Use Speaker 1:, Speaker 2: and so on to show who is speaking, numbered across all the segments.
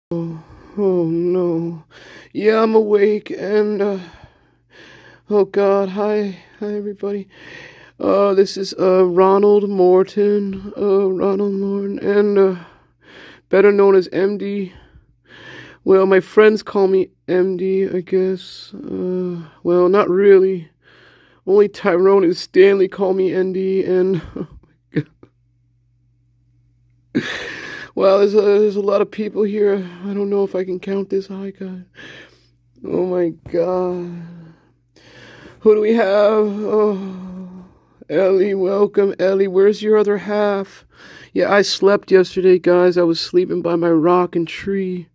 Speaker 1: Oh no. Yeah, I'm awake and oh god, hi everybody. This is Ronald Morton, and better known as MD. Well, my friends call me MD, I guess. Well, not really. Only Tyrone and Stanley call me ND, and well, there's a lot of people here. I don't know if I can count this high, guys. Oh my god. Who do we have? Oh, Ellie, welcome, Ellie. Where's your other half? Yeah, I slept yesterday, guys. I was sleeping by my rock and tree.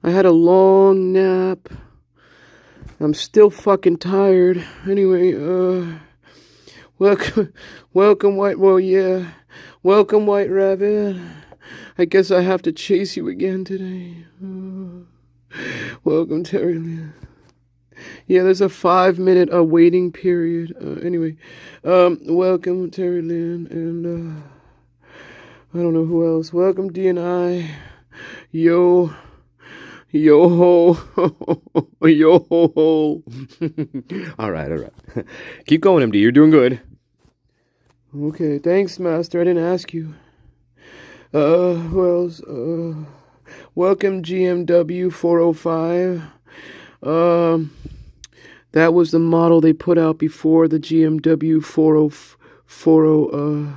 Speaker 1: I had a long nap. I'm still fucking tired. Anyway, welcome, White. Well, yeah, welcome, White Rabbit. I guess I have to chase you again today. Welcome, Terry Lynn. Yeah, there's a 5-minute waiting period. Anyway, welcome, Terry Lynn, and I don't know who else. Welcome, D&I. Yo. Yo ho. Yo ho. All right. Keep going, MD. You're doing good. Okay, thanks, Master. I didn't ask you. Who else? Welcome, GMW 405. That was the model they put out before the GMW 4040,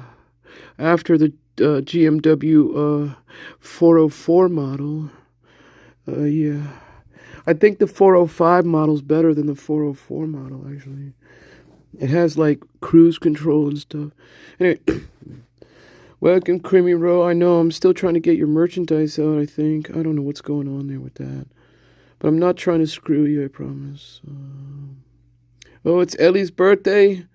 Speaker 1: after the GMW 404 model. Yeah. I think the 405 model's better than the 404 model, actually. It has, like, cruise control and stuff. Anyway, welcome, Creamy Row. I know I'm still trying to get your merchandise out, I think. I don't know what's going on there with that. But I'm not trying to screw you, I promise. Oh, it's Ellie's birthday.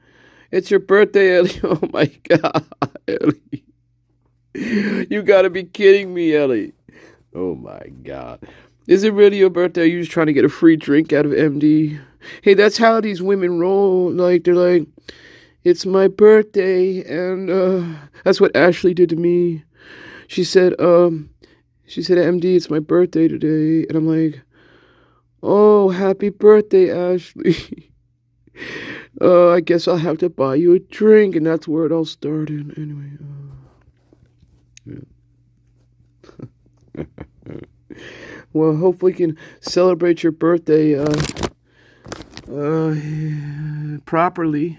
Speaker 1: It's your birthday, Ellie. Oh, my God, Ellie. You gotta be kidding me, Ellie. Oh, my God. Is it really your birthday? Are you just trying to get a free drink out of MD? Hey, that's how these women roll. Like, they're like, it's my birthday. And that's what Ashley did to me. She said, MD, it's my birthday today. And I'm like, oh, happy birthday, Ashley. I guess I'll have to buy you a drink. And that's where it all started. Anyway, yeah. Well, hopefully we can celebrate your birthday properly.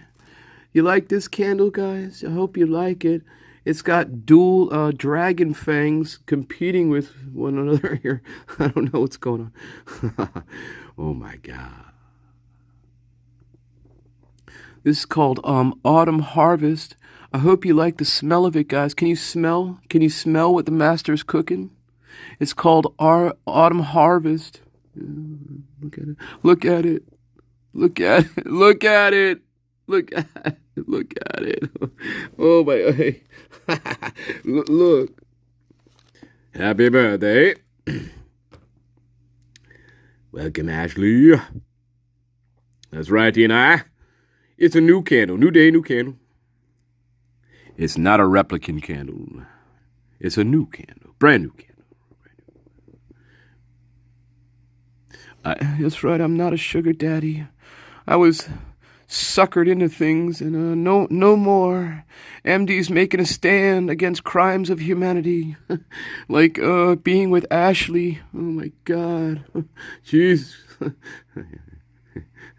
Speaker 1: You like this candle, guys? I hope you like it. It's got dual dragon fangs competing with one another here. I don't know what's going on. Oh my God. This is called Autumn Harvest. I hope you like the smell of it, guys. Can you smell? Can you smell what the master's cooking? It's called Autumn Harvest. Look at it. Look at it. Look at it. Look at it. Look at it. Look at it. Oh my. Hey. Look. Happy birthday. Welcome, Ashley. That's right, Tina. It's a new candle. New day, new candle. It's not a replicant candle. It's a new candle. Brand new candle. That's right, I'm not a sugar daddy. I was suckered into things, and no more. MD's making a stand against crimes of humanity. Like being with Ashley. Oh my God. Jeez.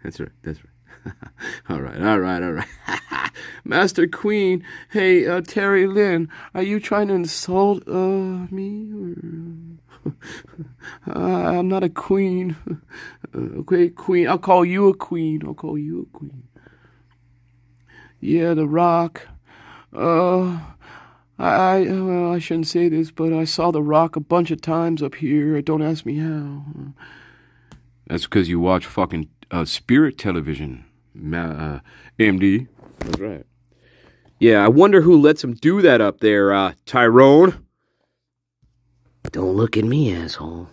Speaker 1: That's right. All right. Master Queen, hey, Terry Lynn, are you trying to insult me? I'm not a queen. Okay, queen. I'll call you a queen. Yeah, The Rock. Well, I shouldn't say this, but I saw The Rock a bunch of times up here. Don't ask me how. That's because you watch fucking Spirit Television, AMD. That's right. Yeah, I wonder who lets him do that up there, Tyrone. Don't look at me, asshole.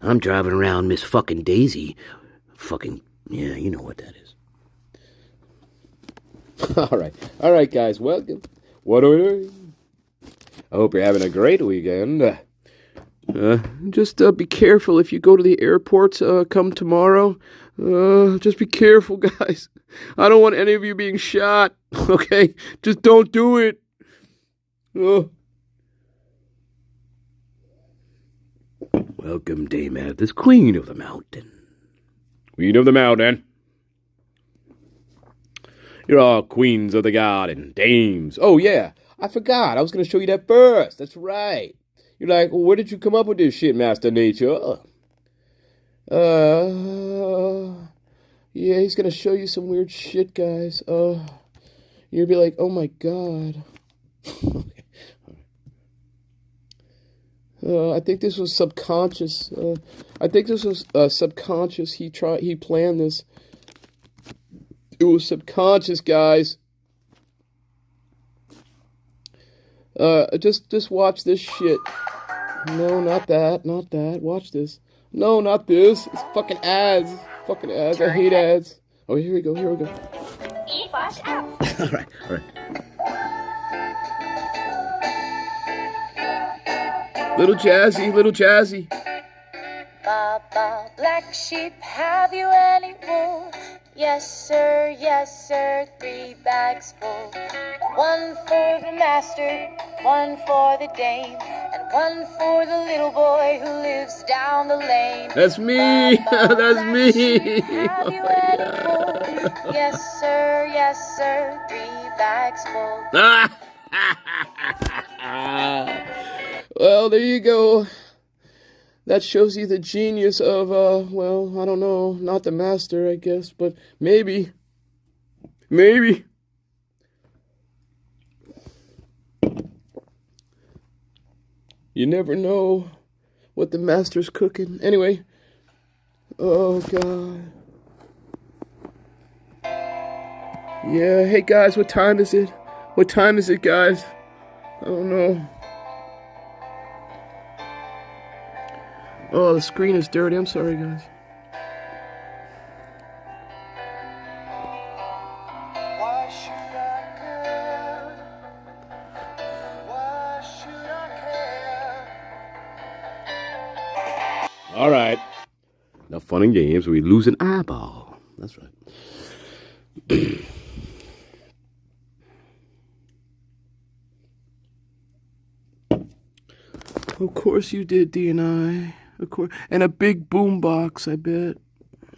Speaker 1: I'm driving around Miss fucking Daisy. Fucking, yeah, you know what that is. All right, guys, welcome. What are we doing? I hope you're having a great weekend. Just be careful if you go to the airports. Come tomorrow. Just be careful, guys. I don't want any of you being shot. Okay, just don't do it. Welcome, Dame Athos, Queen of the Mountain. Queen of the Mountain. You're all queens of the garden, dames. Oh, yeah, I forgot. I was going to show you that first. That's right. You're like, well, where did you come up with this shit, Master Nature? Yeah, he's going to show you some weird shit, guys. You'll be like, oh, my God. I think this was subconscious. Subconscious. He planned this. It was subconscious, guys. Just watch this shit. No, not that. Watch this. No, not this. It's fucking ads. Fucking ads. I hate ads. Oh, here we go.
Speaker 2: E-flash out.
Speaker 1: All right. Little jazzy.
Speaker 2: Baba, black sheep, have you any wool? Yes, sir, 3 bags full. 1 for the master, 1 for the dame, and 1 for the little boy who lives down the lane.
Speaker 1: That's me.
Speaker 2: Baba,
Speaker 1: That's
Speaker 2: black
Speaker 1: me.
Speaker 2: sheep, have you any wool? Yes, sir, 3 bags full.
Speaker 1: Well, there you go. That shows you the genius of, well, I don't know, not the master, I guess, but maybe. You never know what the master's cooking. Anyway, oh, God. Yeah, hey, guys, what time is it? What time is it, guys? I don't know. Oh, the screen is dirty. I'm sorry, guys.
Speaker 3: Why should I care? Why should I care?
Speaker 1: All right. Now, fun and games. We lose an eyeball. That's right. Of course you did, D&I. Of course. And a big boom box, I bet.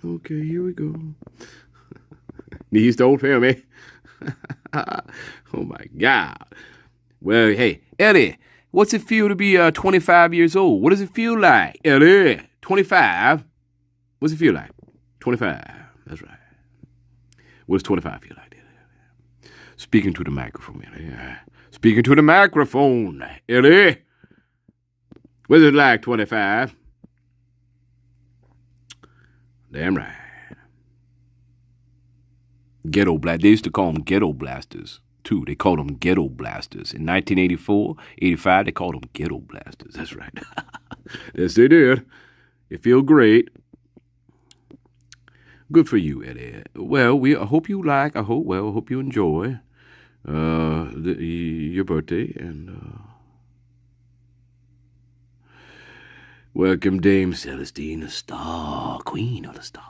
Speaker 1: Okay, here we go. Knees don't fail me. Oh, my God. Well, hey, Eddie, what's it feel to be 25 years old? What does it feel like, Eddie? 25? What's it feel like? 25. That's right. What does 25 feel like, Eddie? Speaking to the microphone, Eddie. Speaking to the microphone, Eddie. What's it like, 25? Damn right. Ghetto blast. They used to call them ghetto blasters, too. They called them ghetto blasters. In 1984, 85, they called them ghetto blasters. That's right. Yes, they did. It feel great. Good for you, Eddie. Well, I hope you enjoy your birthday, and welcome, Dame Celestine, the star, queen of the stars.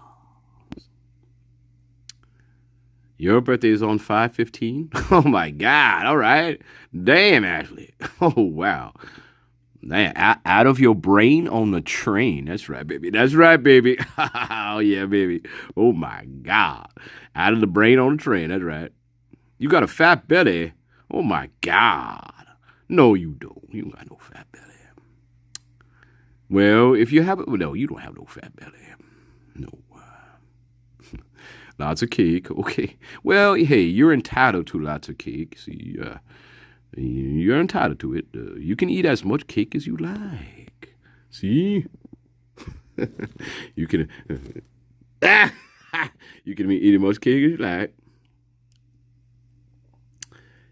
Speaker 1: Your birthday is on 5/15? Oh, my God. All right. Damn, Ashley. Oh, wow. Man, out of your brain on the train. That's right, baby. Oh, yeah, baby. Oh, my God. Out of the brain on the train. That's right. You got a fat belly. Oh, my God. No, you don't. You don't got no fat belly. Well, if you have it, no, you don't have no fat belly. No. Lots of cake. Okay. Well, hey, you're entitled to lots of cake. See, you're entitled to it. You can eat as much cake as you like. See? You can you can eat as much cake as you like.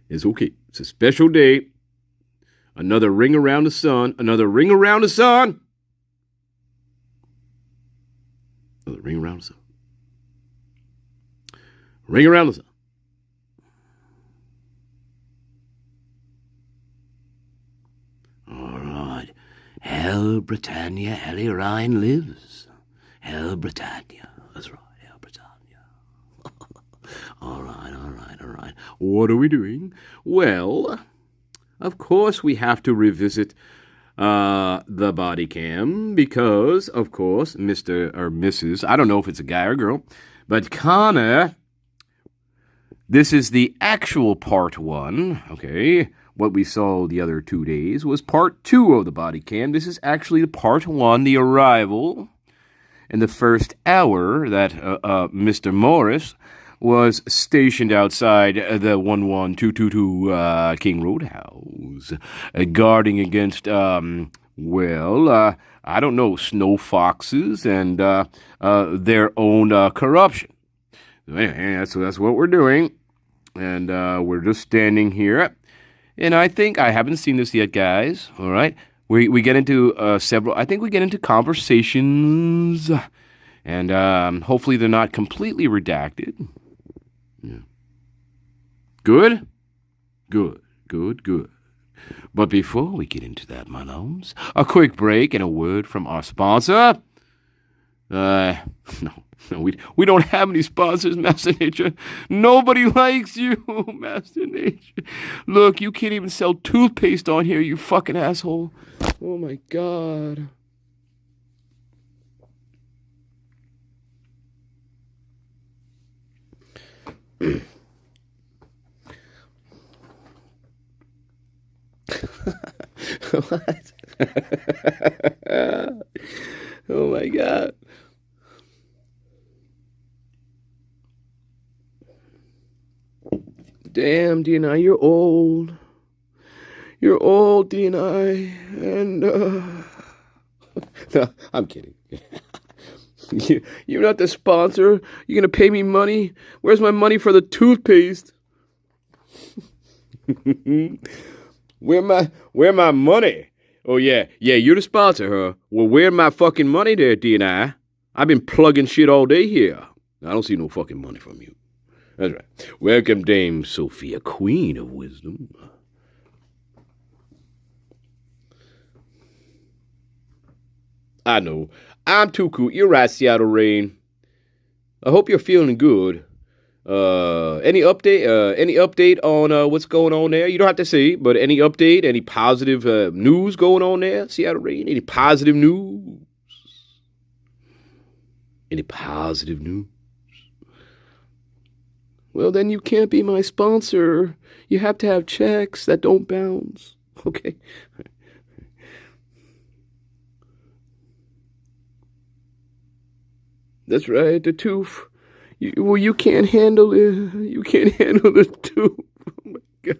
Speaker 1: It's okay. It's a special day. Another ring around the sun. Another ring around the sun. Another ring around the sun. Ring around the sun. All right. Hell
Speaker 4: Hell Britannia, Ellie Ryan lives. Hell Britannia. That's right, Hell Britannia. All right. What are we doing? Well, of course we have to revisit the body cam because, of course, Mr. or Mrs., I don't know if it's a guy or girl, but Connor, this is the actual part 1, okay? What we saw the other 2 days was part 2 of the body cam. This is actually the part 1, the arrival. In the first hour that Mr. Morris was stationed outside the 11222 King Roadhouse, guarding against, I don't know, snow foxes and their own corruption. So anyway, that's what we're doing. And we're just standing here. And I think, I haven't seen this yet, guys, all right? We get into I think we get into conversations, and hopefully they're not completely redacted. Yeah. Good. But before we get into that, my loves, a quick break and a word from our sponsor. No, we don't have any sponsors, Master Nature. Nobody likes you, Master Nature. Look, you can't even sell toothpaste on here, you fucking asshole. Oh my God. What? Oh my God. Damn, DNI, you're old. You're old, DNI, and no, I'm kidding. You're not the sponsor. You're gonna pay me money? Where's my money for the toothpaste? Where my money? Oh yeah, you're the sponsor, huh? Well, where my fucking money there, DNI? I've been plugging shit all day here. I don't see no fucking money from you. That's right. Welcome, Dame Sophia, Queen of Wisdom. I know. I'm too cool. You're right, Seattle Rain. I hope you're feeling good. Any update on what's going on there? You don't have to say, but any update, any positive news going on there, Seattle Rain? Any positive news? Any positive news? Well, then you can't be my sponsor. You have to have checks that don't bounce. Okay? That's right, the tooth. You can't handle it. You can't handle the tooth. Oh my God.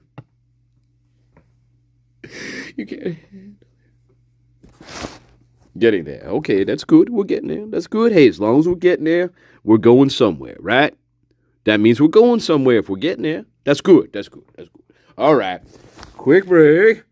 Speaker 4: You can't handle it. Getting there. Okay, that's good. We're getting there. That's good. Hey, as long as we're getting there, we're going somewhere, right? That means we're going somewhere if we're getting there. That's good. That's good. All right. Quick break.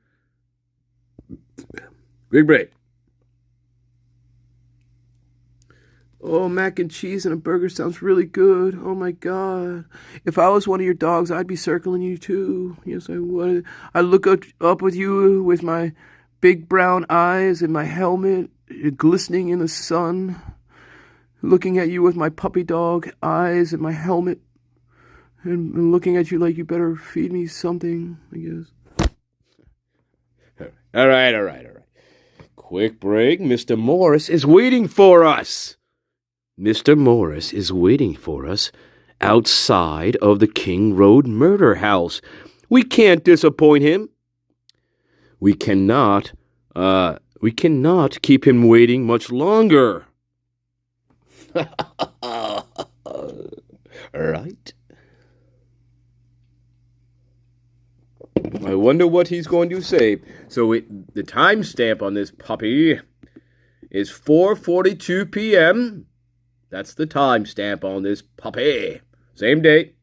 Speaker 4: Oh, mac and cheese and a burger sounds really good. Oh, my God. If I was one of your dogs, I'd be circling you, too. Yes, I would. I look up with you with my big brown eyes and my helmet glistening in the sun, looking at you with my puppy dog eyes and my helmet, and looking at you like you better feed me something, I guess. All right. Quick break. Mr. Morris is waiting for us. Mr. Morris is waiting for us outside of the King Road murder house. We can't disappoint him. We cannot keep him waiting much longer. Right? I wonder what he's going to say. So the timestamp on this puppy is 4:42 p.m. That's the timestamp on this puppy. Same date.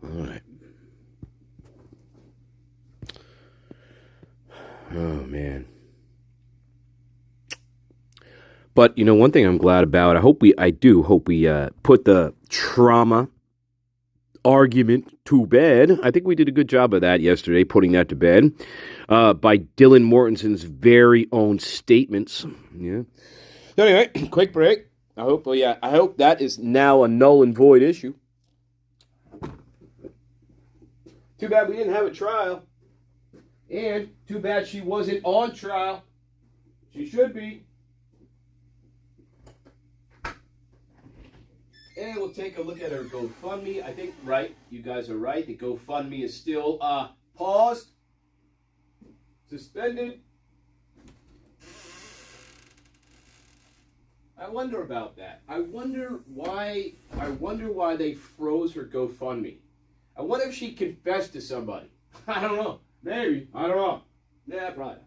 Speaker 4: All right. Oh, man. But, you know, one thing I'm glad about, I do hope we put the trauma argument to bed. I think we did a good job of that yesterday, putting that to bed, by Dylan Mortonson's very own statements. Yeah. Anyway, quick break. I hope that is now a null and void issue. Too bad we didn't have a trial. And too bad she wasn't on trial. She should be. And we'll take a look at her GoFundMe. I think, right, you guys are right. The GoFundMe is still paused, suspended. I wonder about that. I wonder why they froze her GoFundMe. I wonder if she confessed to somebody. I don't know. Maybe. I don't know. Yeah, probably.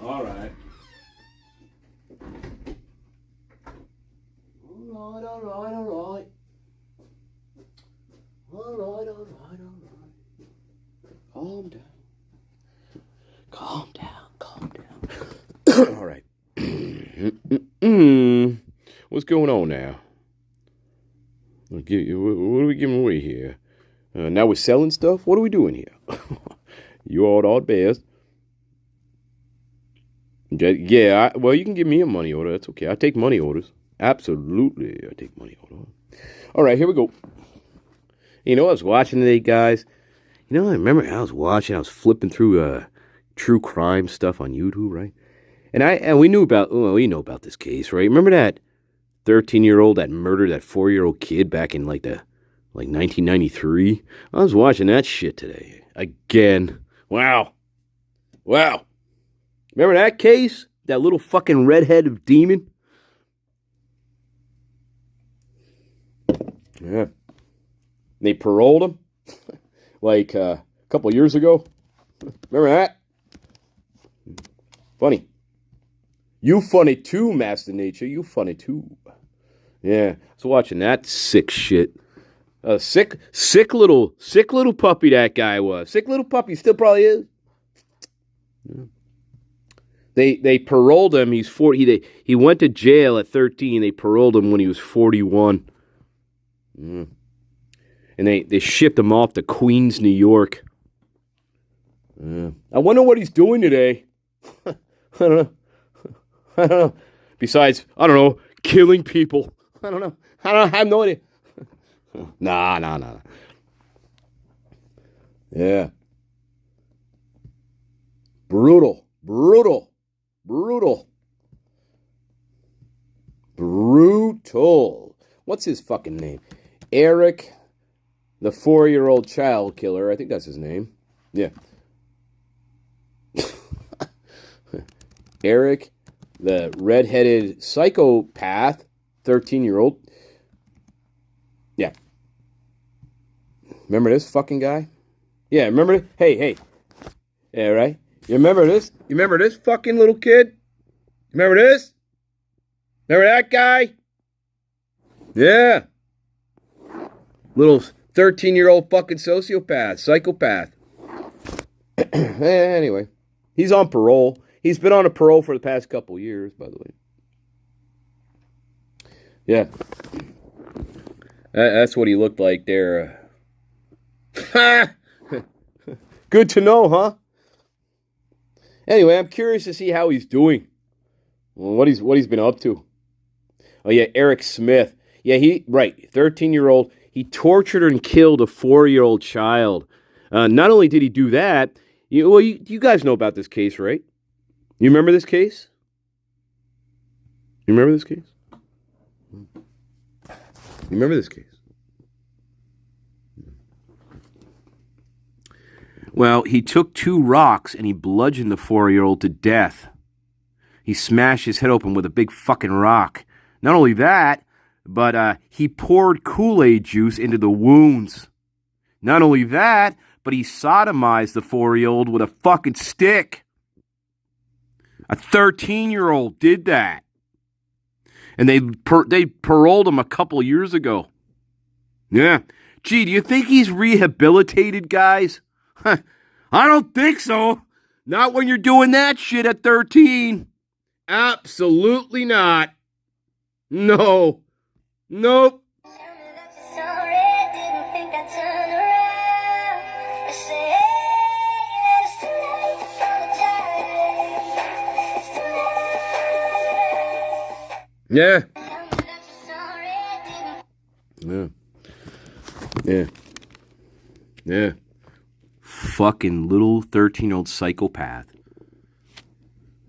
Speaker 4: All right. Calm down. All right. What's going on now? What are we giving away here? Now we're selling stuff? What are we doing here? You odd bears. Yeah, well, you can give me a money order. That's okay. I take money orders. Absolutely, I take money orders. All right, here we go. You know, I was watching today, guys. You know, I remember I was flipping through true crime stuff on YouTube, right? And we know about this case, right? Remember that 13-year-old that murdered that 4-year-old kid back in like 1993? I was watching that shit today again. Wow. Remember that case? That little fucking redheaded demon? Yeah. They paroled him like a couple years ago. Remember that? Funny. You funny too, Master Nature. You funny too. Yeah. So watching that sick shit. Sick little puppy that guy was. Sick little puppy, still probably is. Yeah. They paroled him. He's 40. He went to jail at 13. They paroled him when he was 41. Mm. And they shipped him off to Queens, New York. I wonder what he's doing today. I don't know. Besides, I don't know, killing people. I don't know. I have no idea. Nah. Yeah. Brutal. What's his fucking name? Eric, the 4-year-old child killer. I think that's his name. Yeah. Eric, the redheaded psychopath, 13-year-old. Yeah. Remember this fucking guy? Yeah, remember? Hey. Yeah, right? You remember this? You remember this fucking little kid? Remember this? Remember that guy? Yeah. Little 13-year-old fucking psychopath. Anyway, he's on parole. He's been on a parole for the past couple years, by the way. Yeah. That's what he looked like there. Good to know, huh? Anyway, I'm curious to see how he's doing. What he's been up to. Oh yeah, Eric Smith. Yeah, 13-year-old. he tortured and killed a 4-year-old child. Not only did he do that, you guys know about this case, right? You remember this case? You remember this case? You remember this case? Well, he took 2 rocks and he bludgeoned the 4-year-old to death. He smashed his head open with a big fucking rock. Not only that, but he poured Kool-Aid juice into the wounds. Not only that, but he sodomized the 4-year-old with a fucking stick. A 13-year-old did that. And they paroled him a couple years ago. Yeah. Gee, do you think he's rehabilitated, guys? I don't think so. Not when you're doing that shit at 13. Absolutely not. No. Nope. Yeah. Yeah. Yeah. Yeah. Fucking little 13-year-old psychopath.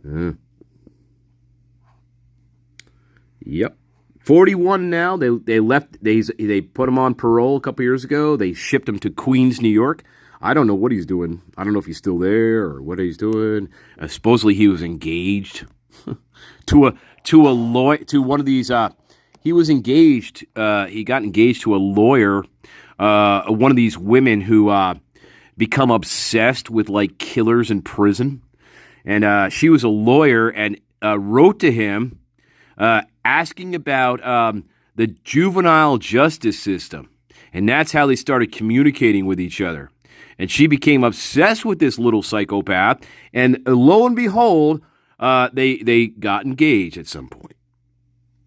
Speaker 4: Yeah. Yep. 41 now. They left. They put him on parole a couple years ago. They shipped him to Queens, New York. I don't know what he's doing. I don't know if he's still there or what he's doing. Supposedly he was engaged to one of these. He was engaged. He got engaged to a lawyer. One of these women who become obsessed with like killers in prison, and she was a lawyer and wrote to him asking about the juvenile justice system, and that's how they started communicating with each other. And she became obsessed with this little psychopath, and lo and behold, they got engaged at some point.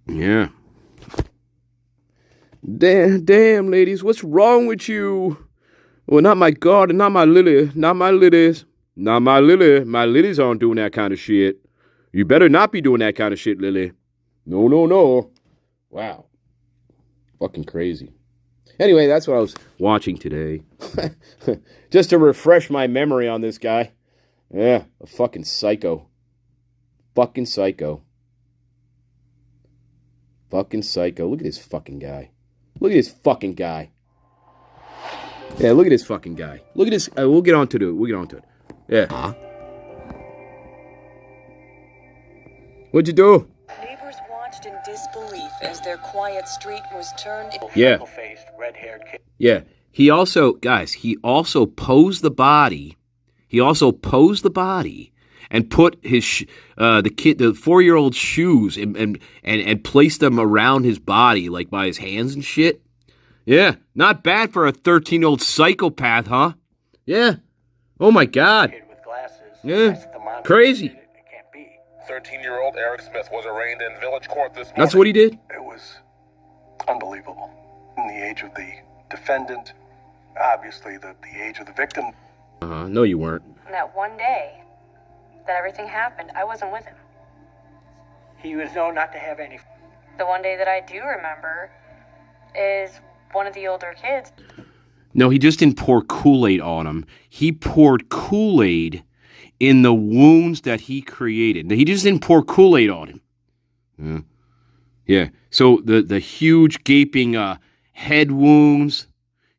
Speaker 4: Yeah. Damn, ladies, what's wrong with you? Well, not my God, and not my Lily, not my lilies, not my Lily. My lilies aren't doing that kind of shit. You better not be doing that kind of shit, Lily. No, no, no. Wow. Fucking crazy. Anyway, that's what I was watching today. Just to refresh my memory on this guy. Yeah, a fucking psycho. Fucking psycho. Fucking psycho. Look at this fucking guy. Look at this fucking guy. Yeah, look at this fucking guy. Look at this. We'll get on to it. Yeah. What'd you do?
Speaker 5: Neighbors watched in disbelief as their quiet street was turned into
Speaker 4: freckle-faced, red-haired kid. Yeah. He also posed the body. He also posed the body and put his the 4-year-old shoes and placed them around his body, like by his hands and shit. Yeah, not bad for a 13-year-old psychopath, huh? Yeah. Oh my God.
Speaker 6: Kid with glasses.
Speaker 4: Yeah. Crazy.
Speaker 6: It can't be. 13-year-old Eric Smith was arraigned in village court this morning.
Speaker 4: That's what he did?
Speaker 7: It was unbelievable. In the age of the defendant, obviously the age of the victim.
Speaker 4: No, you weren't.
Speaker 5: that one day that everything happened, I wasn't with him.
Speaker 6: He was known not to have any.
Speaker 5: The one day that I do remember is one of the older kids.
Speaker 4: No, he just didn't pour Kool-Aid on him. He poured Kool-Aid in the wounds that he created. He just didn't pour Kool-Aid on him. Yeah. So the huge gaping head wounds,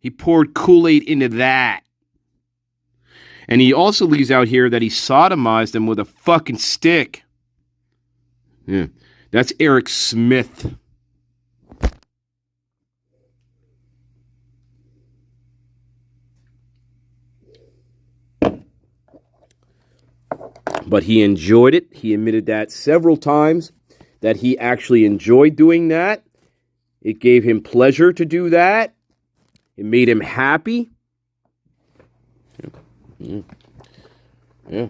Speaker 4: he poured Kool-Aid into that. And he also leaves out here that he sodomized them with a fucking stick. Yeah. That's Eric Smith. But he enjoyed it. He admitted that several times, that he actually enjoyed doing that. It gave him pleasure to do that. It made him happy. Yeah.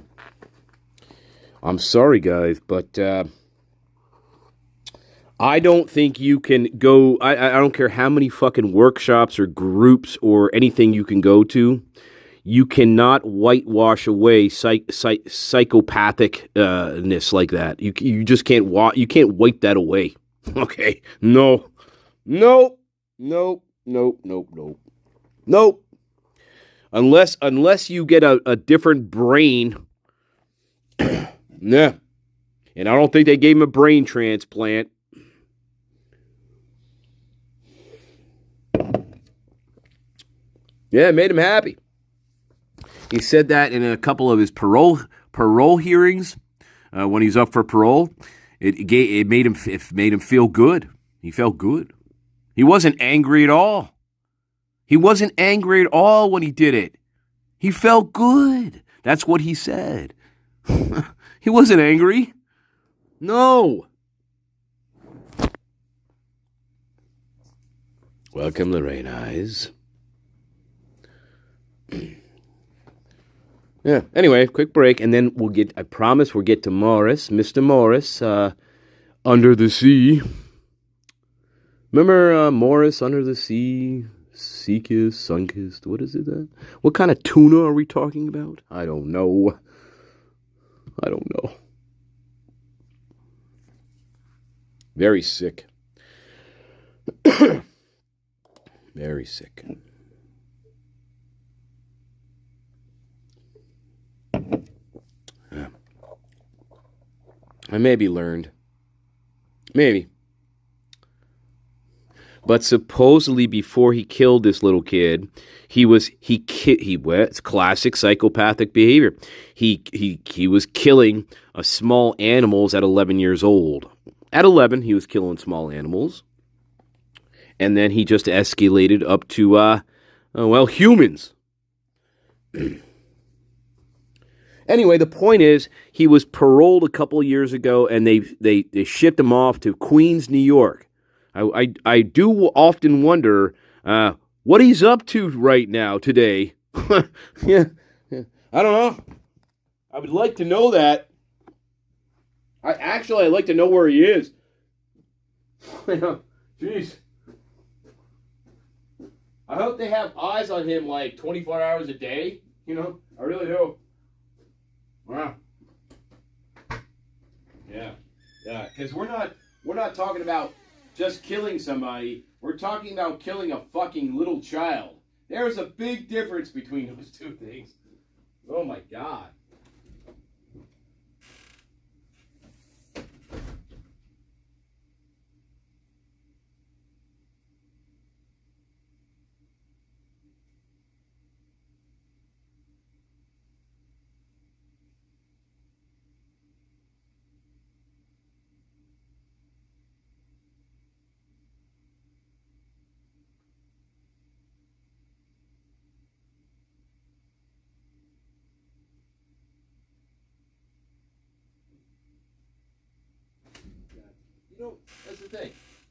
Speaker 4: I'm sorry, guys, but I don't think you can go. I don't care how many fucking workshops or groups or anything you can go to. You cannot whitewash away psychopathicness like that. You just can't. You can't wipe that away. Okay. No. Nope. Nope. Unless you get a different brain. Nah. And I don't think they gave him a brain transplant. Yeah, it made him happy. He said that in a couple of his parole hearings when he's up for parole. It made him feel good. He felt good. He wasn't angry at all. He wasn't angry at all when he did it. He felt good. That's what he said. He wasn't angry. No. Welcome, Lorraine Eyes. Yeah. Anyway, quick break, and then I promise we'll get to Morris, Mr. Morris, Under the Sea. Remember Morris, Under the Sea, Sea-kissed, sun-kissed, what is it? What kind of tuna are we talking about? I don't know. Very sick. Very sick. Yeah. I maybe learned. Maybe. But supposedly before he killed this little kid, it's classic psychopathic behavior. He was killing small animals at 11 years old. At 11, he was killing small animals. And then he just escalated up to, humans. Anyway, the point is, he was paroled a couple of years ago, and they shipped him off to Queens, New York. I do often wonder what he's up to right now today. Yeah, I don't know. I would like to know that. I'd like to know where he is. Jeez. I hope they have eyes on him like 24 hours a day. I really do. Wow. Yeah, because we're not talking about just killing somebody. We're talking about killing a fucking little child. There's a big difference between those two things. Oh my God.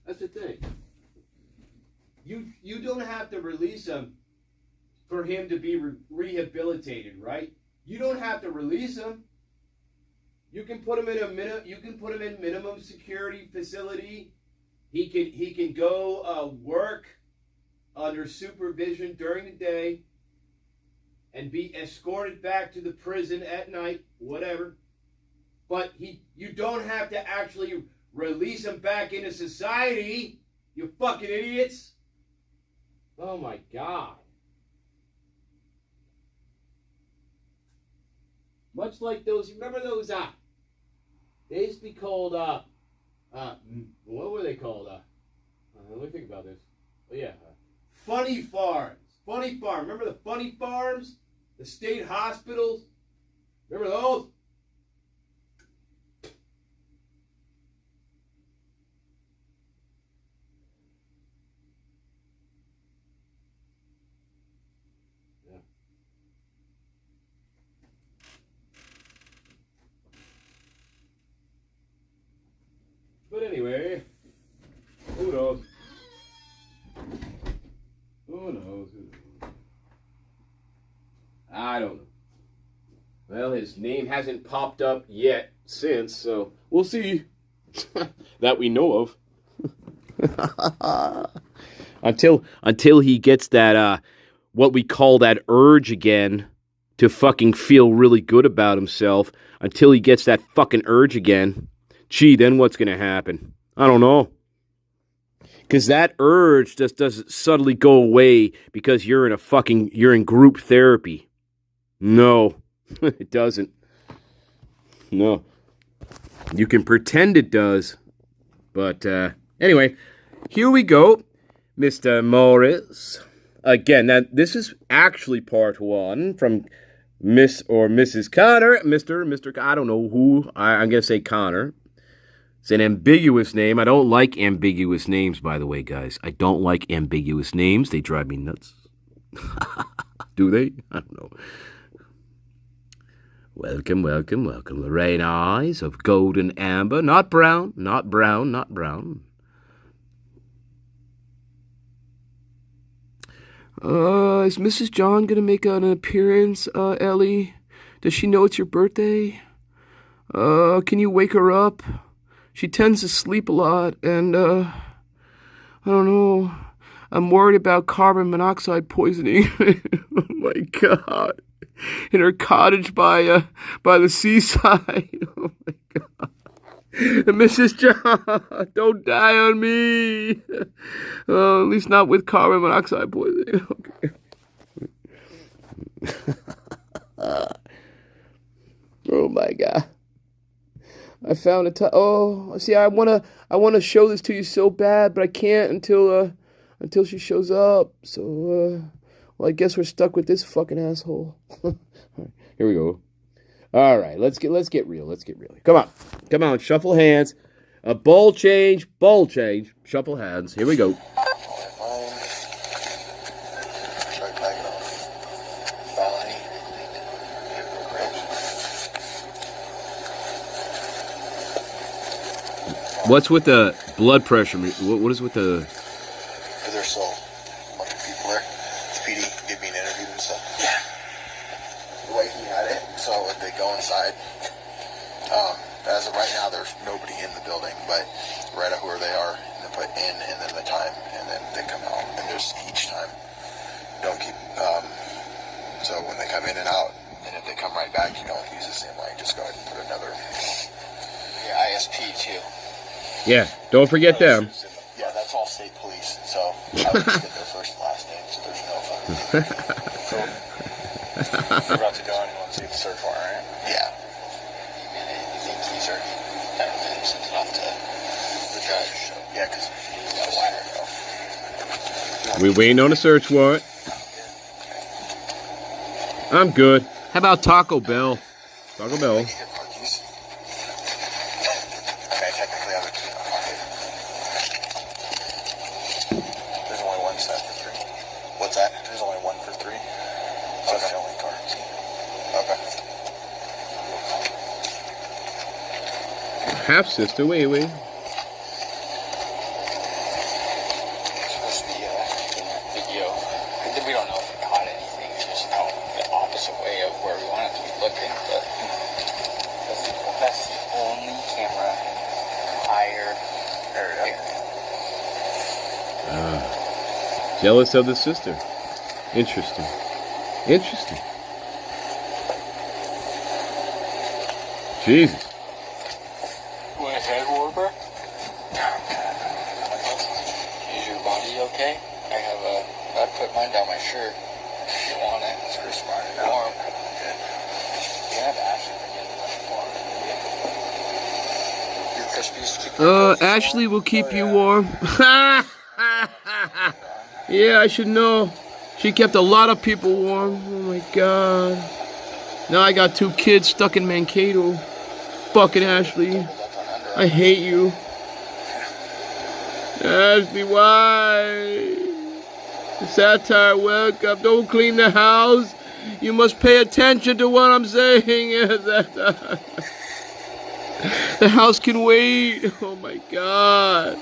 Speaker 4: That's the thing. You don't have to release him for him to be rehabilitated, right? You don't have to release him. You can put him in minimum security facility. He can go work under supervision during the day and be escorted back to the prison at night, whatever. But you don't have to actually release him back into society, you fucking idiots. Oh my God. Much like those, remember those, they used to be called, what were they called? Let me think about this. Oh yeah, funny farms. Funny farm. Remember the funny farms? The state hospitals? Remember those? But anyway, who knows? Who knows? I don't know. Well, his name hasn't popped up yet since, so we'll see. That we know of. Until he gets that, what we call that urge again to fucking feel really good about himself. Until he gets that fucking urge again. Gee, then what's going to happen? I don't know. Because that urge just doesn't subtly go away because you're in group therapy. No, it doesn't. No. You can pretend it does. But anyway, here we go, Mr. Morris. Again, this is actually part 1 from Miss or Mrs. Connor. Mr. I don't know who. I'm going to say Connor. It's an ambiguous name. I don't like ambiguous names, by the way, guys. I don't like ambiguous names. They drive me nuts. Do they? I don't know. Welcome, welcome, welcome. Lorraine eyes of golden amber. Not brown, not brown, not brown. Is Mrs. John going to make an appearance, Ellie? Does she know it's your birthday? Can you wake her up? She tends to sleep a lot, and, I don't know. I'm worried about carbon monoxide poisoning. Oh, my God. In her cottage by the seaside. Oh, my God. Mrs. John, don't die on me. At least not with carbon monoxide poisoning. Okay. Oh, my God. I found see, I wanna show this to you so bad, but I can't until she shows up. So, well, I guess we're stuck with this fucking asshole. All right, here we go. All right, let's get real. Let's get real. Come on, shuffle hands. A ball change, shuffle hands. Here we go. What's with the blood pressure? What is with the...
Speaker 7: Because there's so much people there. The PD gave me an interview and stuff. Yeah. The way he had it, so they go inside. As of right now, there's nobody in the building, but right at where they are, and they put in and then the time, and then they come out. And there's each time. Don't keep... so when they come in and out, and if they come right back, you don't use the same line. Just go ahead and put another... Your ISP, too.
Speaker 4: Yeah, don't forget them.
Speaker 7: Yeah, that's all state police, so I would just get their first and last name, so there's no fucking... So, you're about to go and you want to see the search warrant, right? Yeah. You think he's already sent it off to the judge? Yeah, because he's got a wire.
Speaker 4: We waiting on a search warrant. I'm good. How about Taco Bell? Taco Bell. Half sister, wait.
Speaker 7: Supposed to be video. We don't know if we caught anything. It's just out the opposite way of where we wanted to be looking. But that's the only camera higher here.
Speaker 4: Jealous of the sister. Interesting. Jesus.
Speaker 7: Okay? I put mine down my shirt. If you want it, it's pretty smart. Warm. You have Ashley. Your Krispies.
Speaker 1: Ashley will keep you warm. Yeah, I should know. She kept a lot of people warm. Oh my God. Now I got 2 kids stuck in Mankato. Fucking Ashley. I hate you. Ashley, why? Satire, welcome. Don't clean the house. You must pay attention to what I'm saying. The house can wait. Oh my God.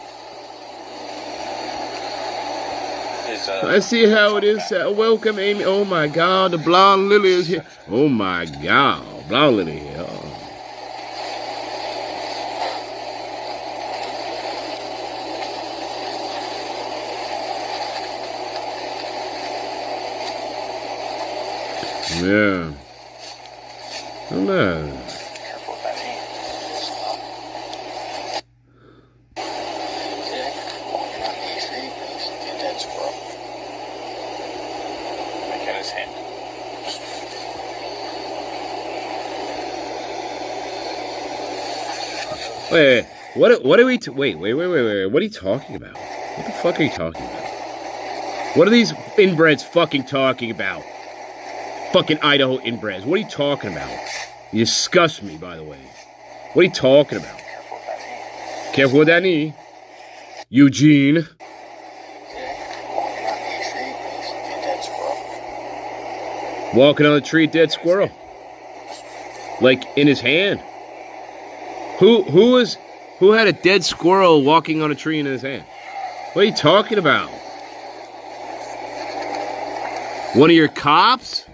Speaker 1: I see how it is. Welcome, Amy. Oh my God, the blonde lily is here. Oh my God, blonde lily here. Oh. Yeah. Come on.
Speaker 7: Careful with that hand.
Speaker 4: Wait. What are we? Wait. What are you talking about? What the fuck are you talking about? What are these inbreds fucking talking about? Fucking Idaho inbreds. What are you talking about? You disgust me, by the way. What are you talking about? Careful with that knee. Eugene. Walking on a tree, dead squirrel. Like in his hand. Who had a dead squirrel walking on a tree in his hand? What are you talking about? One of your cops?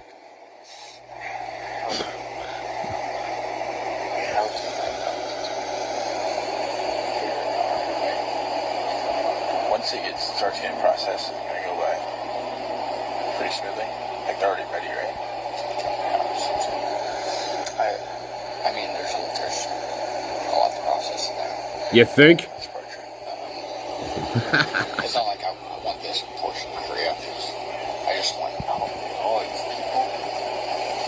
Speaker 7: Once it starts getting processed, it's gonna go by pretty smoothly. Like they're already ready, right? I mean, there's a lot to process in there.
Speaker 4: You think?
Speaker 7: It's not like I want this portion to hurry up. I just want all these people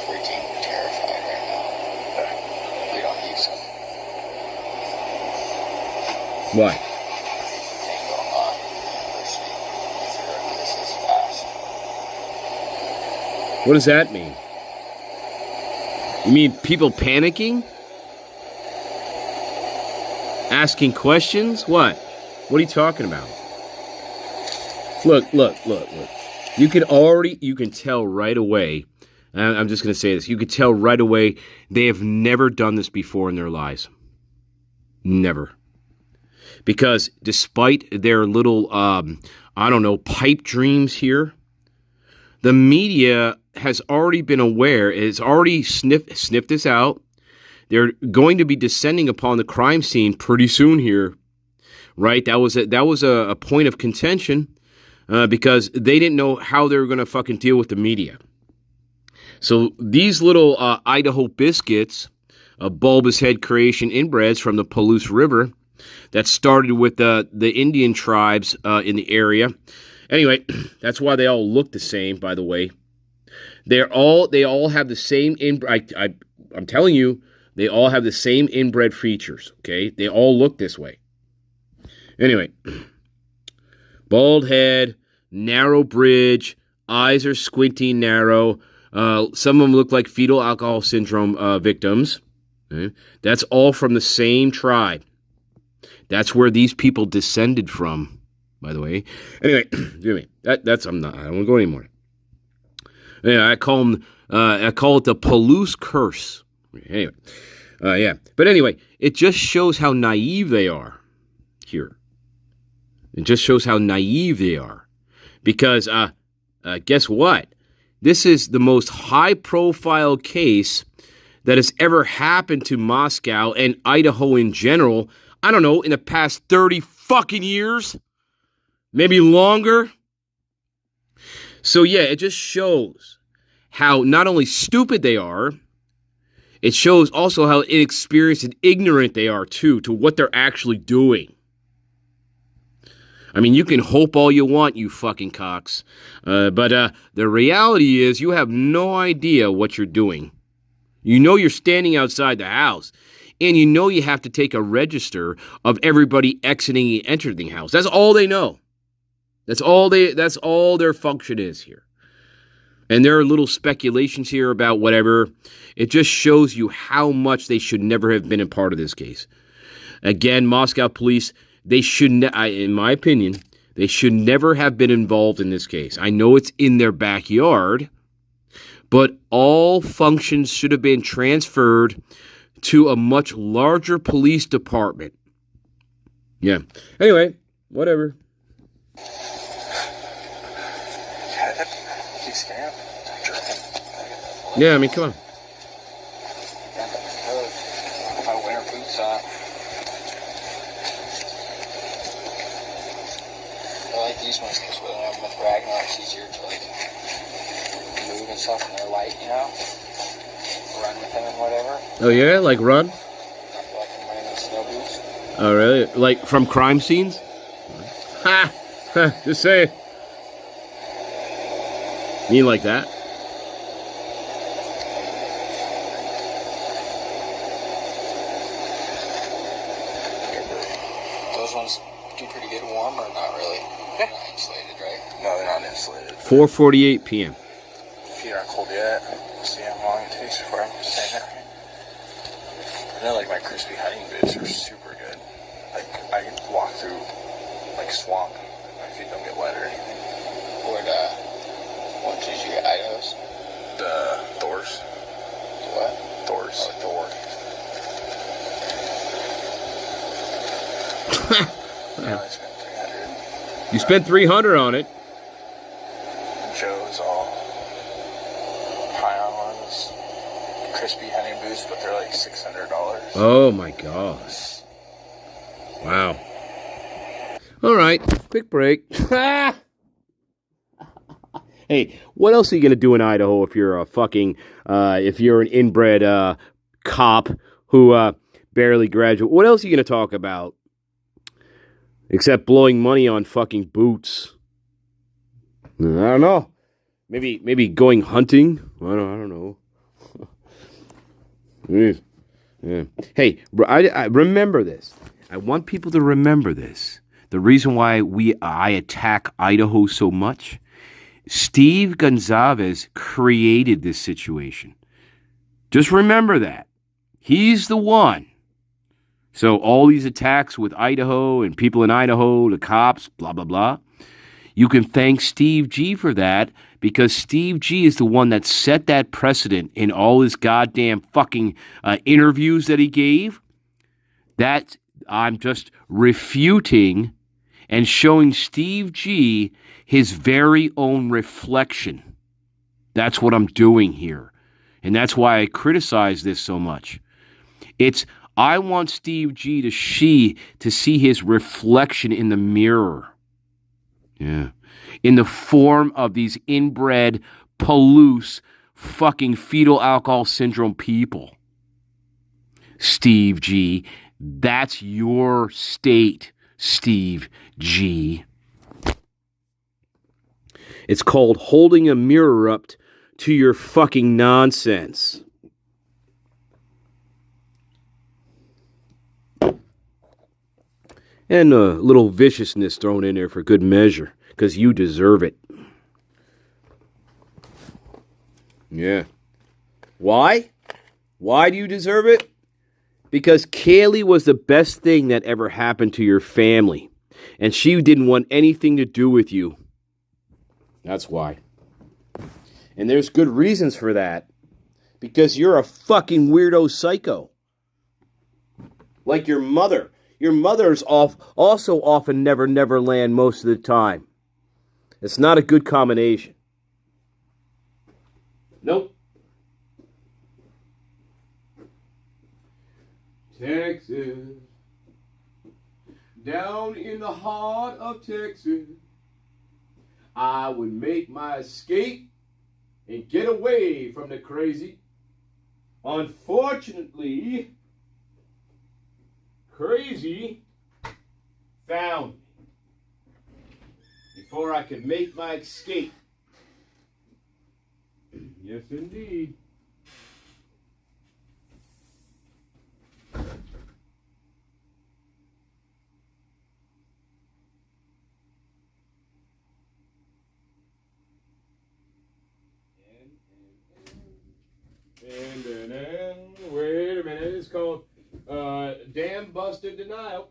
Speaker 7: freaking terrified right now. We don't need some
Speaker 4: What?
Speaker 7: thing going on in the university. Figure out this is fast.
Speaker 4: What does that mean? You mean people panicking? Asking questions? What? What are you talking about? Look. You can tell right away. I'm just going to say this. You can tell right away they have never done this before in their lives. Never. Because despite their little, pipe dreams here, the media has already been aware, has already sniffed this out. They're going to be descending upon the crime scene pretty soon here, right? That was a point of contention because they didn't know how they were going to fucking deal with the media. So these little Idaho biscuits, bulbous head creation inbreds from the Palouse River, that started with the Indian tribes in the area. Anyway, that's why they all look the same. By the way, they all have the same I'm telling you. They all have the same inbred features, okay? They all look this way. Anyway, bald head, narrow bridge, eyes are squinty, narrow. Some of them look like fetal alcohol syndrome victims. Okay? That's all from the same tribe. That's where these people descended from, by the way. Anyway, I don't want to go anymore. Yeah, I call it the Palouse curse. Anyway, But anyway, it just shows how naive they are here. It just shows how naive they are. Because, guess what? This is the most high-profile case that has ever happened to Moscow and Idaho in general, I don't know, in the past 30 fucking years? Maybe longer? So yeah, it just shows how not only stupid they are, it shows also how inexperienced and ignorant they are, too, to what they're actually doing. I mean, you can hope all you want, you fucking cocks. But the reality is you have no idea what you're doing. You know you're standing outside the house. And you know you have to take a register of everybody exiting and entering the house. That's all they know. That's all their function is here. And there are little speculations here about whatever. It just shows you how much they should never have been a part of this case. Again, Moscow police, they should, in my opinion, they should never have been involved in this case. I know it's in their backyard, but all functions should have been transferred to a much larger police department. Yeah. Anyway, whatever. Yeah, I mean, come on.
Speaker 7: My winter boots on. I like these ones because with Ragnar, it's easier to move and stuff, and they're light, run with them and whatever.
Speaker 4: Oh yeah, like run?
Speaker 7: I feel like I'm wearing those snow boots.
Speaker 4: Oh really? Like from crime scenes? Ha! Just say it. Mean like that?
Speaker 7: those ones do pretty good warm or not really? They're not insulated, right?
Speaker 6: No, they're not insulated.
Speaker 4: 4:48 p.m.
Speaker 6: Feet aren't cold yet. We'll see how long it takes before I'm saying that. I know, like, my crispy hunting boots are super good. Like, I can walk through, like, swamp and my feet don't get wet or anything.
Speaker 7: What did you get, Idaho's?
Speaker 6: The Thors.
Speaker 7: What?
Speaker 6: Thors.
Speaker 7: Oh, Thor.
Speaker 6: Yeah, I spent 300.
Speaker 4: You spent $300 on it.
Speaker 6: Joe's all high on ones. Crispy hunting boots, but they're like $600.
Speaker 4: Oh my gosh. Wow. All right, quick break. Hey, what else are you gonna do in Idaho if you're a fucking if you're an inbred cop who barely graduated? What else are you gonna talk about except blowing money on fucking boots? I don't know. Maybe going hunting. I don't know. Yeah. Hey, I remember this. I want people to remember this. The reason why I attack Idaho so much, Steve Gonzalez created this situation. Just remember that. He's the one. So all these attacks with Idaho and people in Idaho, the cops, blah, blah, blah. You can thank Steve G for that because Steve G is the one that set that precedent in all his goddamn fucking interviews that he gave. That I'm just refuting and showing Steve G his very own reflection. That's what I'm doing here. And that's why I criticize this so much. I want Steve G to see his reflection in the mirror. Yeah. In the form of these inbred, Palouse, fucking fetal alcohol syndrome people. Steve G, that's your state, Steve G. It's called holding a mirror up to your fucking nonsense. And a little viciousness thrown in there for good measure, because you deserve it. Yeah. Why? Why do you deserve it? Because Kaylee was the best thing that ever happened to your family. And she didn't want anything to do with you. That's why. And there's good reasons for that. Because you're a fucking weirdo psycho. Like your mother. Your mother's also off in Never Never Land most of the time. It's not a good combination. Nope. Texas. Down in the heart of Texas. I would make my escape and get away from the crazy. Unfortunately, crazy found me before I could make my escape. Yes, indeed. And wait a minute, it's called Dam Busted Denial.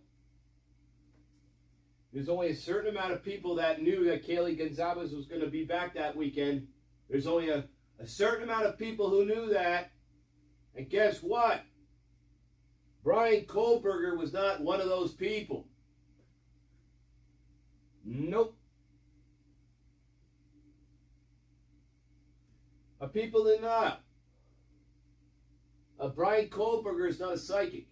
Speaker 4: There's only a certain amount of people that knew that Kaylee Gonzalez was going to be back that weekend. There's only a certain amount of people who knew that. And guess what? Brian Kohlberger was not one of those people. Nope. People did not. Brian Kohlberger is not a psychic.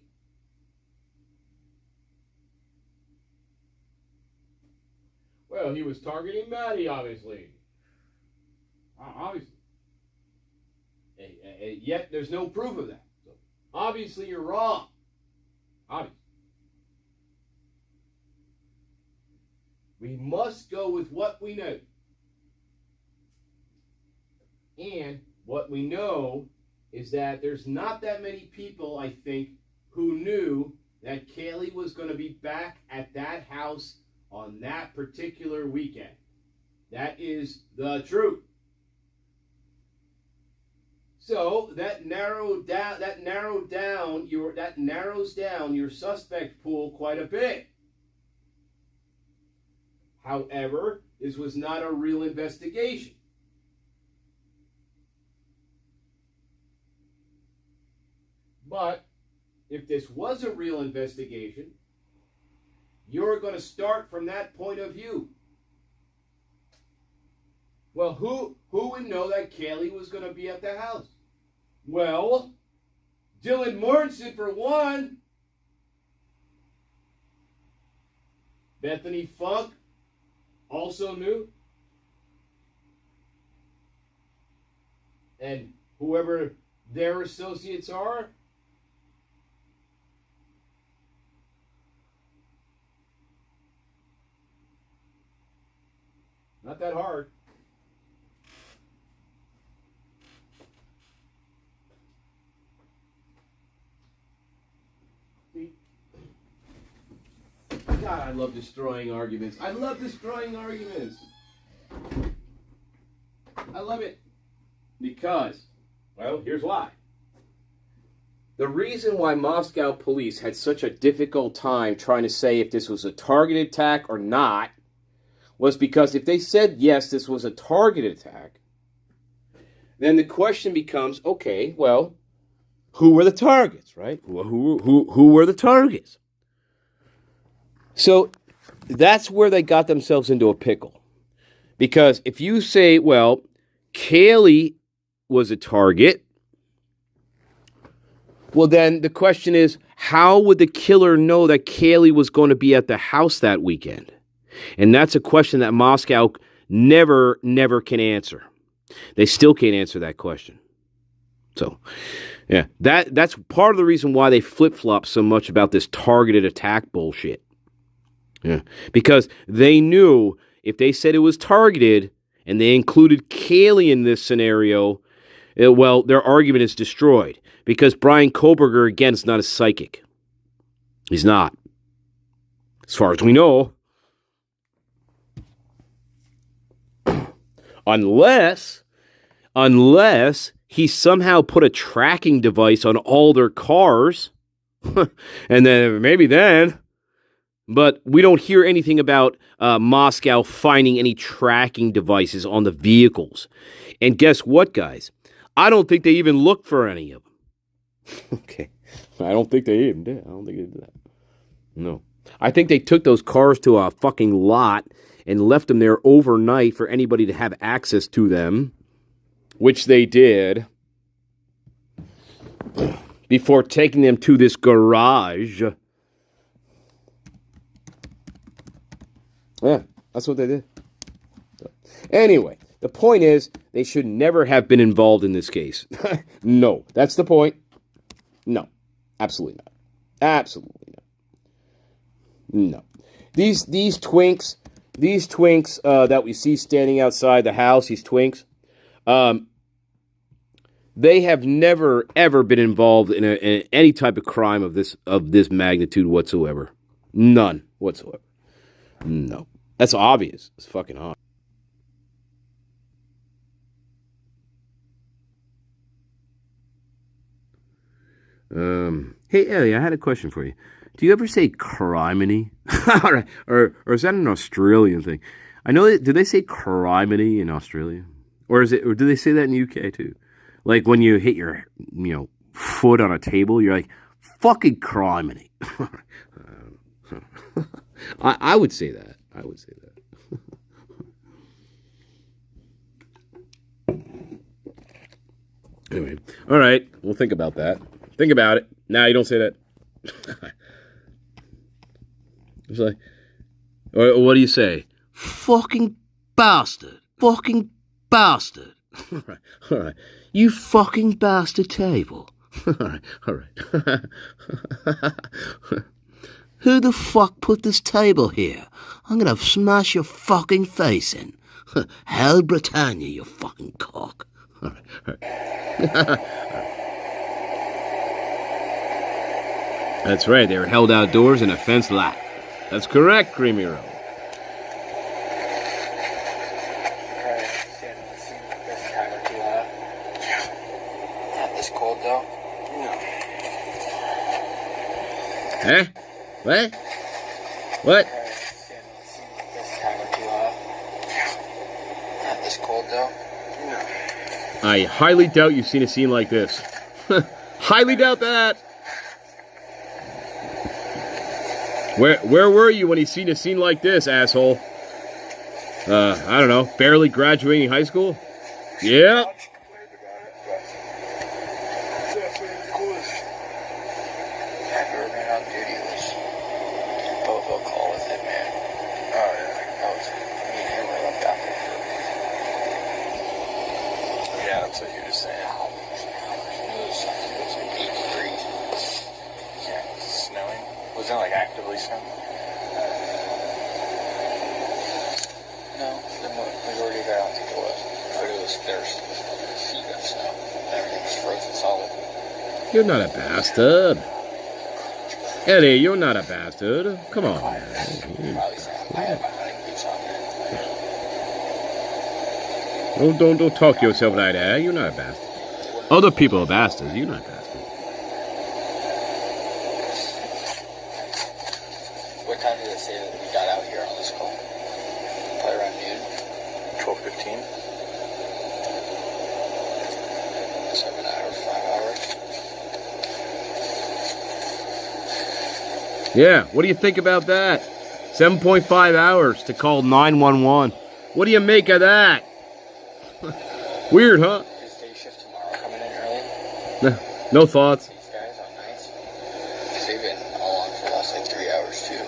Speaker 4: Well, he was targeting Maddie, obviously. Obviously. Yet there's no proof of that. So obviously you're wrong. Obviously. We must go with what we know. And what we know is that there's not that many people, I think, who knew that Kaylee was going to be back at that house on that particular weekend. That is the truth. So that narrows down your suspect pool quite a bit. However, this was not a real investigation. But if this was a real investigation, you're going to start from that point of view. Well, who would know that Kaylee was going to be at the house? Well, Dylan Mortonson for one. Bethany Funk also knew. And whoever their associates are. Not that hard. God, I love destroying arguments. I love destroying arguments. I love it. Because, well, here's why. The reason why Moscow police had such a difficult time trying to say if this was a targeted attack or not was because if they said, yes, this was a targeted attack, then the question becomes, okay, well, who were the targets, right? Who were the targets? So that's where they got themselves into a pickle. Because if you say, well, Kaylee was a target, well, then the question is, how would the killer know that Kaylee was going to be at the house that weekend? And that's a question that Moscow never can answer. They still can't answer that question. So, yeah, that's part of the reason why they flip-flop so much about this targeted attack bullshit. Yeah, because they knew if they said it was targeted and they included Kaylee in this scenario, well, their argument is destroyed. Because Brian Koberger, again, is not a psychic. He's not. As far as we know. Unless he somehow put a tracking device on all their cars. And then, maybe then. But we don't hear anything about Moscow finding any tracking devices on the vehicles. And guess what, guys? I don't think they even looked for any of them. Okay. I don't think they even did. I don't think they did that. No. I think they took those cars to a fucking lot and left them there overnight for anybody to have access to them, which they did, before taking them to this garage. Yeah, that's what they did. So, anyway, the point is, they should never have been involved in this case. No, that's the point. No, absolutely not. Absolutely not. No. These twinks that we see standing outside the house, these twinks, they have never, ever been involved in any type of crime of this magnitude whatsoever. None whatsoever. No. That's obvious. It's fucking obvious. Hey, Ellie, I had a question for you. Do you ever say criminy? or is that an Australian thing? I know, do they say criminy in Australia? Or do they say that in the UK too? Like when you hit your, foot on a table, you're like, fucking criminy. I would say that. I would say that. Anyway, all right. We'll think about that. Think about it. Nah, you don't say that. It's like, what do you say? Fucking bastard. Fucking bastard. All right. You fucking bastard table. All right. Who the fuck put this table here? I'm gonna smash your fucking face in. Hell Britannia, you fucking cock. All right. That's right, they were held outdoors in a fenced lot. That's correct, Creamy Road.
Speaker 7: Not this cold though.
Speaker 4: Huh? What? What?
Speaker 7: Not this cold though.
Speaker 4: I highly doubt you've seen a scene like this. Highly doubt that. Where were you when you seen a scene like this, asshole? I don't know, barely graduating high school? Yeah.
Speaker 6: Yeah, that's what you're just saying. Yeah, it's snowing. Was it like actively snowing?
Speaker 7: No, the majority of it, I don't think it was. But it was, there's feet of snow. Everything was frozen solid.
Speaker 4: You're not a bastard. Eddie, you're not a bastard. Come on, man.
Speaker 7: Probably saying I had my hunting boots on there.
Speaker 4: Don't talk yourself like that. You're not a bastard. Other people are bastards. You're not a bastard.
Speaker 7: What time did it say that we got out here on this call? Probably around noon.
Speaker 6: 12:15.
Speaker 7: 7 hours, 5 hours.
Speaker 4: Yeah, what do you think about that? 7.5 hours to call 911. What do you make of that? Weird, huh?
Speaker 7: Is day shift tomorrow coming in early?
Speaker 4: No thoughts.
Speaker 7: These guys on nights? Because they've been all on for the last like 3 hours too.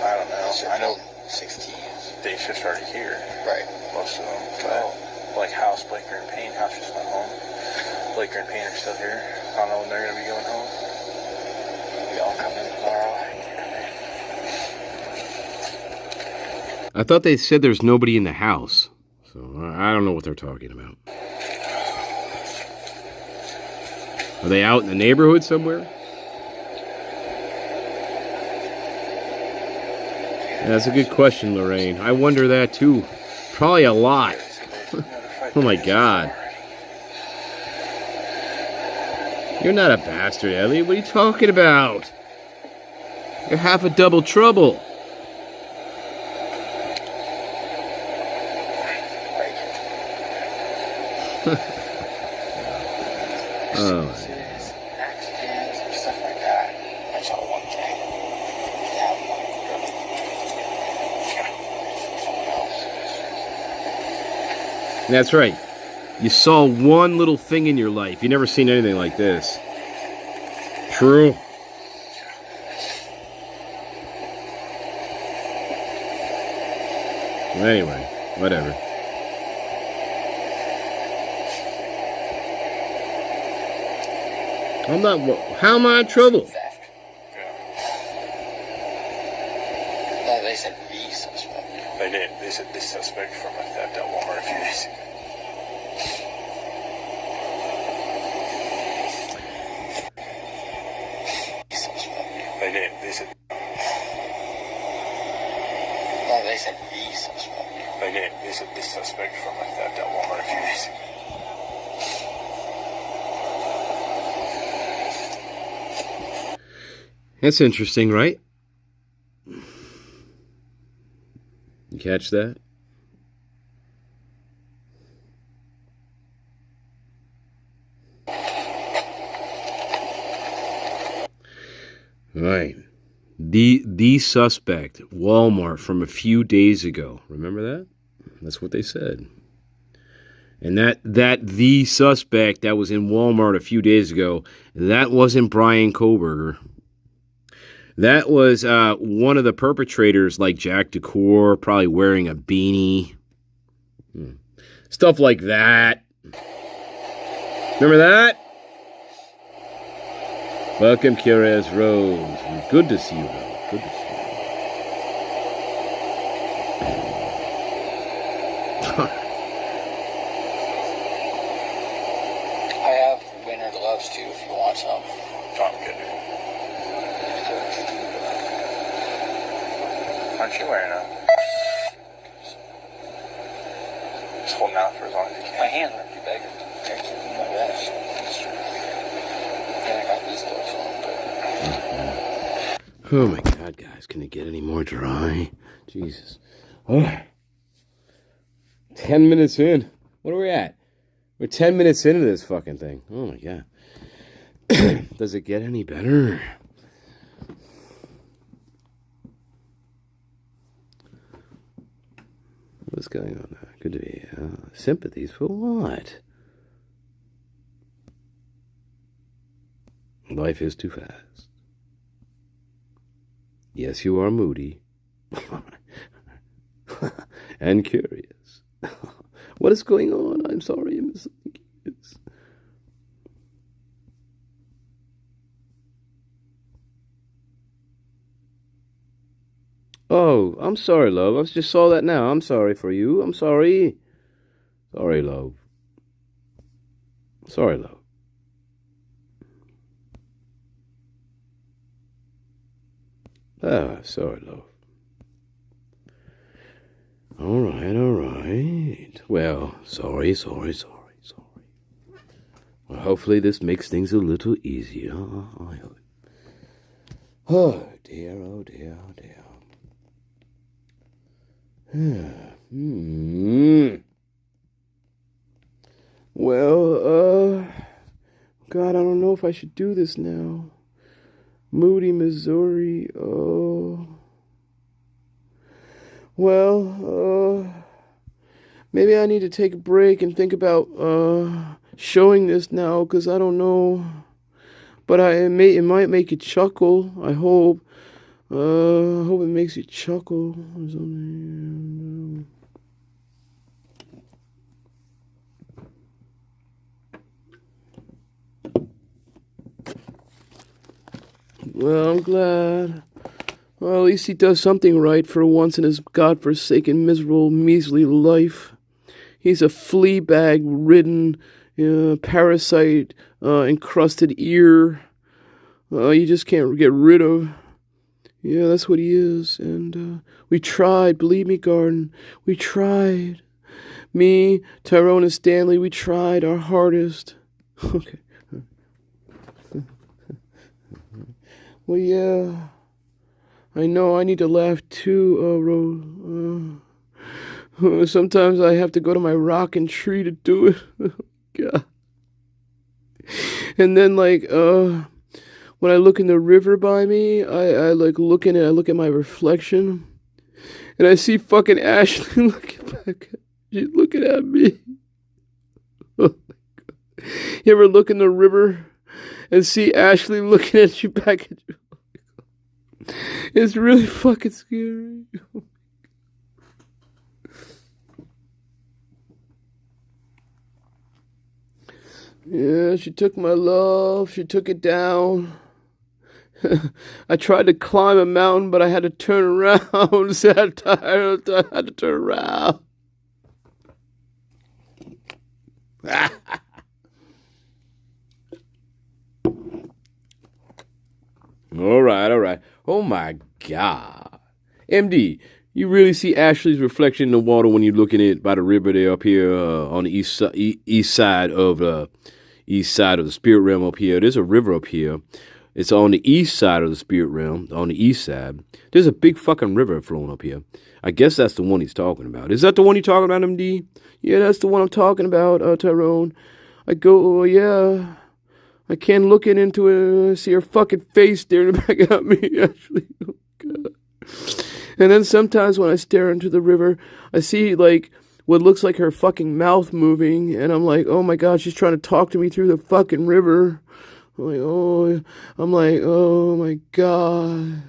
Speaker 6: I don't know. I know
Speaker 7: 16.
Speaker 6: day shift's already here.
Speaker 7: Right.
Speaker 6: Most of them. But like House, Blaker, and Payne. House just went home. Blaker and Payne are still here. I don't know when they're going to be going home.
Speaker 7: We all come in tomorrow.
Speaker 4: I thought they said there's nobody in the house. So I don't know what they're talking about. Are they out in the neighborhood somewhere? That's a good question, Lorraine. I wonder that too. Probably a lot. Oh my God. You're not a bastard, Ellie. What are you talking about? You're half a double trouble. Oh.
Speaker 7: Accidents and stuff like that. That's all one thing. That one someone else.
Speaker 4: That's right. You saw one little thing in your life. You've never seen anything like this. True. Anyway, whatever. I'm not. How am I in trouble?
Speaker 7: Theft. No, they said the suspect.
Speaker 6: They did. They said this suspect from a theft at Walmart a few days ago. They did. They said.
Speaker 7: No, they said the suspect.
Speaker 6: They did. They said this suspect from a theft at Walmart a few days ago.
Speaker 4: That's interesting, right? You catch that? Right. The suspect, Walmart, from a few days ago. Remember that? That's what they said. And that the suspect that was in Walmart a few days ago, that wasn't Brian Koberger. That was one of the perpetrators, like Jack Decor, probably wearing a beanie. Stuff like that. Remember that? Welcome, Curious Rose. Good to see you, Rose. Good to see you.
Speaker 7: I have winter gloves too if you want some.
Speaker 6: I'm good. Aren't you wearing them? Just holding out for as long as you can.
Speaker 8: My hands aren't too big. Thank you. My gosh. That's true. And I got these clothes on, but...
Speaker 4: Oh my God, guys, can it get any more dry? Jesus. Oh. 10 minutes in. What are we at? We're 10 minutes into this fucking thing. Oh my God. Does it get any better? What's going on now? Good to be sympathies for what? Life is too fast. Yes, you are moody. And curious. What is going on? I'm sorry, I'm so curious. Oh, I'm sorry, love. I just saw that now. I'm sorry for you. I'm sorry. Sorry, love. Sorry, love. Ah, sorry, love. All right. Well, sorry. Well, hopefully this makes things a little easier. I hope. Oh, dear. Well, God, I don't know if I should do this now. Moody, Missouri, maybe I need to take a break and think about, showing this now, because I don't know, but it might make you chuckle, I hope. I hope it makes you chuckle or something. Well, I'm glad. Well, at least he does something right for once in his godforsaken, miserable, measly life. He's a flea-bag-ridden, parasite, encrusted ear. You just can't get rid of. Yeah, that's what he is. And we tried, believe me, Garden. We tried. Me, Tyrone, and Stanley, we tried our hardest. Okay. Well, yeah. I know I need to laugh too, Rose. Sometimes I have to go to my rocking tree to do it. God. And then, when I look in the river by me, I look at my reflection, and I see fucking Ashley looking back. She's looking at me. Oh my God. You ever look in the river and see Ashley looking at you back at you? It's really fucking scary. Yeah, she took my love. She took it down. I tried to climb a mountain, but I had to turn around. So I had to turn around. All right. Oh my God. MD, you really see Ashley's reflection in the water when you're looking at by the river there up here on the east side of the spirit realm up here. There's a river up here. It's on the east side of the spirit realm, on the east side. There's a big fucking river flowing up here. I guess that's the one he's talking about. Is that the one you're talking about, MD? Yeah, that's the one I'm talking about, Tyrone. I can't look into it and see her fucking face staring back at me, actually. Oh, God. And then sometimes when I stare into the river, I see, what looks like her fucking mouth moving, and I'm like, oh my God, she's trying to talk to me through the fucking river. I'm like, oh my God.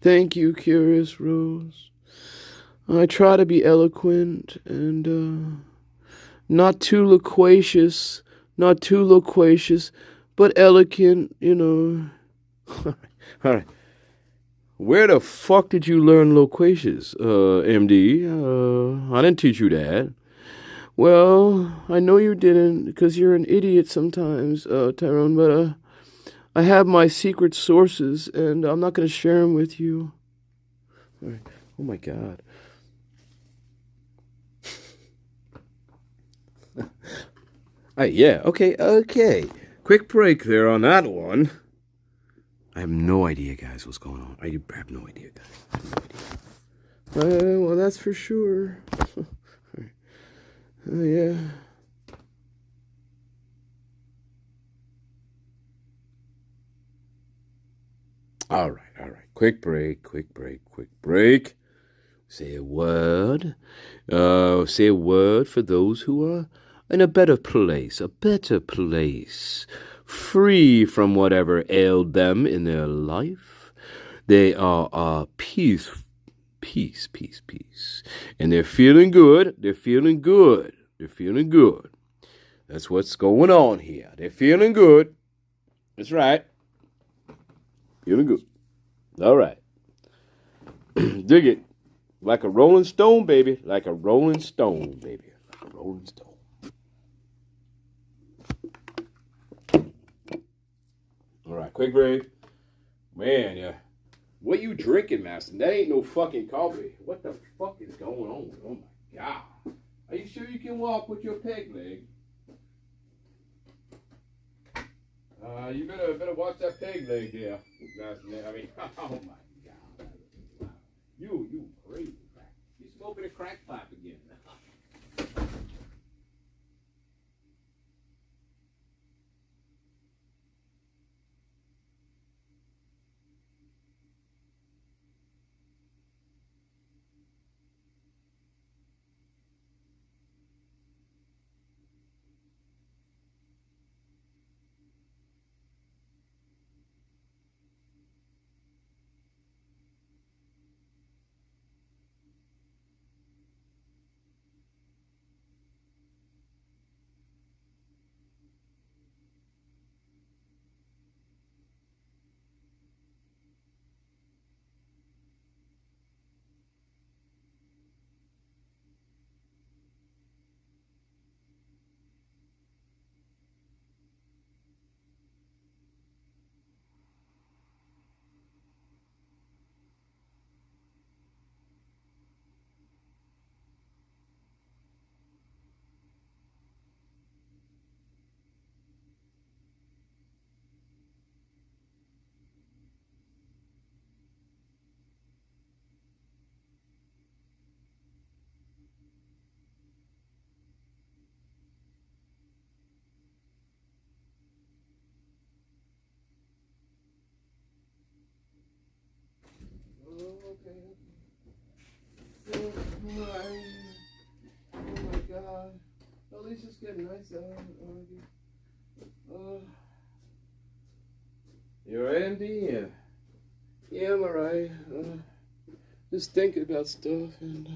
Speaker 4: Thank you, Curious Rose. I try to be eloquent and not too loquacious, but elegant, All right. Where the fuck did you learn loquacious, MD? I didn't teach you that. Well, I know you didn't, because you're an idiot sometimes, Tyrone, but
Speaker 1: I have my secret sources, and I'm not going to share them with you. All right. Oh, my God. Yeah, okay. Quick break there on that one. I have no idea, guys, what's going on. I have no idea, guys. I have no idea. Well, that's for sure. Yeah. All right. Quick break. Say a word. Say a word for those who are in a better place, free from whatever ailed them in their life. They are peace. And they're feeling good. That's what's going on here. They're feeling good. That's right. Feeling good. All right. Dig it. Like a rolling stone, baby. Like a rolling stone. All right, quick break. Man, yeah. What you drinking, Master? That ain't no fucking coffee. What the fuck is going on? Oh my God. Are you sure you can walk with your peg leg? You better watch that peg leg there, Master. I mean, oh my God. You crazy crack. You smoking a crack pipe again. Oh my God. At least it's getting nice out. You alright, MD? Yeah, I'm alright. Just thinking about stuff. And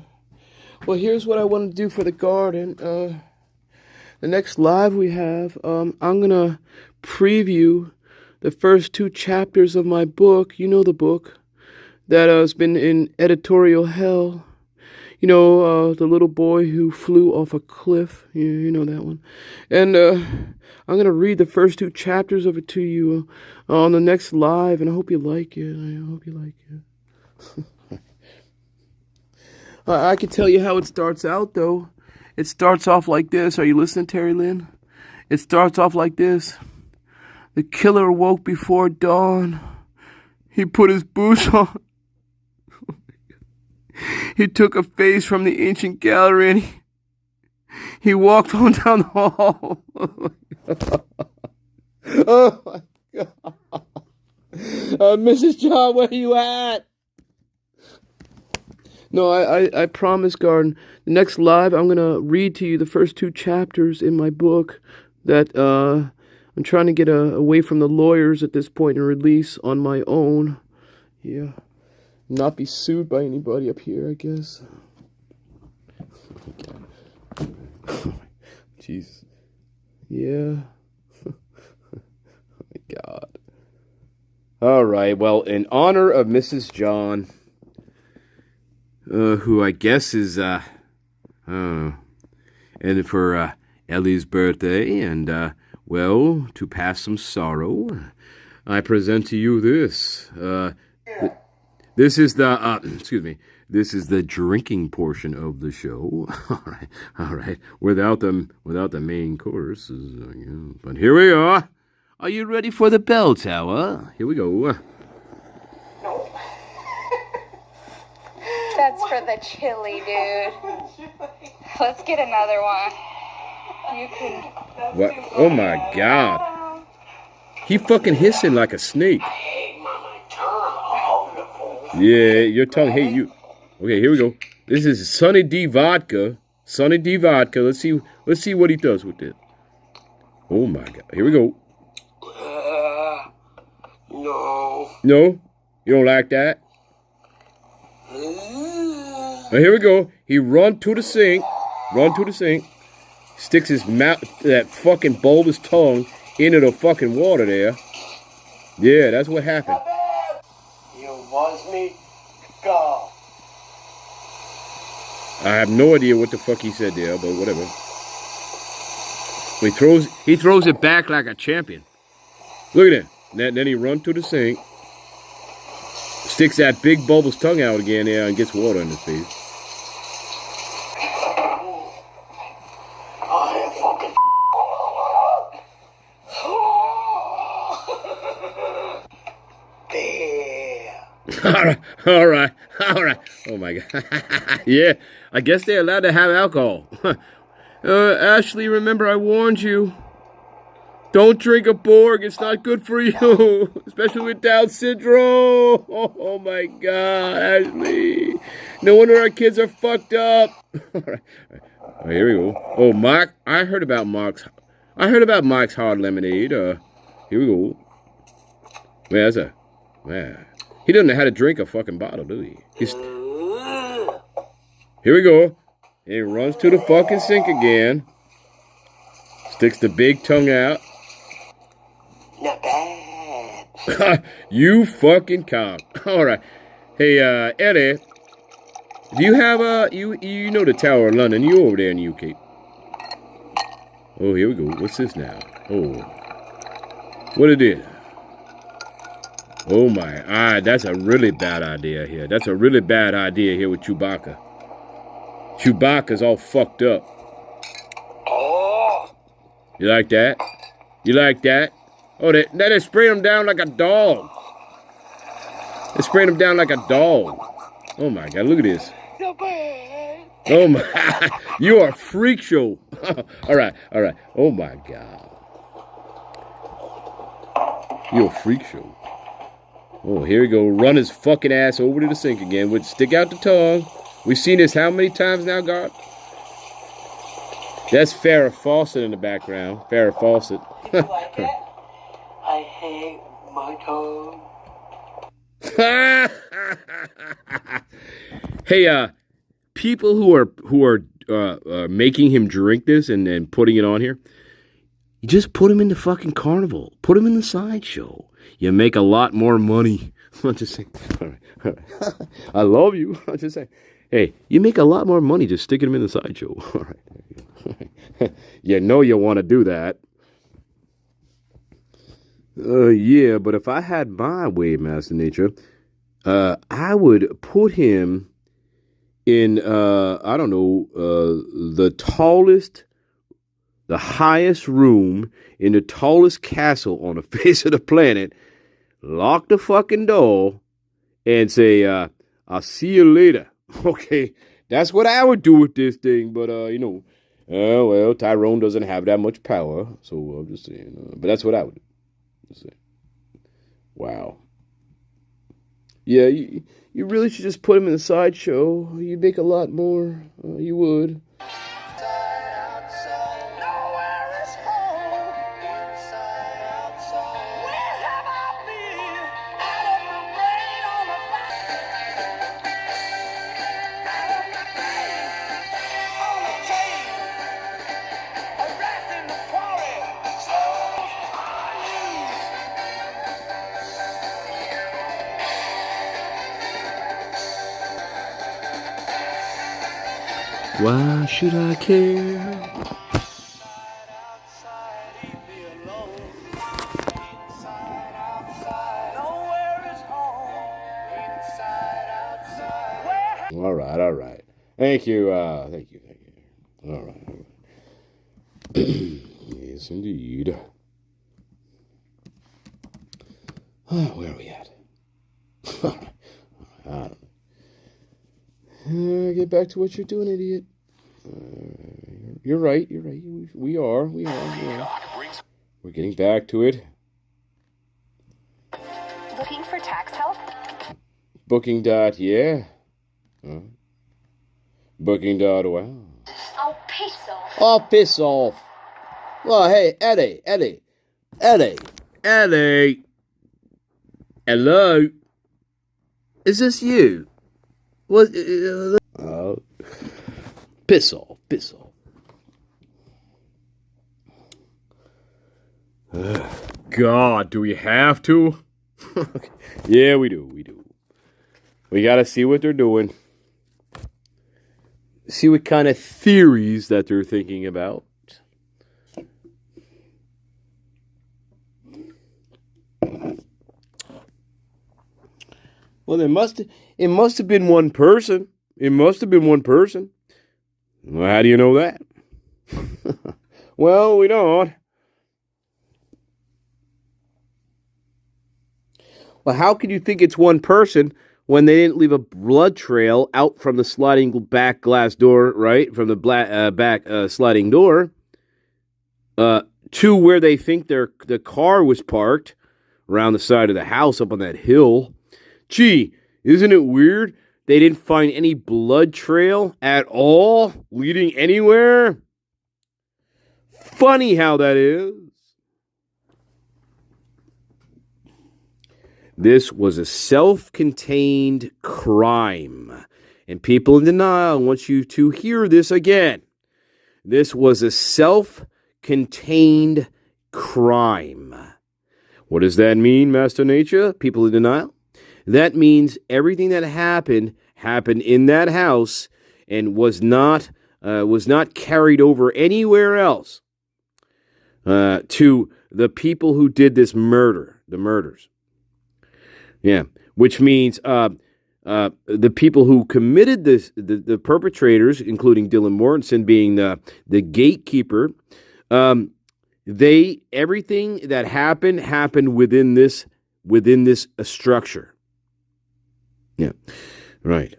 Speaker 1: well, here's what I want to do for the garden. The next live we have, I'm gonna preview the first 2 chapters of my book. You know the book that has been in editorial hell. You know, the little boy who flew off a cliff. You know that one. And I'm going to read the first 2 chapters of it to you on the next live, and I hope you like it. I can tell you how it starts out, though. It starts off like this. Are you listening, Terry Lynn? It starts off like this. The killer awoke before dawn. He put his boots on. He took a face from the ancient gallery and he walked on down the hall. Oh my God. Mrs. John, where you at? No, I promise, Garden. The next live, I'm going to read to you the first 2 chapters in my book that I'm trying to get away from the lawyers at this point and release on my own. Yeah. Not be sued by anybody up here, I guess. Jeez. Yeah. Oh my God. All right. Well, in honor of Mrs. John, who I guess is, and for Ellie's birthday, and, well, to pass some sorrow,
Speaker 4: I present to you this. This is the, excuse me, this is the drinking portion of the show. All right. Without the main course. But here we are. Are you ready for the bell tower? Here we go.
Speaker 5: That's for the chili, dude. Let's get another one. You can.
Speaker 4: What? Oh my God. He fucking hissing like a snake. Yeah, your tongue hate you. Okay, here we go. This is Sunny D vodka. Sunny D vodka. Let's see what he does with it. Oh my God. Here we go.
Speaker 3: No.
Speaker 4: No? You don't like that? Now here we go. He run to the sink. Sticks his mouth, that fucking bulbous tongue into the fucking water there. Yeah, that's what happened.
Speaker 3: You want me? Go.
Speaker 4: I have no idea what the fuck he said there, but whatever. He throws it back like a champion. Look at that. Then he runs to the sink, sticks that big bulbous tongue out again there, and gets water in his face. All right. Oh my God. Yeah, I guess they're allowed to have alcohol. Ashley, remember I warned you. Don't drink a Borg. It's not good for you, especially with Down syndrome. Oh my God, Ashley. No wonder our kids are fucked up. All right, here we go. Oh, Mark. I heard about Mike's hard lemonade. Here we go. Man, that's a man. He doesn't know how to drink a fucking bottle, do he? Here we go. And he runs to the fucking sink again. Sticks the big tongue out.
Speaker 3: Not bad.
Speaker 4: You fucking cock. All right. Hey, Eddie. Do you have you know the Tower of London? You over there in the UK? Oh, here we go. What's this now? Oh, what it is? Oh my, that's a really bad idea here. That's a really bad idea here with Chewbacca. Chewbacca's all fucked up.
Speaker 3: Oh.
Speaker 4: You like that? You like that? Oh, they sprayed him down like a dog. They sprayed him down like a dog. Oh my God, look at this.
Speaker 3: Not bad.
Speaker 4: Oh my, you are a freak show. All right. Oh my God. You're a freak show. Oh, here we go. Run his fucking ass over to the sink again. Would stick out the tongue. We've seen this how many times now, God? That's Farrah Fawcett in the background. Farrah Fawcett.
Speaker 3: You like it? I hate my tongue.
Speaker 4: Hey, people who are making him drink this and putting it on here, you just put him in the fucking carnival. Put him in the sideshow. You make a lot more money. I'm just saying. All right. I love you. I'm just saying. Hey, you make a lot more money just sticking him in the sideshow. All right. You know you want to do that. Yeah, but if I had my way, Master Nature, I would put him in, I don't know, the tallest, the highest room in the tallest castle on the face of the planet, lock the fucking door, and say, I'll see you later. Okay, that's what I would do with this thing, but, well, Tyrone doesn't have that much power, so I'm just saying, but that's what I would do. Wow. Yeah, you really should just put him in the sideshow. You'd make a lot more. You would. Why should I care? All right. Thank you. Thank you. All right. Yes, indeed. Where are we at? I don't know. Get back to what you're doing, idiot. You're right. We are. We're getting back to it.
Speaker 9: Looking for tax help?
Speaker 4: Booking dot, yeah. Booking dot, wow.
Speaker 9: Oh, piss off.
Speaker 4: Oh, piss off. Well, hey, Eddie. Hello? Is this you? What? Piss off. God, do we have to? Yeah, we do. We gotta see what they're doing. See what kind of theories that they're thinking about. Well, it must have been one person. Well, how do you know that? Well, we don't. Well, how can you think it's one person when they didn't leave a blood trail out from the sliding back glass door, right? From the back sliding door to where they think the car was parked around the side of the house up on that hill. Gee, isn't it weird? They didn't find any blood trail at all leading anywhere. Funny how that is. This was a self-contained crime. And people in denial want you to hear this again. This was a self-contained crime. What does that mean, Master Nature? People in denial? That means everything that happened in that house and was not carried over anywhere else to the people who did this murder, the murders. Yeah, which means the people who committed this, the perpetrators, including Dylan Mortonson being the gatekeeper, everything that happened within this structure. Yeah, right.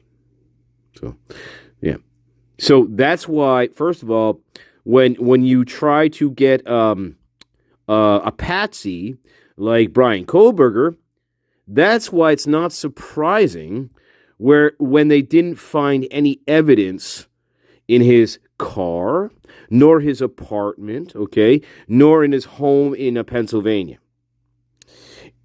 Speaker 4: So that's why, first of all, when you try to get a patsy like Brian Kohlberger, that's why it's not surprising when they didn't find any evidence in his car, nor his apartment, okay, nor in his home in Pennsylvania.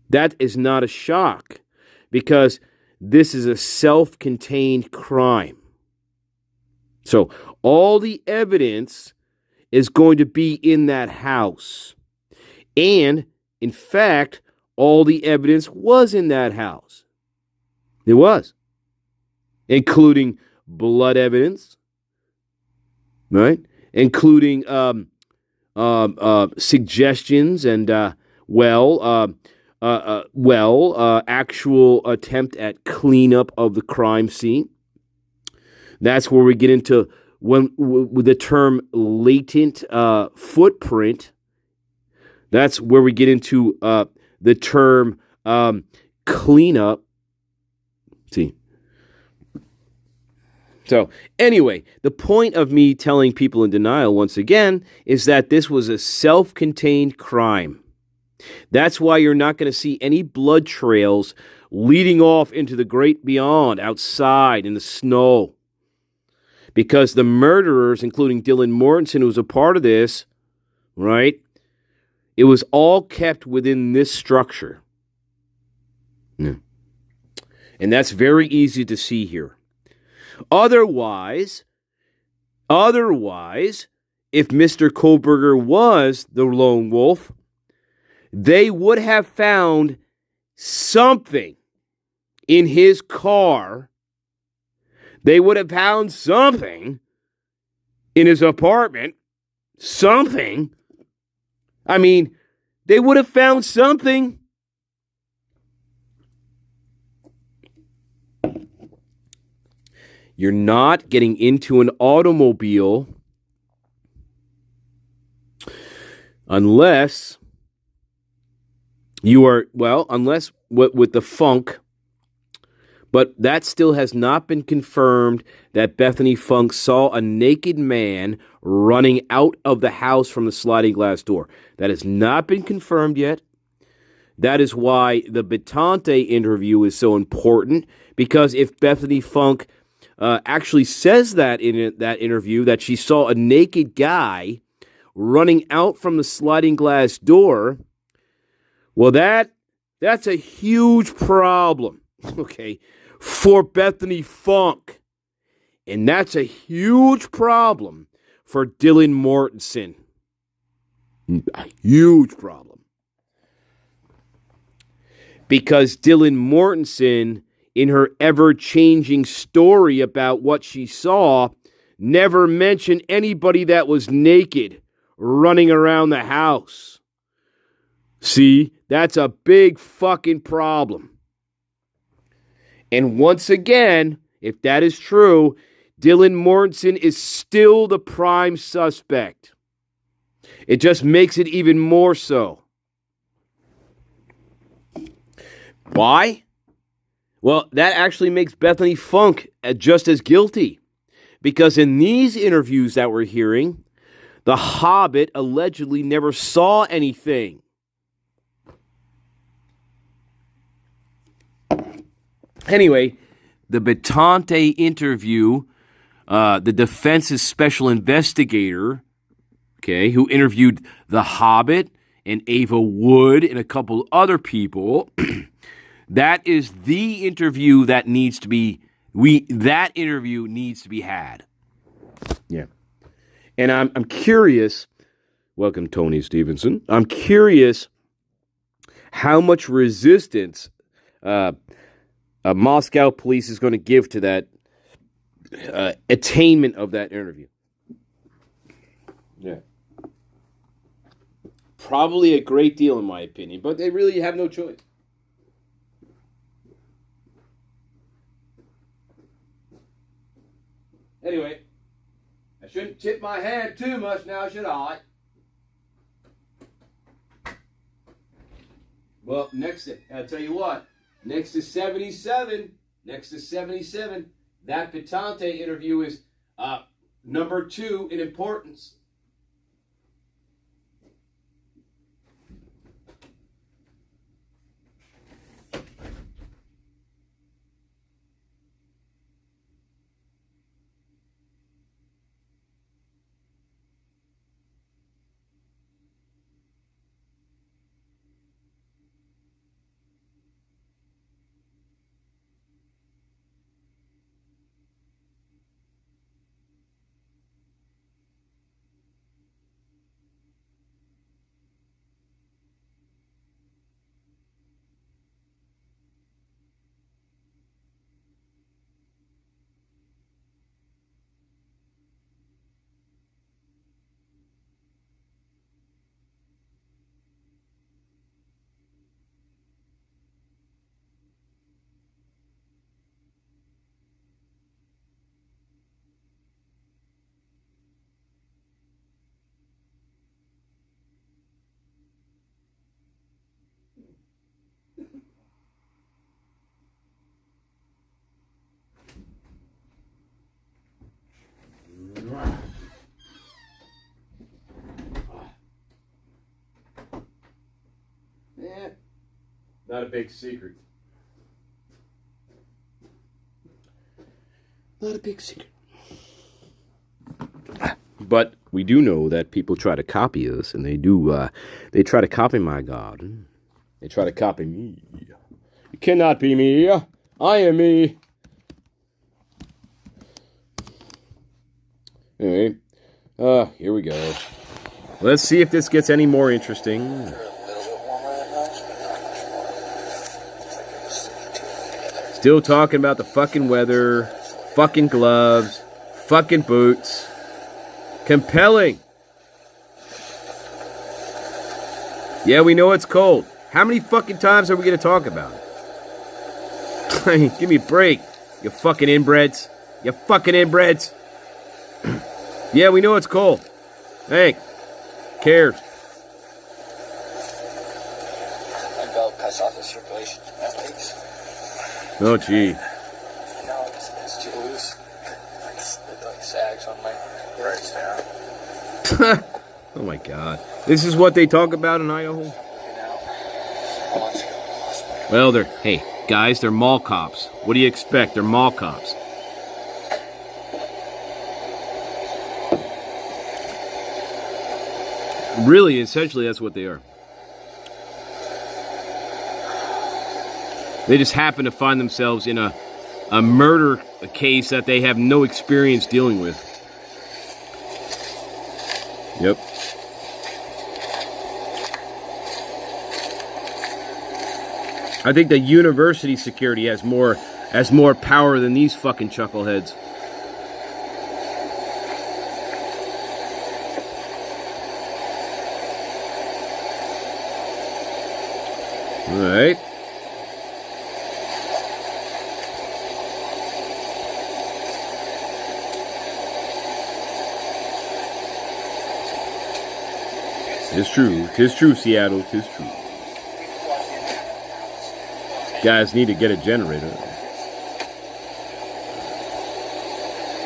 Speaker 4: That is not a shock, because this is a self-contained crime. So all the evidence is going to be in that house. And, in fact, all the evidence was in that house. It was. Including blood evidence, right? Including suggestions and, actual attempt at cleanup of the crime scene. That's where we get into with the term latent footprint. That's where we get into the term cleanup. See. So, anyway, the point of me telling people in denial once again is that this was a self-contained crime. That's why you're not going to see any blood trails leading off into the great beyond outside in the snow. Because the murderers, including Dylan Mortonson, who was a part of this, right? It was all kept within this structure. Yeah. And that's very easy to see here. Otherwise, if Mr. Kohlberger was the lone wolf, they would have found something in his car. They would have found something in his apartment. Something. I mean, they would have found something. You're not getting into an automobile unless you are, well, unless with the funk, but that still has not been confirmed that Bethany Funk saw a naked man running out of the house from the sliding glass door. That has not been confirmed yet. That is why the Betante interview is so important, because if Bethany Funk actually says that in that interview, that she saw a naked guy running out from the sliding glass door, well, that's a huge problem, okay, for Bethany Funk. And that's a huge problem for Dylan Mortonson. A huge problem. Because Dylan Mortonson, in her ever-changing story about what she saw, never mentioned anybody that was naked running around the house. See, that's a big fucking problem. And once again, if that is true, Dylan Mortonson is still the prime suspect. It just makes it even more so. Why? Well, that actually makes Bethany Funk just as guilty. Because in these interviews that we're hearing, the Hobbit allegedly never saw anything. Anyway, the Betante interview, the defense's special investigator, okay, who interviewed the Hobbit and Ava Wood and a couple other people, that is the interview that needs to be, that interview needs to be had. Yeah. And I'm curious, welcome Tony Stevenson, I'm curious how much resistance Moscow police is going to give to that attainment of that interview. Yeah. Probably a great deal in my opinion, but they really have no choice. Anyway, I shouldn't tip my hand too much now, should I? Well, I'll tell you what, next to 77, that Betante interview is number 2 in importance. Not a big secret. Not a big secret. But we do know that people try to copy us, and they do. They try to copy my garden. They try to copy me. You cannot be me. I am me. Anyway, here we go. Let's see if this gets any more interesting. Still talking about the fucking weather, fucking gloves, fucking boots. Compelling. Yeah, we know it's cold. How many fucking times are we going to talk about it? I mean, give me a break, you fucking inbreds. You fucking inbreds. Yeah, we know it's cold. Hey, cares.
Speaker 8: My belt cuts off the circulation to my legs.
Speaker 4: Oh, gee.
Speaker 8: No, it's too loose. It like sags on my right now.
Speaker 4: Oh my God. This is what they talk about in Idaho? Well, hey, guys, they're mall cops. What do you expect? They're mall cops. Really, essentially, that's what they are. They just happen to find themselves in a murder case that they have no experience dealing with. Yep. I think the university security has more power than these fucking chuckleheads. All right. Tis true, Seattle, tis true. Guys need to get a generator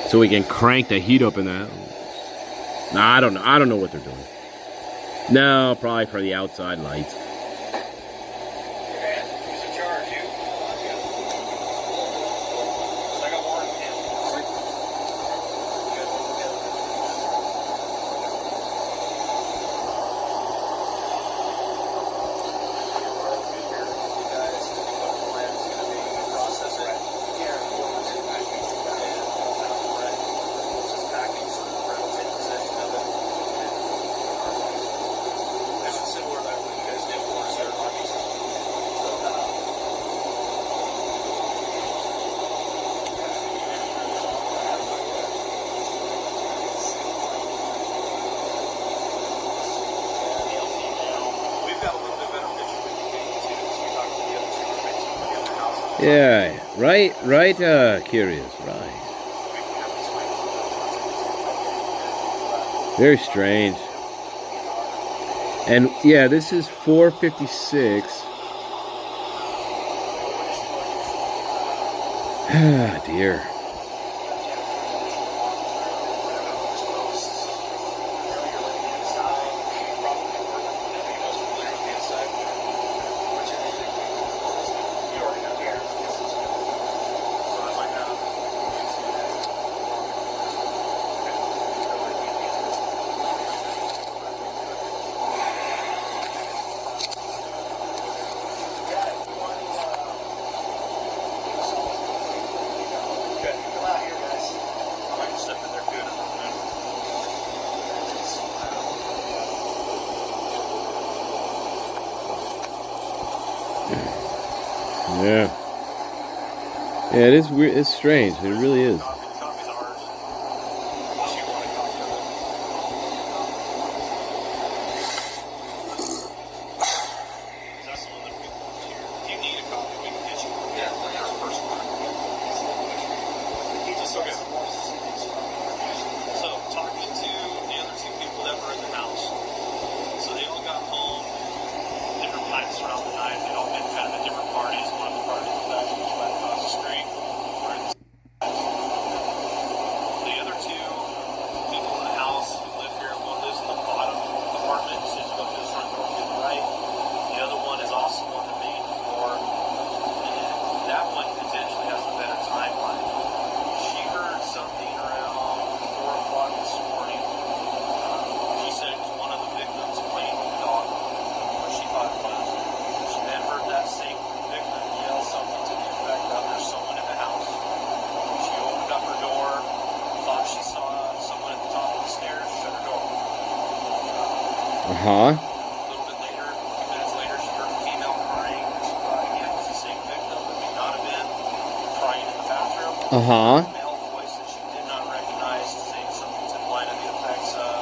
Speaker 4: so we can crank the heat up in the house. Nah, I don't know what they're doing. No, probably for the outside lights. Yeah, right, curious, right. Very strange. And yeah, this is 456. Ah, dear. Yeah. Yeah, it is weird. It's strange. It really is. Uh-huh.
Speaker 6: A little bit later, a few minutes later, she heard a female crying. She thought again it was the same victim, but may not have been, crying in the bathroom.
Speaker 4: Uh-huh.
Speaker 6: A male voice that she did not recognize, saying something to the line of the effects of,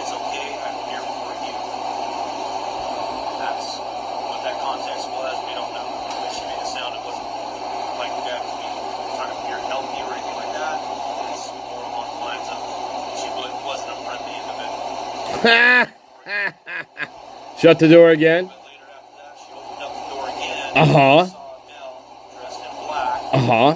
Speaker 6: "It's okay, I'm here for you." That's what that context was. We don't know. But she made a sound. It wasn't like the guy was trying to help you or anything like that.
Speaker 4: Shut the door again. Uh-huh. Uh-huh.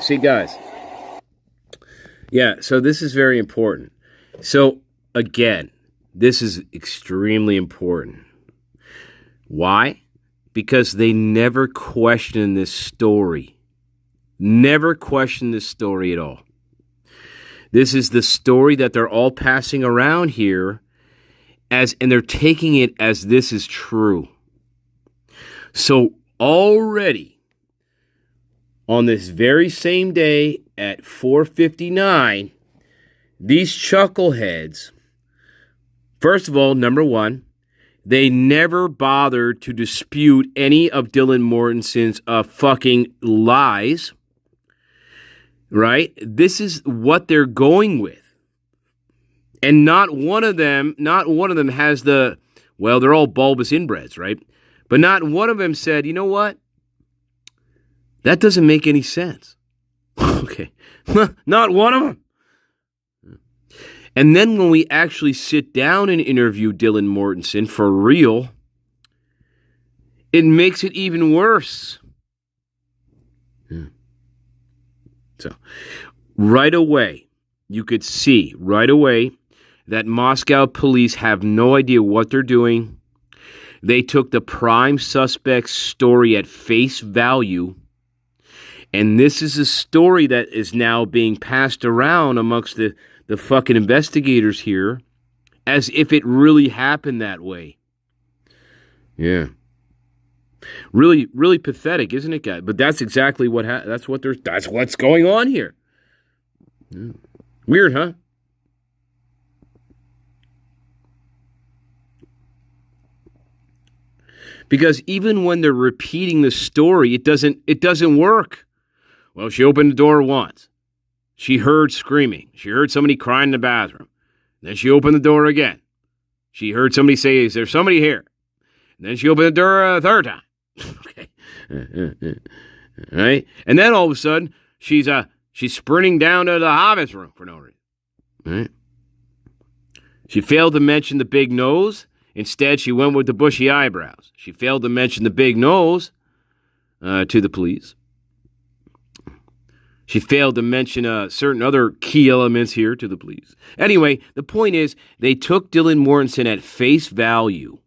Speaker 4: See, guys. Yeah, so this is very important. So, again, this is extremely important. Why? Because they never question this story. Never question this story at all. This is the story that they're all passing around here, and they're taking it as this is true. So, already, on this very same day at 4:59, these chuckleheads, first of all, number one, they never bothered to dispute any of Dylan Mortonson's fucking lies, right? This is what they're going with. And not one of them has the, well, they're all bulbous inbreds, right? But not one of them said, you know what? That doesn't make any sense. Okay. Not one of them. And then when we actually sit down and interview Dylan Mortonson for real, it makes it even worse. So, right away, you could see right away that Moscow police have no idea what they're doing. They took the prime suspect's story at face value. And this is a story that is now being passed around amongst the fucking investigators here as if it really happened that way. Yeah. Really, really pathetic, isn't it, guys? But that's exactly what that's what's going on here. Yeah. Weird, huh? Because even when they're repeating the story, it doesn't work. Well, she opened the door once. She heard screaming. She heard somebody crying in the bathroom. Then she opened the door again. She heard somebody say, "Is there somebody here?" And then she opened the door a third time. Okay. Right? And then all of a sudden, she's sprinting down to the harvest room for no reason. Right? She failed to mention the big nose. Instead, she went with the bushy eyebrows. She failed to mention the big nose to the police. She failed to mention certain other key elements here to the police. Anyway, the point is, they took Dylan Mortonson at face value.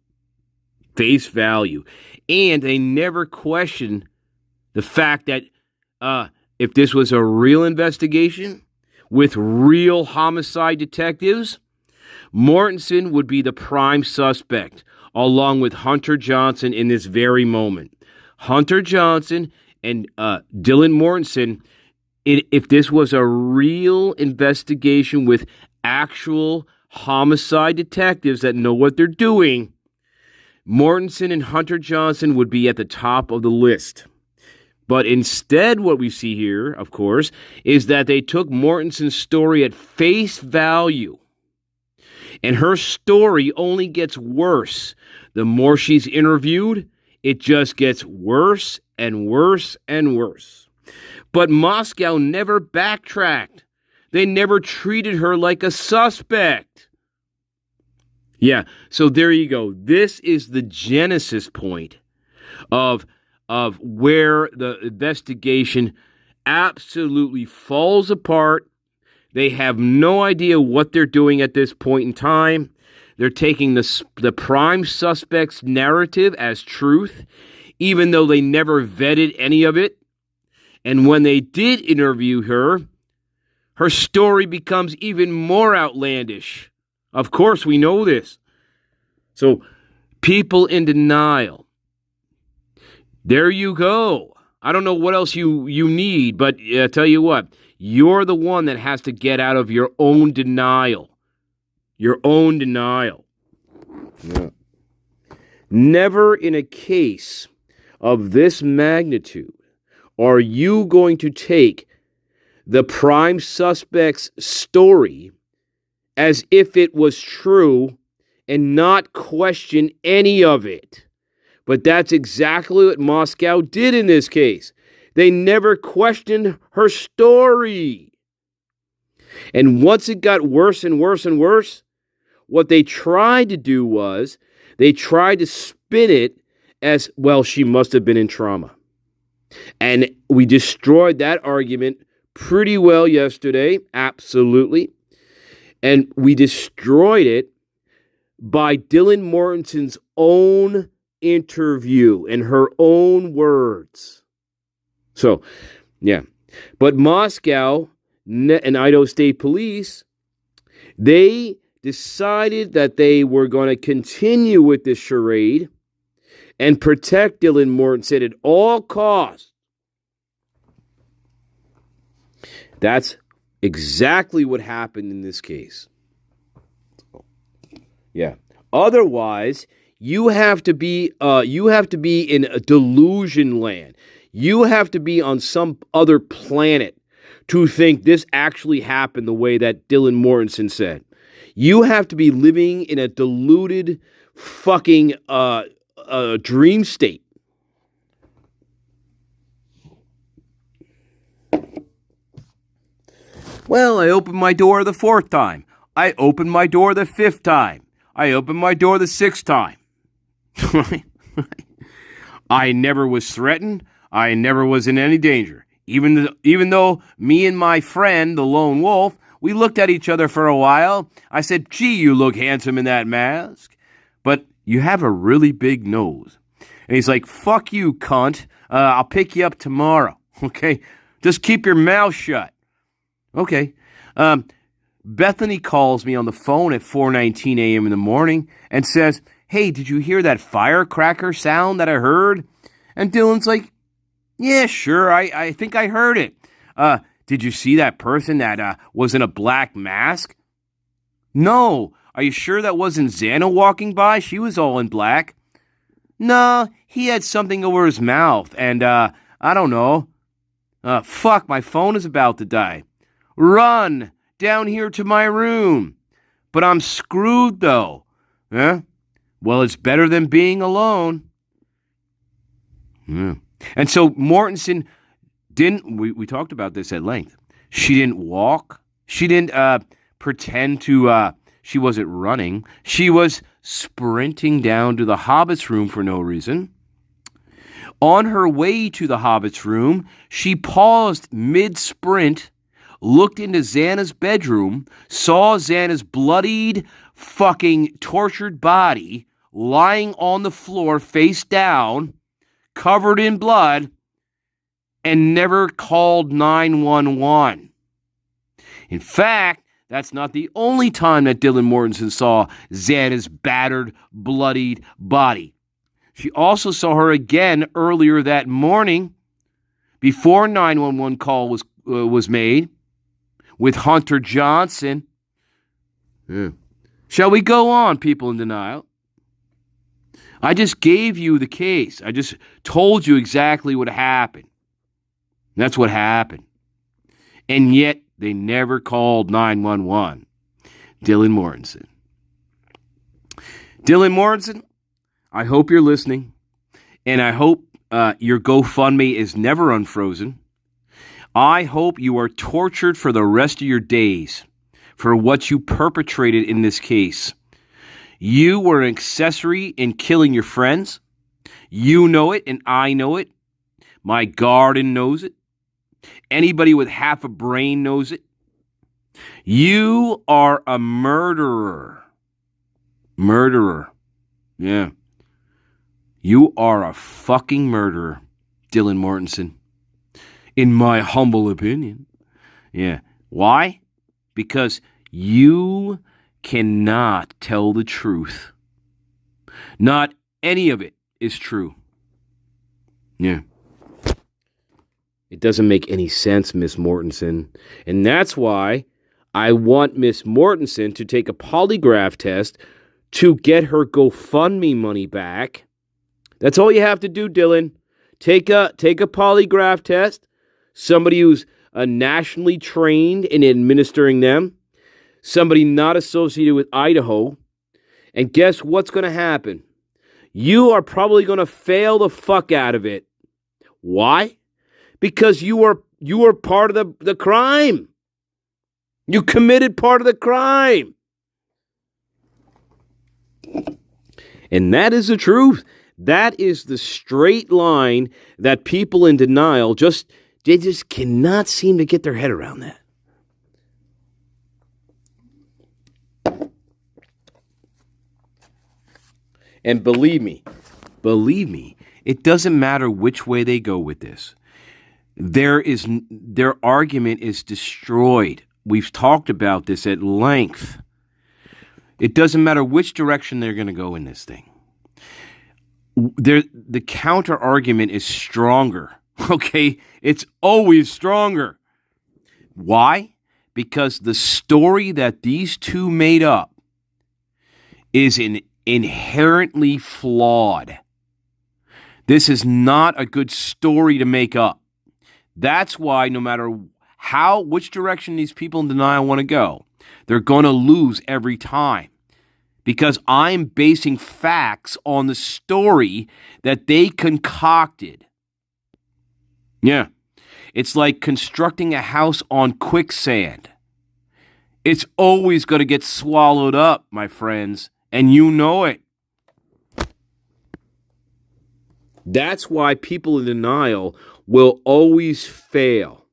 Speaker 4: Face value. And they never questioned the fact that if this was a real investigation with real homicide detectives, Mortonson would be the prime suspect, along with Hunter Johnson in this very moment. Hunter Johnson and Dylan Mortonson, if this was a real investigation with actual homicide detectives that know what they're doing, Mortonson and Hunter Johnson would be at the top of the list. But instead, what we see here, of course, is that they took Mortonson's story at face value. And her story only gets worse. The more she's interviewed, it just gets worse and worse and worse. But Moscow never backtracked. They never treated her like a suspect. Yeah, so there you go. This is the genesis point of where the investigation absolutely falls apart. They have no idea what they're doing at this point in time. They're taking the prime suspect's narrative as truth, even though they never vetted any of it. And when they did interview her, her story becomes even more outlandish. Of course, we know this. So, people in denial. There you go. I don't know what else you need, but I tell you what, you're the one that has to get out of your own denial. Your own denial. Yeah. Never in a case of this magnitude are you going to take the prime suspect's story as if it was true and not question any of it. But that's exactly what Moscow did in this case. They never questioned her story. And once it got worse and worse and worse, what they tried to do was they tried to spin it as, well, she must have been in trauma. And we destroyed that argument pretty well yesterday, absolutely. And we destroyed it by Dylan Mortonson's own interview and her own words. So, yeah. But Moscow and Idaho State Police, they decided that they were going to continue with this charade and protect Dylan Mortonson at all costs. That's exactly what happened in this case. Yeah. Otherwise, you have to be in a delusion land. You have to be on some other planet to think this actually happened the way that Dylan Mortonson said. You have to be living in a deluded fucking dream state. Well, I opened my door the 4th time. I opened my door the 5th time. I opened my door the 6th time. I never was threatened. I never was in any danger. Even though me and my friend, the lone wolf, we looked at each other for a while. I said, gee, you look handsome in that mask. But you have a really big nose. And he's like, fuck you, cunt. I'll pick you up tomorrow. Okay? Just keep your mouth shut. Okay. Bethany calls me on the phone at 4:19 a.m. in the morning and says, hey, did you hear that firecracker sound that I heard? And Dylan's like, yeah, sure, I think I heard it. Did you see that person that was in a black mask? No. Are you sure that wasn't Xana walking by? She was all in black. No, he had something over his mouth, and I don't know. Fuck, my phone is about to die. Run down here to my room. But I'm screwed, though. Huh? Well, it's better than being alone. Yeah. And so Mortonson didn't, we talked about this at length. She didn't walk. She didn't pretend to, she wasn't running. She was sprinting down to the Hobbit's room for no reason. On her way to the Hobbit's room, she paused mid-sprint, looked into Xana's bedroom, saw Xana's bloodied, fucking tortured body lying on the floor face down, covered in blood, and never called 911. In fact, that's not the only time that Dylan Mortonson saw Xana's battered, bloodied body. She also saw her again earlier that morning, before 911 call was made, with Hunter Johnson. Yeah. Shall we go on, people in denial? I just gave you the case. I just told you exactly what happened. That's what happened. And yet, they never called 911. Dylan Mortonson. Dylan Mortonson, I hope you're listening. And I hope your GoFundMe is never unfrozen. I hope you are tortured for the rest of your days for what you perpetrated in this case. You were an accessory in killing your friends. You know it, and I know it. My garden knows it. Anybody with half a brain knows it. You are a murderer. Murderer. Yeah. You are a fucking murderer, Dylan Mortonson. In my humble opinion. Yeah. Why? Because you cannot tell the truth. Not any of it is true. Yeah. It doesn't make any sense, Miss Mortonson. And that's why I want Miss Mortonson to take a polygraph test to get her GoFundMe money back. That's all you have to do, Dylan. Take a polygraph test. Somebody who's nationally trained in administering them. Somebody not associated with Idaho. And guess what's going to happen? You are probably going to fail the fuck out of it. Why? Because you are part of the crime. You committed part of the crime. And that is the truth. That is the straight line that people in denial they just cannot seem to get their head around that. And believe me, it doesn't matter which way they go with this. Their argument is destroyed. We've talked about this at length. It doesn't matter which direction they're going to go in this thing. The counter argument is stronger. Okay? It's always stronger. Why? Because the story that these two made up is inherently flawed. This is not a good story to make up. That's why no matter which direction these people in denial want to go, they're going to lose every time. Because I'm basing facts on the story that they concocted. Yeah. It's like constructing a house on quicksand. It's always going to get swallowed up, my friends. And you know it. That's why people in denial will always fail.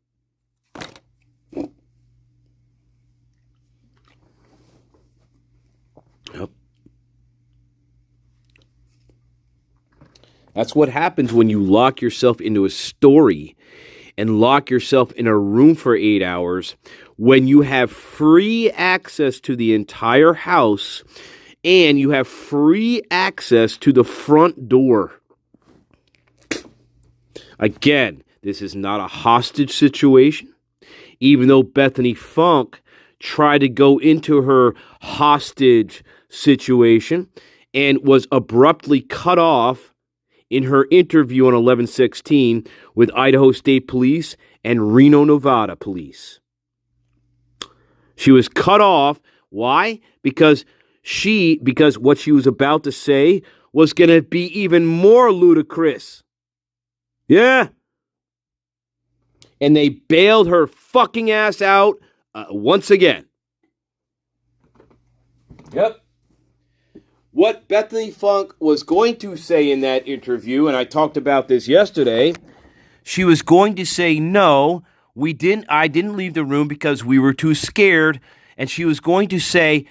Speaker 4: Yep. That's what happens when you lock yourself into a story and lock yourself in a room for 8 hours when you have free access to the entire house and you have free access to the front door. Again, this is not a hostage situation. Even though Bethany Funk tried to go into her hostage situation and was abruptly cut off in her interview on 11/16 with Idaho State Police and Reno, Nevada Police. She was cut off. Why? Because what she was about to say was going to be even more ludicrous. Yeah. And they bailed her fucking ass out once again. Yep. What Bethany Funk was going to say in that interview, and I talked about this yesterday, she was going to say, no, I didn't leave the room because we were too scared. And she was going to say,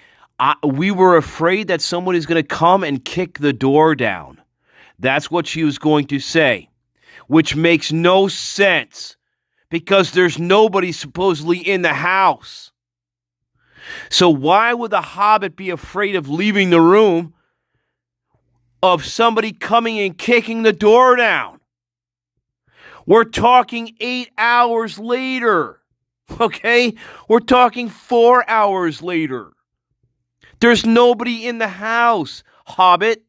Speaker 4: we were afraid that someone is going to come and kick the door down. That's what she was going to say, which makes no sense because there's nobody supposedly in the house. So why would the Hobbit be afraid of leaving the room of somebody coming and kicking the door down? We're talking 8 hours later, okay? We're talking 4 hours later. There's nobody in the house, Hobbit.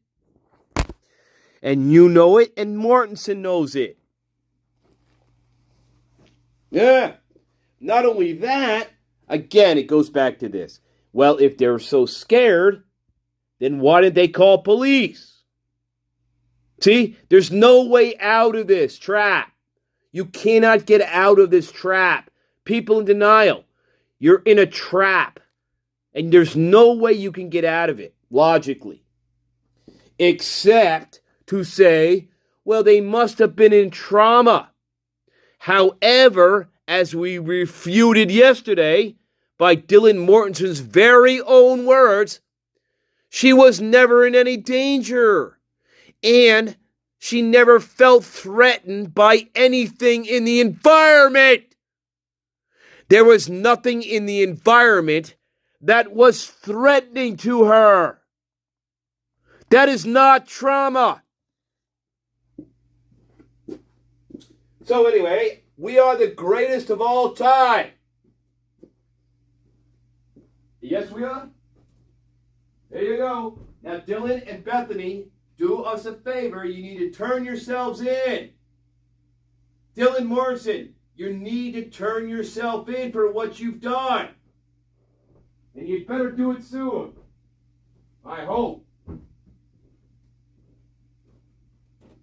Speaker 4: And you know it, and Mortonson knows it. Yeah. Not only that, again, it goes back to this. Well, if they're so scared, then why did they call police? See, there's no way out of this trap. You cannot get out of this trap. People in denial, you're in a trap. And there's no way you can get out of it, logically. Except to say, well, they must have been in trauma. However, as we refuted yesterday, by Dylan Mortonson's very own words, she was never in any danger. And she never felt threatened by anything in the environment. There was nothing in the environment that was threatening to her. That is not trauma. So anyway, we are the greatest of all time. Yes, we are. There you go. Now, Dylan and Bethany, do us a favor. You need to turn yourselves in. Dylan Morrison, you need to turn yourself in for what you've done. And you'd better do it soon. I hope.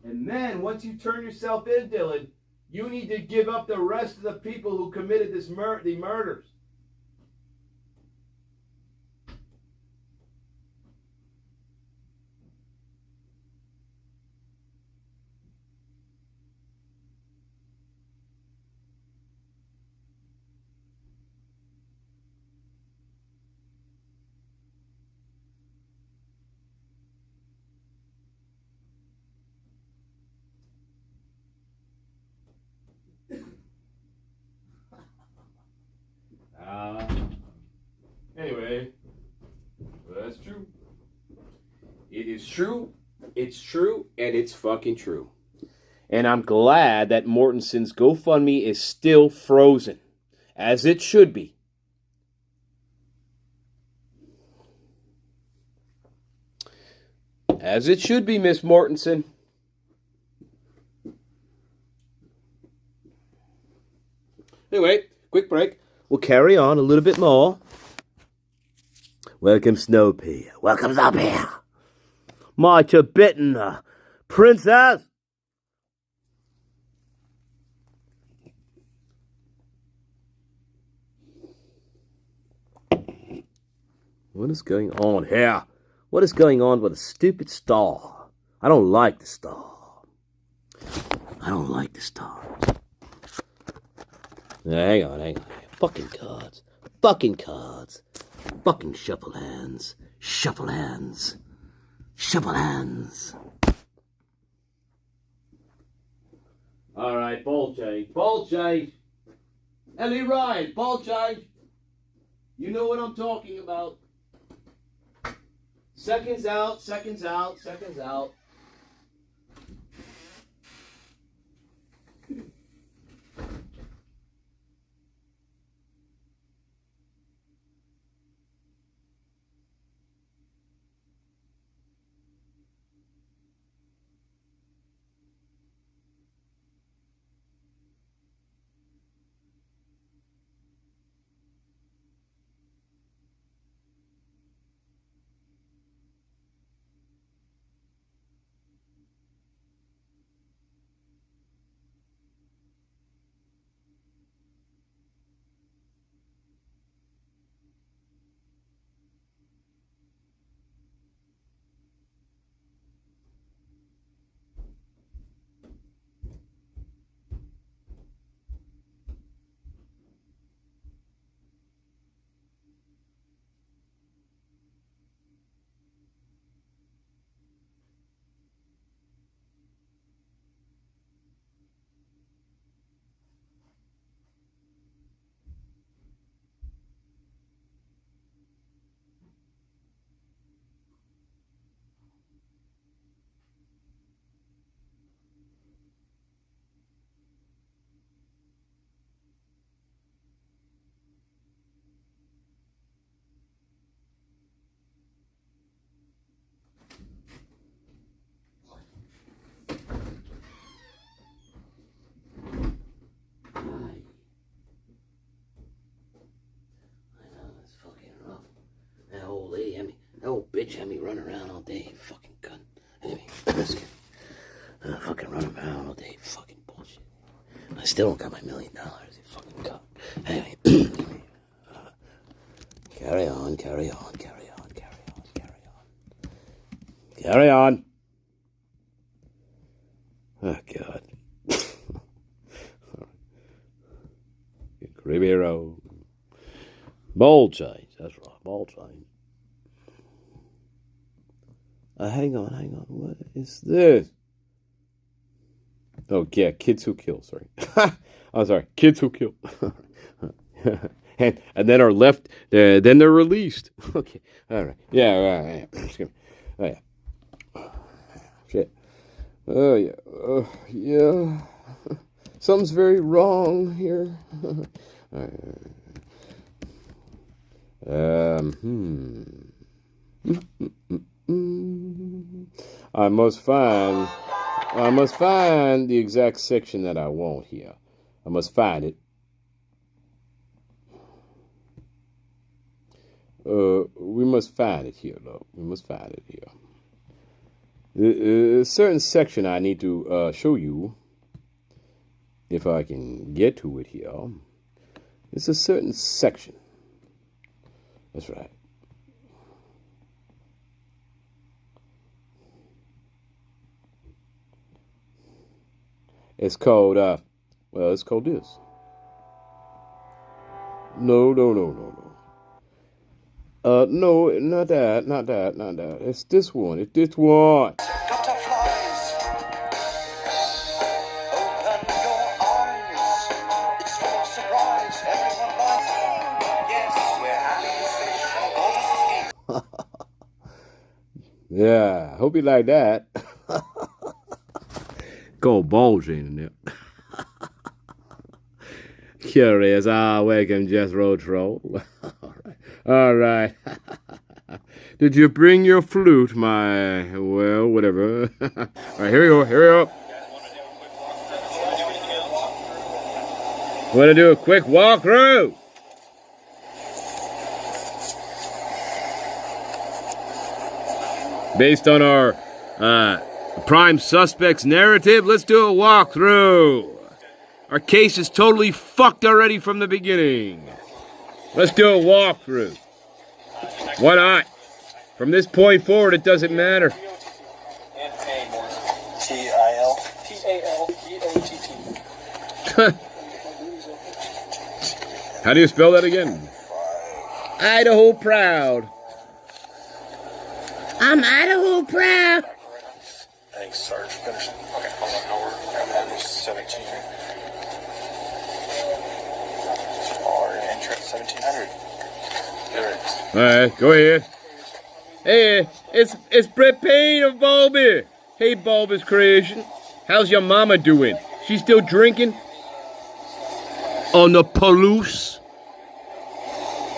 Speaker 4: And then, once you turn yourself in, Dylan, you need to give up the rest of the people who committed the murders. Anyway, that's true. It is true, it's true, and it's fucking true. And I'm glad that Mortonson's GoFundMe is still frozen, as it should be. As it should be, Miss Mortonson. Anyway, quick break. We'll carry on a little bit more. Welcome, Snowpea. Welcome, Snowpea. My Tibetan princess. What is going on here? What is going on with a stupid star? I don't like the star. I don't like the star. Now, hang on. Fucking cards. Fucking cards. Fucking shuffle hands. Shuffle hands. Shuffle hands. Alright, ball change. Ball change. Ellie Ryan, ball change. You know what I'm talking about. Seconds out, seconds out, seconds out. Bitch had me running around all day, fucking cunt. Anyway, let's get fucking running around all day, fucking bullshit. I still don't got my $1 million, you fucking cunt. Anyway, carry on. Oh, God. Ball change. That's right. Ball change. Hang on. What is this? Oh, yeah. Kids Who Kill. Sorry. I'm sorry. Kids Who Kill. and then are left. Then they're released. Okay. All right. Yeah. Right. Oh, yeah. Shit. Oh, yeah. Yeah. Something's very wrong here. I must find the exact section that I want here. I must find it. We must find it here, though. We must find it here. A certain section I need to show you, if I can get to it here. It's a certain section. That's right. It's called, it's called this. No. No, not that. It's this one.
Speaker 10: Butterflies, open your eyes. It's full of surprise. Everyone likes it. Yes, we're happy as fish.
Speaker 4: Yeah, hope you like that. Go balls in there. Curious. Welcome, Jethro Troll. All right. Did you bring your flute, well, whatever. All right, here we go. Want to do a quick walkthrough? Based on our prime suspect's narrative, let's do a walkthrough. Our case is totally fucked already from the beginning. Let's do a walkthrough. Why not? From this point forward, it doesn't matter.
Speaker 8: T-I-L-P-A-L-E-O-T-T.
Speaker 4: How do you spell that again? Idaho proud. I'm Idaho proud.
Speaker 6: Thanks, Sarge. Finish it. Okay, hold on. I'm on 17. Smaller entrance, 1700. There it is.
Speaker 4: All right, go ahead. Hey, it's Brett Payne of Bulby. Hey, Bulbous Creation. How's your mama doing? She still drinking? On the Palouse?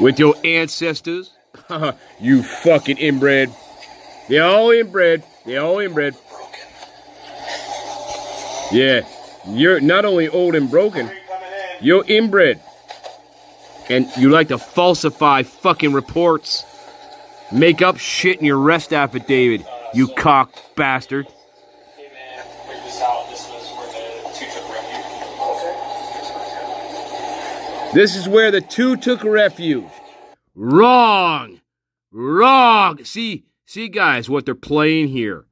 Speaker 4: With your ancestors? You fucking inbred. They're all inbred. Yeah, you're not only old and broken, you're inbred. And you like to falsify fucking reports. Make up shit in your arrest affidavit, you cock bastard.
Speaker 8: Hey man, check this out. This was where the two took refuge.
Speaker 4: This is where the two took refuge. Wrong. See, guys, what they're playing here.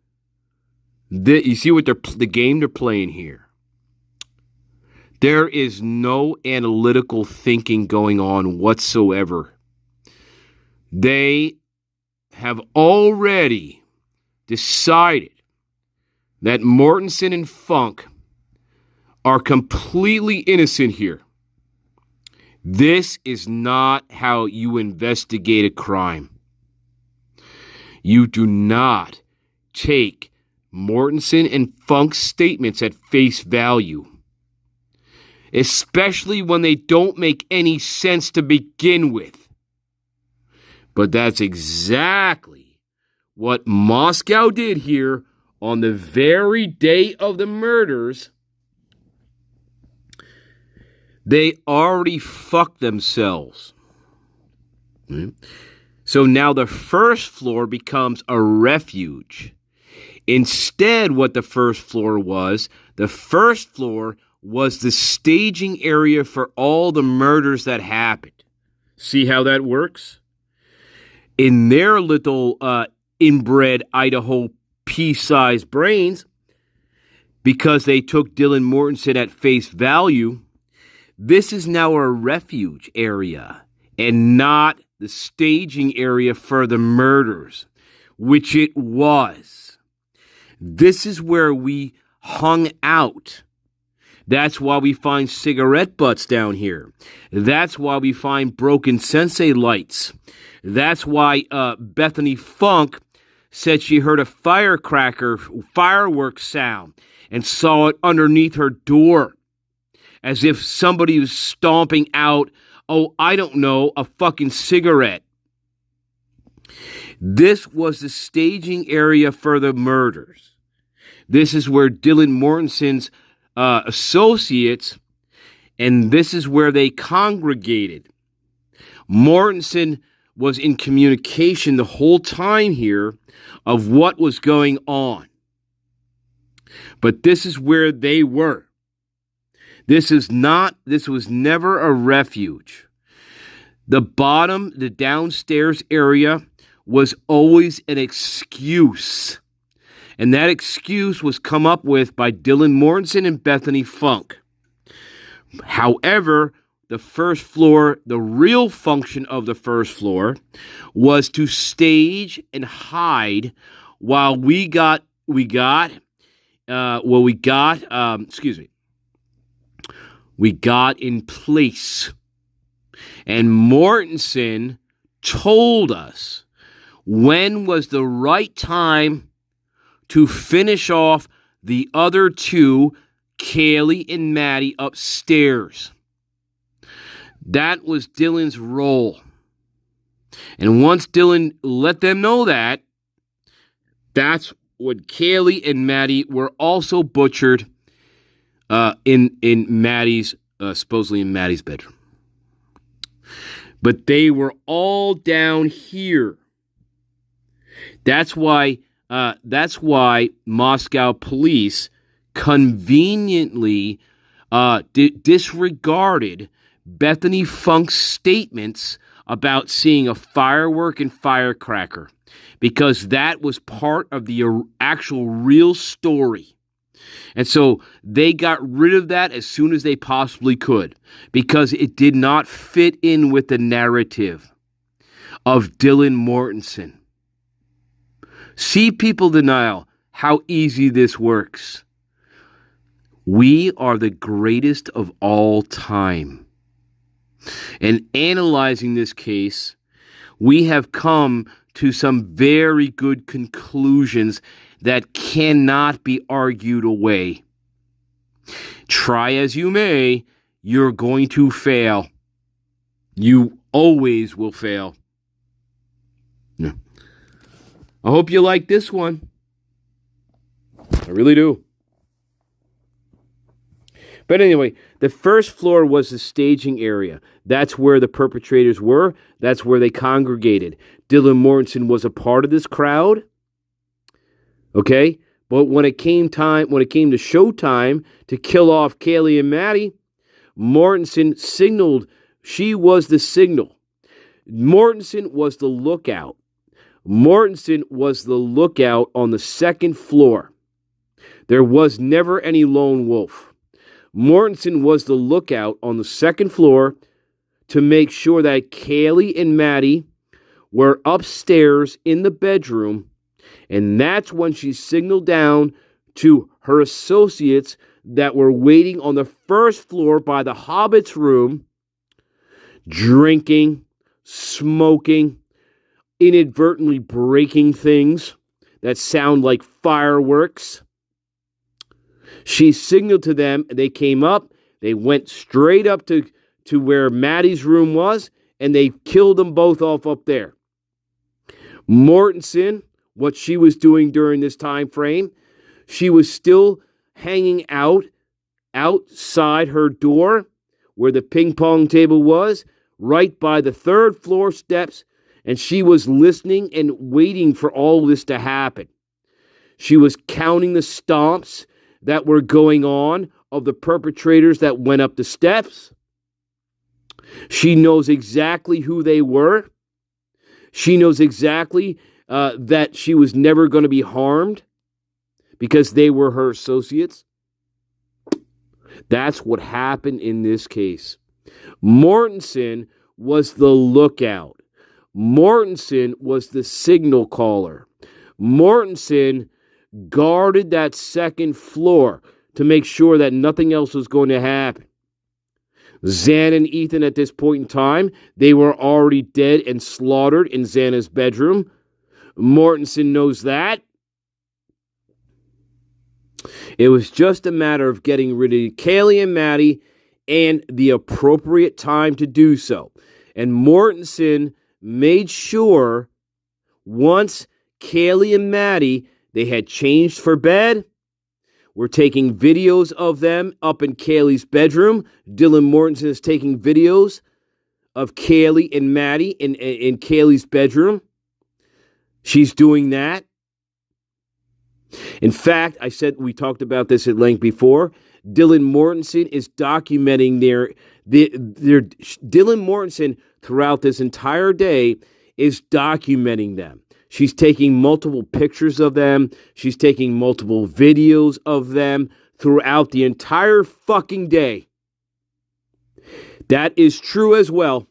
Speaker 4: You see what the game they're playing here. There is no analytical thinking going on whatsoever. They have already decided that Mortonson and Funk are completely innocent here. This is not how you investigate a crime. You do not take Mortonson and Funk's statements at face value, especially when they don't make any sense to begin with. But that's exactly what Moscow did here on the very day of the murders. They already fucked themselves. So now the first floor becomes a refuge. Instead, what the first floor was the staging area for all the murders that happened. See how that works? In their little inbred Idaho pea-sized brains, because they took Dylan Mortonson at face value, this is now a refuge area. and not the staging area for the murders, which it was. This is where we hung out. That's why we find cigarette butts down here. That's why we find broken sensei lights. That's why Bethany Funk said she heard a fireworks sound and saw it underneath her door, as if somebody was stomping out, oh, I don't know, a fucking cigarette. This was the staging area for the murders. This is where Dylan Mortonson's associates, and this is where they congregated. Mortonson was in communication the whole time here of what was going on. But this is where they were. This was never a refuge. The downstairs area was always an excuse. And that excuse was come up with by Dylan Mortonson and Bethany Funk. However, the first floor, the real function of the first floor was to stage and hide while we got in place. And Mortonson told us when was the right time to finish off the other two, Kaylee and Maddie, upstairs. That was Dylan's role. And once Dylan let them know that, that's when Kaylee and Maddie were also butchered in Maddie's, supposedly in Maddie's bedroom. But they were all down here. That's why Moscow police conveniently disregarded Bethany Funk's statements about seeing a firework and firecracker, because that was part of the actual real story. And so they got rid of that as soon as they possibly could, because it did not fit in with the narrative of Dylan Mortonson. See, people denial, how easy this works. We are the greatest of all time. And analyzing this case, we have come to some very good conclusions that cannot be argued away. Try as you may, you're going to fail. You always will fail. Yeah. I hope you like this one. I really do. But anyway, the first floor was the staging area. That's where the perpetrators were. That's where they congregated. Dylan Mortonson was a part of this crowd. Okay? But when it came to showtime to kill off Kaylee and Maddie, Mortonson signaled. She was the signal. Mortonson was the lookout. Mortonson was the lookout on the second floor. There was never any lone wolf. Mortonson was the lookout on the second floor to make sure that Kaylee and Maddie were upstairs in the bedroom, and that's when she signaled down to her associates that were waiting on the first floor by the Hobbit's room, drinking, smoking, inadvertently breaking things that sound like fireworks. She signaled to them, they came up, they went straight up to where Maddie's room was, and they killed them both off up there. Mortonson, what she was doing during this time frame, she was still hanging out outside her door where the ping pong table was, right by the third floor steps, and she was listening and waiting for all this to happen. She was counting the stomps that were going on of the perpetrators that went up the steps. She knows exactly who they were. She knows exactly that she was never going to be harmed because they were her associates. That's what happened in this case. Mortonson was the lookout. Mortonson was the signal caller. Mortonson guarded that second floor to make sure that nothing else was going to happen. Xana and Ethan at this point in time, they were already dead and slaughtered in Xana's bedroom. Mortonson knows that. It was just a matter of getting rid of Kaylee and Maddie and the appropriate time to do so. And Mortonson made sure once Kaylee and Maddie, they had changed for bed. We're taking videos of them up in Kaylee's bedroom. Dylan Mortonson is taking videos of Kaylee and Maddie in Kaylee's bedroom. She's doing that. In fact, we talked about this at length before. Dylan Mortonson is documenting Dylan Mortonson throughout this entire day is documenting them. She's taking multiple pictures of them. She's taking multiple videos of them throughout the entire fucking day. That is true as well.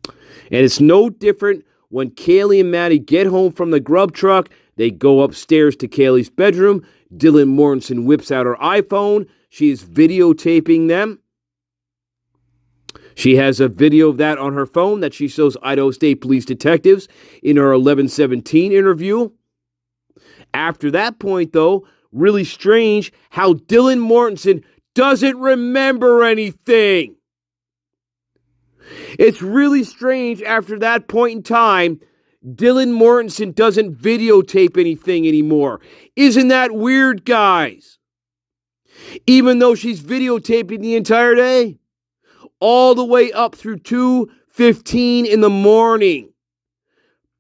Speaker 4: And it's no different when Kaylee and Maddie get home from the grub truck. They go upstairs to Kaylee's bedroom. Dylan Mortonson whips out her iPhone. She is videotaping them. She has a video of that on her phone that she shows Idaho State Police detectives in her 11/17 interview. After that point, though, really strange how Dylan Mortonson doesn't remember anything. It's really strange after that point in time, Dylan Mortonson doesn't videotape anything anymore. Isn't that weird, guys? Even though she's videotaping the entire day. All the way up through 2:15 in the morning.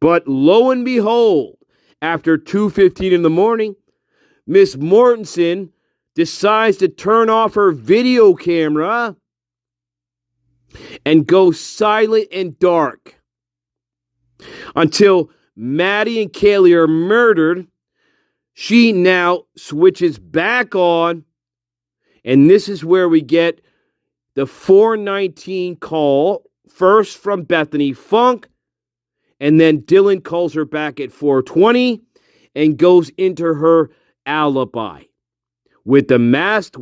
Speaker 4: But lo and behold, after 2:15 in the morning, Miss Mortonson decides to turn off her video camera and go silent and dark. Until Maddie and Kaylee are murdered, she now switches back on, and this is where we get the 4:19 call, first from Bethany Funk, and then Dylan calls her back at 4:20 and goes into her alibi with the masked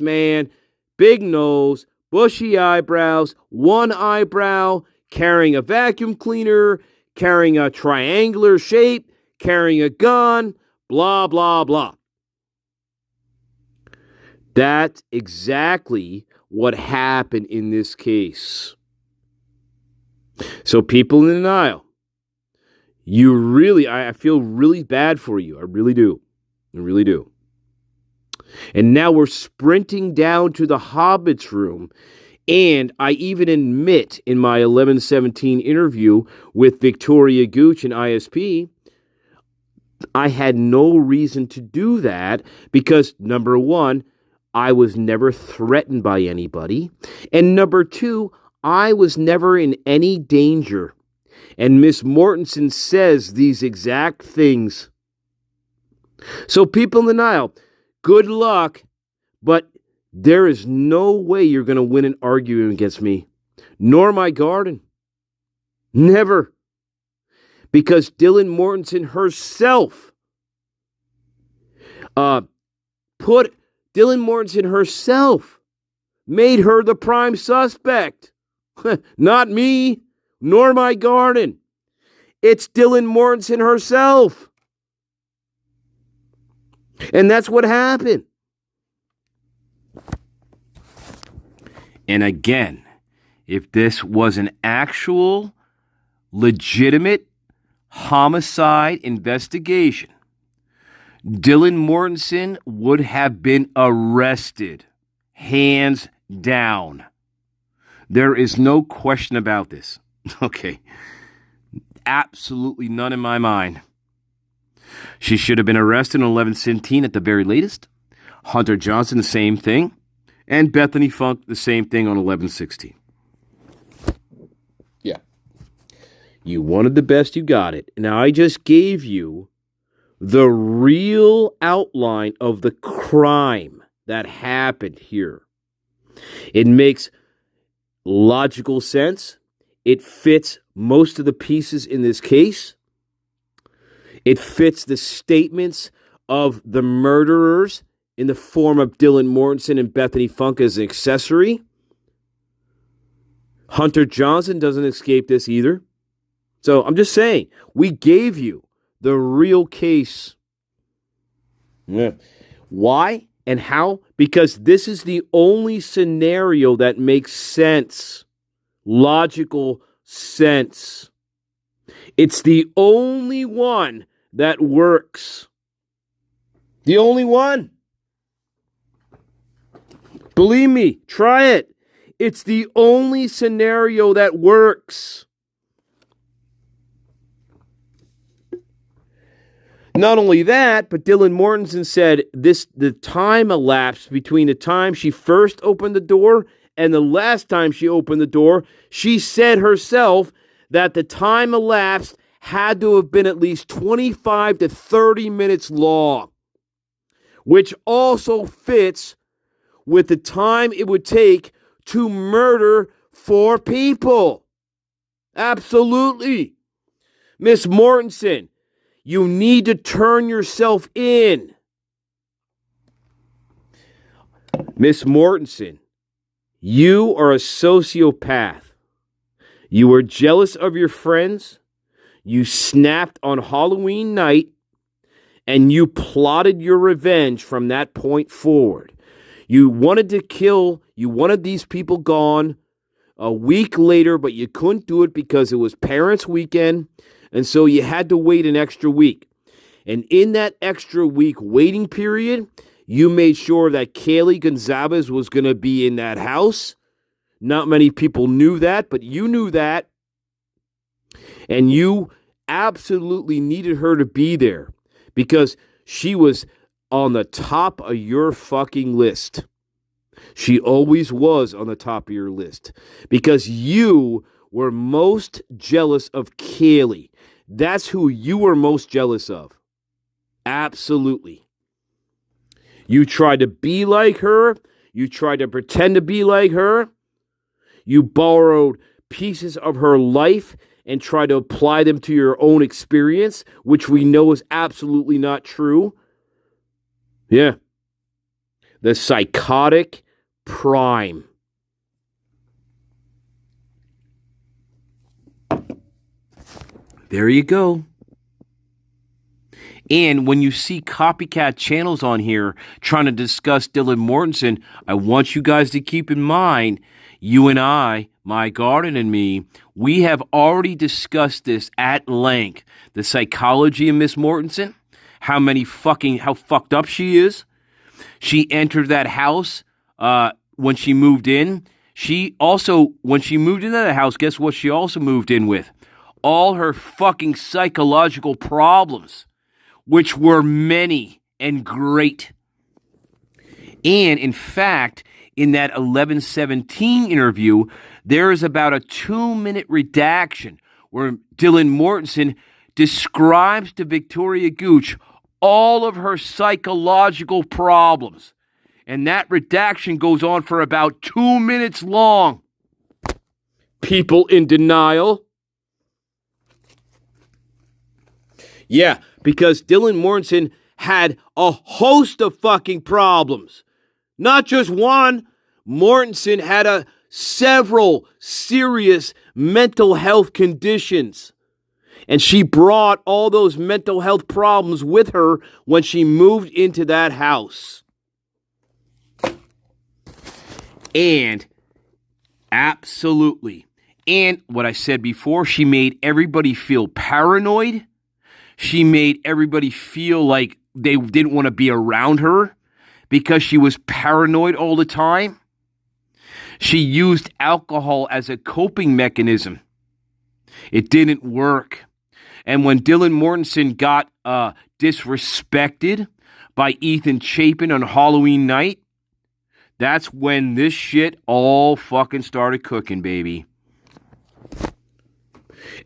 Speaker 4: man, big nose, bushy eyebrows, one eyebrow, carrying a vacuum cleaner, carrying a triangular shape, carrying a gun, blah, blah, blah. That's exactly what happened in this case. So people in denial, I feel really bad for you. I really do. I really do. And now we're sprinting down to the Hobbit's room. And I even admit in my 11/17 interview with Victoria Gooch and ISP, I had no reason to do that because, number one, I was never threatened by anybody. And number two, I was never in any danger. And Miss Mortonson says these exact things. So people in denial, good luck, but there is no way you're going to win an argument against me, nor my garden. Never. Because Dylan Mortonson herself made her the prime suspect. Not me, nor my garden. It's Dylan Mortonson herself. And that's what happened. And again, if this was an actual, legitimate homicide investigation, Dylan Mortonson would have been arrested, hands down. There is no question about this. Okay. Absolutely none in my mind. She should have been arrested on 11/17 at the very latest. Hunter Johnson, the same thing. And Bethany Funk, the same thing on 11/16. Yeah. You wanted the best, you got it. Now, I just gave you the real outline of the crime that happened here. It makes logical sense. It fits most of the pieces in this case. It fits the statements of the murderers in the form of Dylan Mortonson and Bethany Funk as an accessory. Hunter Johnson doesn't escape this either. So I'm just saying, we gave you the real case. Yeah. Why and how? Because this is the only scenario that makes sense. Logical sense. It's the only one that works. The only one. Believe me, try it. It's the only scenario that works. Not only that, but Dylan Mortonson said the time elapsed between the time she first opened the door and the last time she opened the door. She said herself that the time elapsed had to have been at least 25 to 30 minutes long, which also fits with the time it would take to murder 4 people. Absolutely. Miss Mortonson, you need to turn yourself in. Miss Mortonson, you are a sociopath. You were jealous of your friends. You snapped on Halloween night, and you plotted your revenge from that point forward. You wanted to kill, you wanted these people gone a week later, but you couldn't do it because it was Parents' Weekend, and so you had to wait an extra week. And in that extra week waiting period, you made sure that Kaylee Gonzalez was going to be in that house. Not many people knew that, but you knew that. And you absolutely needed her to be there because she was on the top of your fucking list. She always was on the top of your list because you were most jealous of Kaylee. That's who you were most jealous of. Absolutely. You tried to be like her. You tried to pretend to be like her. You borrowed pieces of her life and tried to apply them to your own experience, which we know is absolutely not true. Yeah. The psychotic prime. There you go. And when you see copycat channels on here trying to discuss Dylan Mortonson, I want you guys to keep in mind, you and I, my garden and me, we have already discussed this at length. The psychology of Miss Mortonson, how fucked up she is. She entered that house when she moved in. When she moved into that house, guess what she also moved in with? All her fucking psychological problems, which were many and great. And in fact, in that 11/17 interview, there is about a 2-minute redaction where Dylan Mortonson describes to Victoria Gooch all of her psychological problems. And that redaction goes on for about 2 minutes long. People in denial. Yeah, because Dylan Mortonson had a host of fucking problems. Not just one. Mortonson had several serious mental health conditions. And she brought all those mental health problems with her when she moved into that house. And absolutely. And what I said before, she made everybody feel paranoid. She made everybody feel like they didn't want to be around her because she was paranoid all the time. She used alcohol as a coping mechanism. It didn't work. And when Dylan Mortonson got disrespected by Ethan Chapin on Halloween night, that's when this shit all fucking started cooking, baby.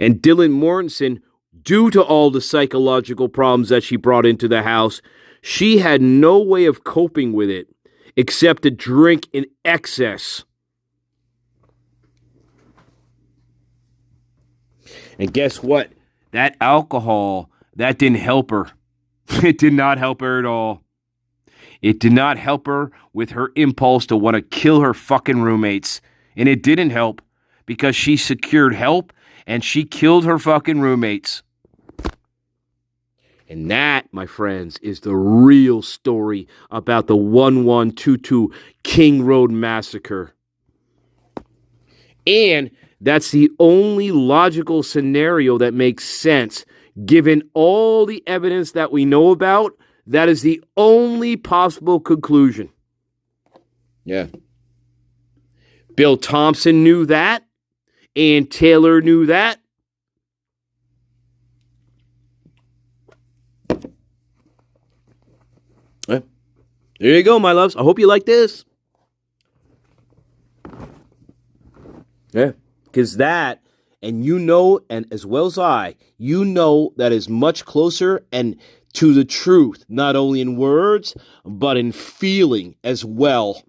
Speaker 4: And Dylan Mortonson, due to all the psychological problems that she brought into the house, she had no way of coping with it except to drink in excess. And guess what? That alcohol, that didn't help her. It did not help her at all. It did not help her with her impulse to want to kill her fucking roommates. And it didn't help because she secured help and she killed her fucking roommates. And that, my friends, is the real story about the 1122 King Road Massacre. And that's the only logical scenario that makes sense. Given all the evidence that we know about, that is the only possible conclusion. Yeah. Bill Thompson knew that. Ann Taylor knew that. There you go, my loves. I hope you like this. Yeah, because that, and you know, and as well as I, you know that is much closer and to the truth, not only in words, but in feeling as well.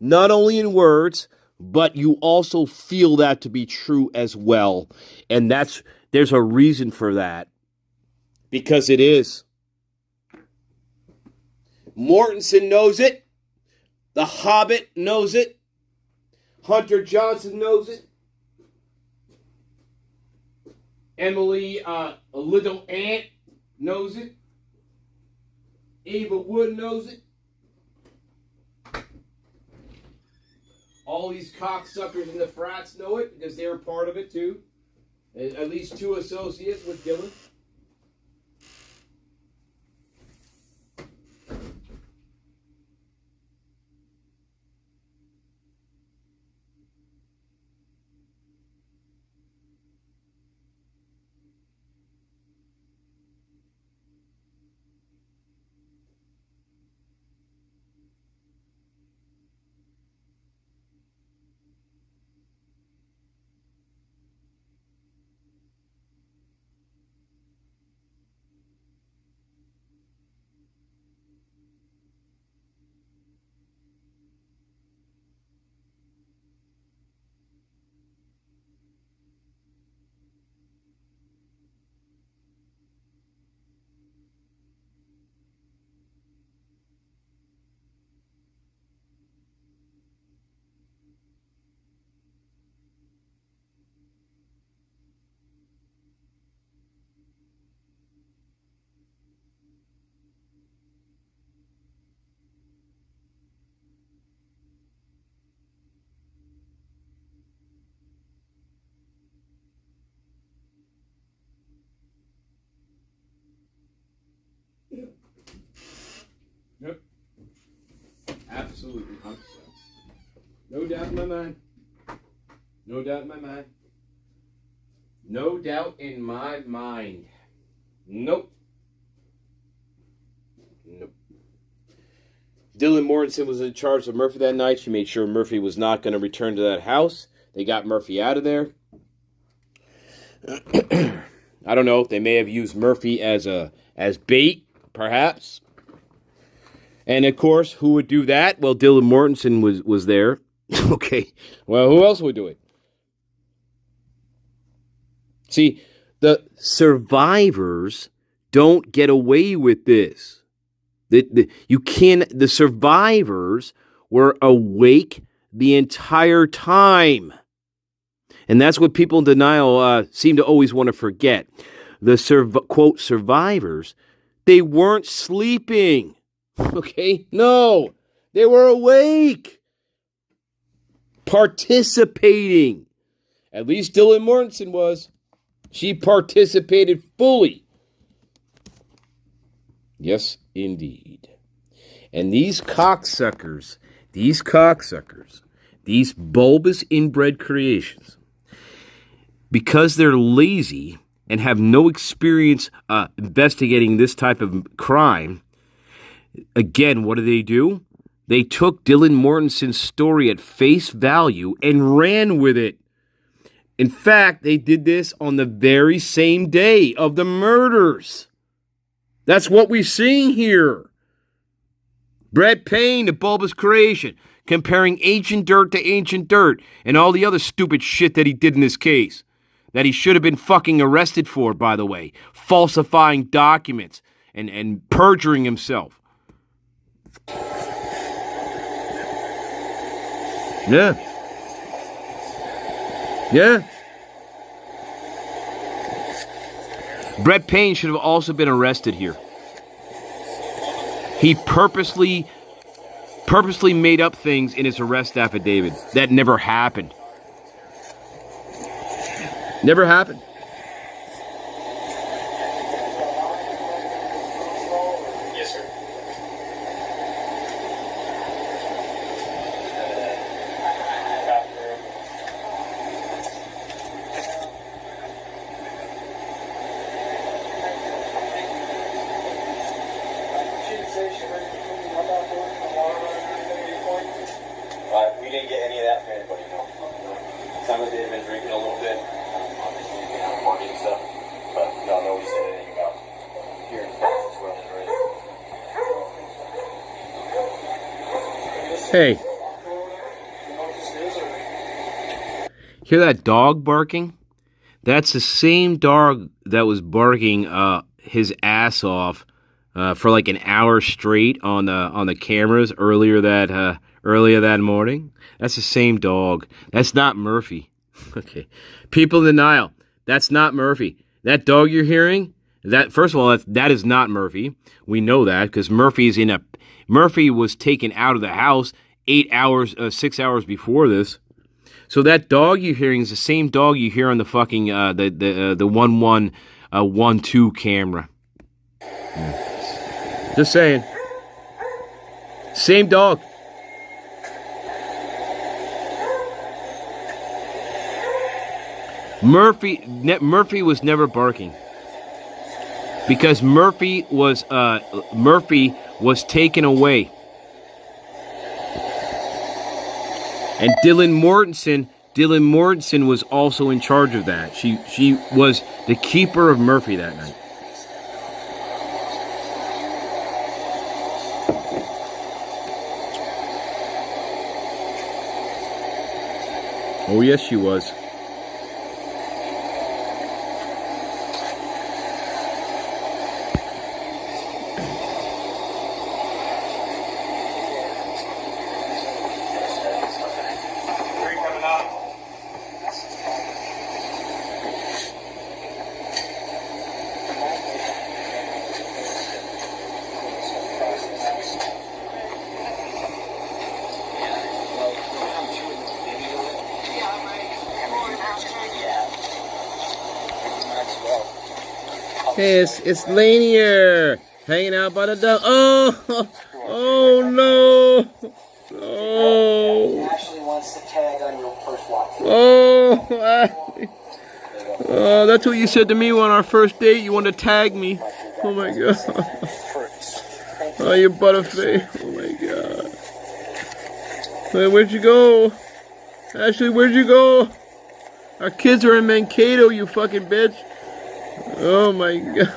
Speaker 4: Not only in words, but you also feel that to be true as well. And there's a reason for that. Because it is. Mortonson knows it. The Hobbit knows it. Hunter Johnson knows it. Emily, a little ant, knows it. Ava Wood knows it. All these cocksuckers in the frats know it because they're part of it too. At least 2 associates with Dylan. Yep. Absolutely, 100%. No doubt in my mind. No doubt in my mind. No doubt in my mind. Nope. Nope. Dylan Mortonson was in charge of Murphy that night. She made sure Murphy was not going to return to that house. They got Murphy out of there. I don't know. They may have used Murphy as bait, perhaps. And, of course, who would do that? Well, Dylan Mortonson was there. Okay. Well, who else would do it? See, the survivors don't get away with this. The survivors were awake the entire time. And that's what people in denial seem to always want to forget. The, quote, survivors, they weren't sleeping. Okay? No. They were awake. Participating. At least Dylan Mortonson was. She participated fully. Yes, indeed. And these cocksuckers, these bulbous inbred creations, because they're lazy and have no experience investigating this type of crime, again, what do? They took Dylan Mortonson's story at face value and ran with it. In fact, they did this on the very same day of the murders. That's what we're seeing here. Brett Payne, the bulbous creation, comparing ancient dirt to ancient dirt and all the other stupid shit that he did in this case. that he should have been fucking arrested for, by the way. Falsifying documents and perjuring himself. Yeah. Yeah. Brett Payne should have also been arrested here. He purposely made up things in his arrest affidavit. That never happened. Never happened.
Speaker 6: Yes, sir. We didn't get any of that from anybody, no. Some of them had been drinking a little bit, obviously, partying and stuff, but no, nobody said anything about hearing voices running or anything.
Speaker 4: Hey. Hear that dog barking? That's the same dog that was barking his ass off for like an hour straight on the cameras earlier that morning. That's the same dog. That's not Murphy. Okay, people in denial. That's not Murphy. That dog you're hearing. That first of all, that is not Murphy. We know that because Murphy was taken out of the house 6 hours before this. So that dog you're hearing is the same dog you hear on the fucking the 1112 camera. Just saying. Same dog. Murphy was never barking because Murphy was taken away. And Dylan Mortonson was also in charge of that. She was the keeper of Murphy that night. Oh yes, she was. Hey, it's Lanier hanging out by the dog. Oh no! Oh!
Speaker 3: Ashley wants to tag on your first walk.
Speaker 4: Oh, that's what you said to me on our first date. You wanted to tag me. Oh my god. Oh, you butterface. Oh my god. Hey, where'd you go? Ashley, where'd you go? Our kids are in Mankato, you fucking bitch. Oh my god.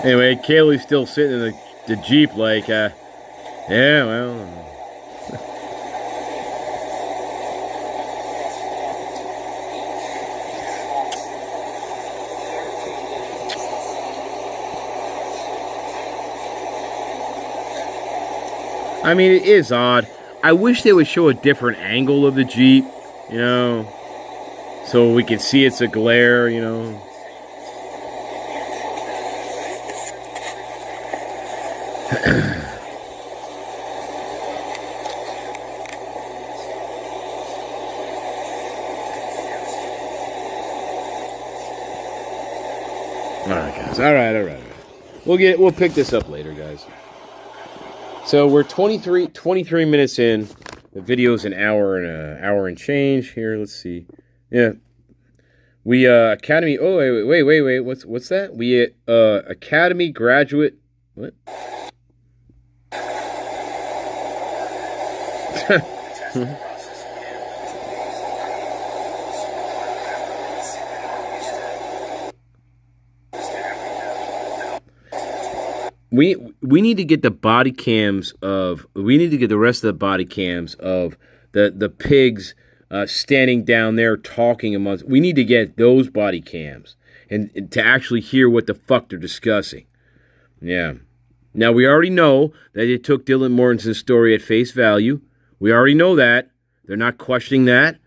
Speaker 4: Anyway, Kaylee's still sitting in the Jeep like, yeah, well. I mean, it is odd. I wish they would show a different angle of the Jeep, you know, so we can see it's a glare, you know. Alright guys, alright. We'll pick this up later, guys. So we're 23 minutes in. The video's an hour and change. Here, let's see. Yeah. We Academy. Oh wait. What's that? We Academy graduate. What? We need to get the body cams of. We need to get the rest of the body cams of the pigs standing down there talking amongst. We need to get those body cams and to actually hear what the fuck they're discussing. Yeah. Now we already know that they took Dylan Mortonson's story at face value. We already know that. They're not questioning that,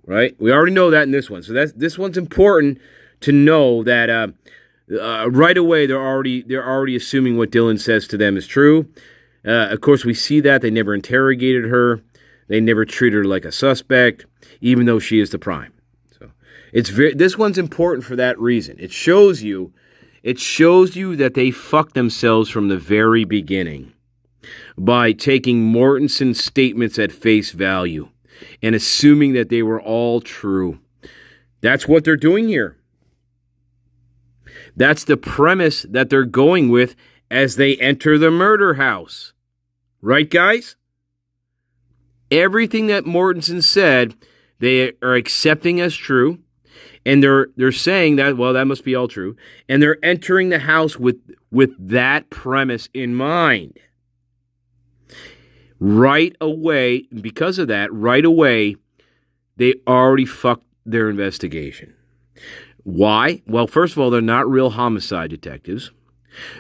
Speaker 4: right? We already know that in this one. So this one's important to know that right away they're already assuming what Dylan says to them is true. Of course, we see that they never interrogated her. They never treated her like a suspect, even though she is the prime. So this one's important for that reason. It shows you that they fucked themselves from the very beginning by taking Mortonson's statements at face value and assuming that they were all true. That's what they're doing here. That's the premise that they're going with as they enter the murder house. Right, guys? Everything that Mortonson said, they are accepting as true. And they're saying that, well, that must be all true. And they're entering the house with that premise in mind. Right away, because of that, right away, they already fucked their investigation. Why? Well, first of all, they're not real homicide detectives.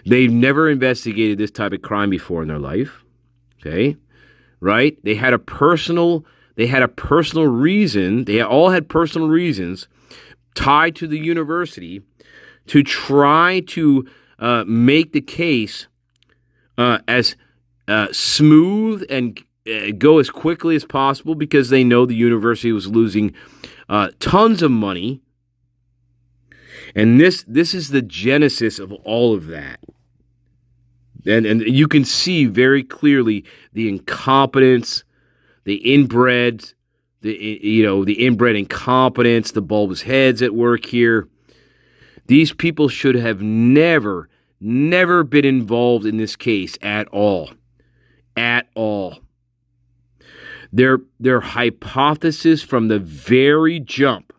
Speaker 4: They've never investigated this type of crime before in their life. Okay? Right? They had a personal reason. They all had personal reasons tied to the university to try to make the case as smooth and go as quickly as possible because they know the university was losing tons of money. And this is the genesis of all of that. And you can see very clearly the incompetence, the inbred, the inbred incompetence, the bulbous heads at work here. These people should have never been involved in this case at all. At all. Their hypothesis from the very jump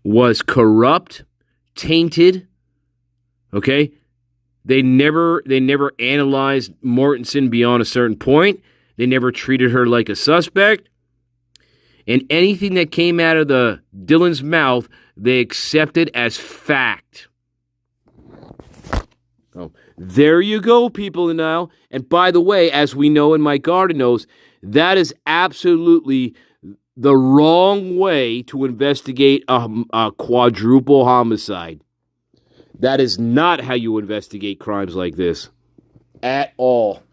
Speaker 4: was corrupt, tainted. Okay? They never analyzed Mortonson beyond a certain point. They never treated her like a suspect. And anything that came out of Dylan's mouth, they accepted as fact. Oh, there you go, people now. And by the way, as we know and Mike Garden knows, that is absolutely the wrong way to investigate a quadruple homicide. That is not how you investigate crimes like this. At all.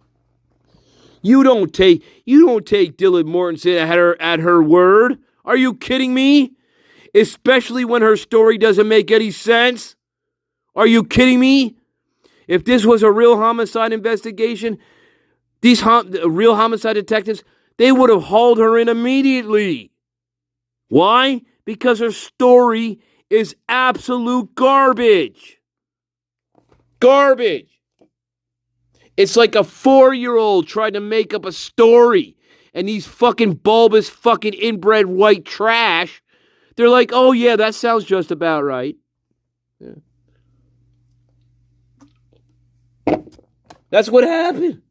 Speaker 4: You don't take Dylan Mortonson at her word. Are you kidding me? Especially when her story doesn't make any sense. Are you kidding me? If this was a real homicide investigation, these real homicide detectives, they would have hauled her in immediately. Why? Because her story is absolute garbage. Garbage. It's like a 4-year-old trying to make up a story. And these fucking bulbous fucking inbred white trash, they're like, oh yeah, that sounds just about right. Yeah. That's what happened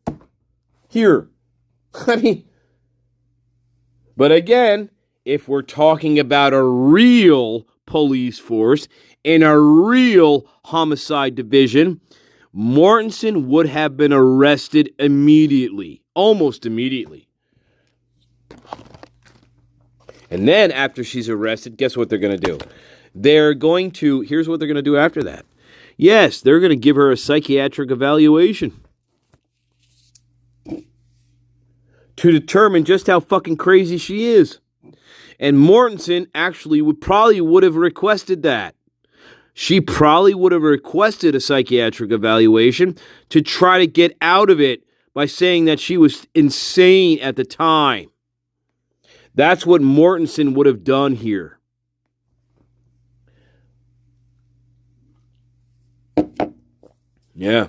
Speaker 4: here. I mean, but again, if we're talking about a real police force in a real homicide division, Mortonson would have been arrested immediately, almost immediately. And then after she's arrested, guess what they're going to do? Here's what they're going to do after that. Yes, they're going to give her a psychiatric evaluation to determine just how fucking crazy she is. And Mortonson actually would have requested that. She probably would have requested a psychiatric evaluation to try to get out of it by saying that she was insane at the time. That's what Mortonson would have done here. Yeah.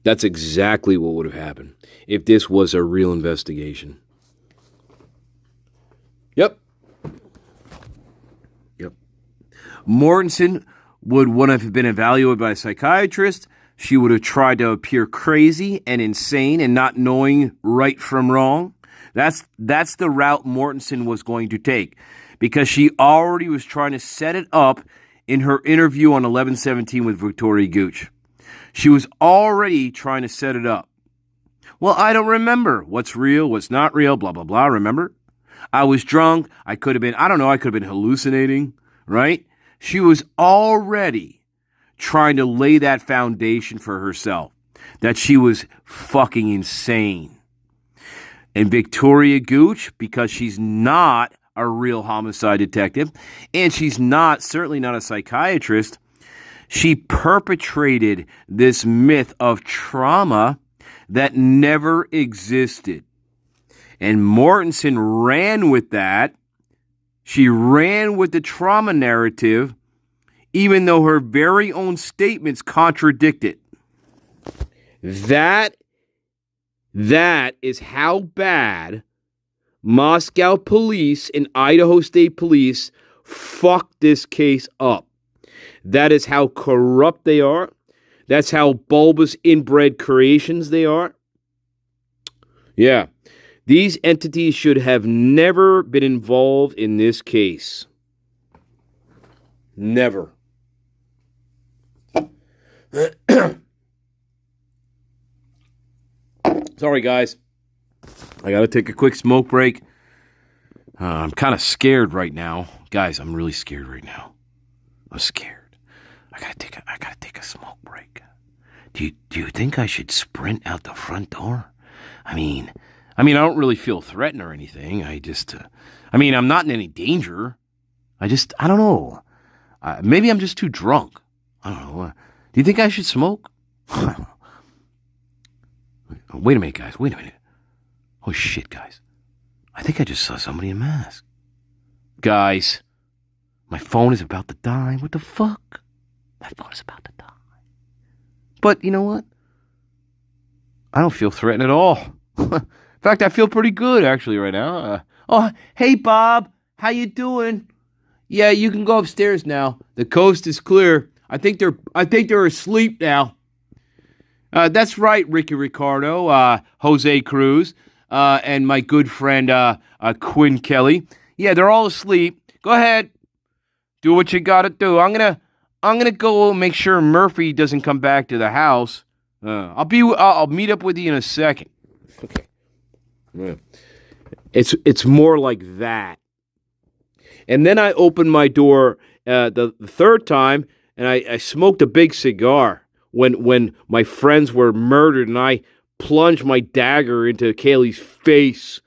Speaker 4: That's exactly what would have happened if this was a real investigation. Yep. Mortonson would have been evaluated by a psychiatrist. She would have tried to appear crazy and insane and not knowing right from wrong. That's the route Mortonson was going to take, because she already was trying to set it up in her interview on 11/17 with Victoria Gooch. She was already trying to set it up. Well, I don't remember what's real, what's not real, blah, blah, blah. Remember? I was drunk. I could have been hallucinating, right? She was already trying to lay that foundation for herself, that she was fucking insane. And Victoria Gooch, because she's not a real homicide detective, and she's certainly not a psychiatrist, she perpetrated this myth of trauma that never existed. And Mortonson ran with that. She ran with the trauma narrative, even though her very own statements contradict it. That is how bad Moscow police and Idaho State Police fucked this case up. That is how corrupt they are. That's how bulbous inbred creations they are. Yeah. These entities should have never been involved in this case. Never. Sorry, guys. I got to take a quick smoke break. I'm kind of scared right now. Guys, I'm really scared right now. I'm scared. I got to take a smoke break. Do you think I should sprint out the front door? I mean, I don't really feel threatened or anything. I'm not in any danger. I don't know. Maybe I'm just too drunk. I don't know. Do you think I should smoke? Wait a minute, guys. Wait a minute. Oh, shit, guys. I think I just saw somebody in a mask. Guys, my phone is about to die. What the fuck? My phone is about to die. But you know what? I don't feel threatened at all. In fact, I feel pretty good, actually, right now. Oh, hey, Bob. How you doing? Yeah, you can go upstairs now. The coast is clear. I think they're asleep now. That's right, Ricky Ricardo, Jose Cruz, and my good friend Quinn Kelly. Yeah, they're all asleep. Go ahead, do what you gotta do. I'm gonna go make sure Murphy doesn't come back to the house. I'll meet up with you in a second. Okay. Yeah. It's more like that. And then I opened my door the third time, and I smoked a big cigar when my friends were murdered, and I plunged my dagger into Kaylee's face.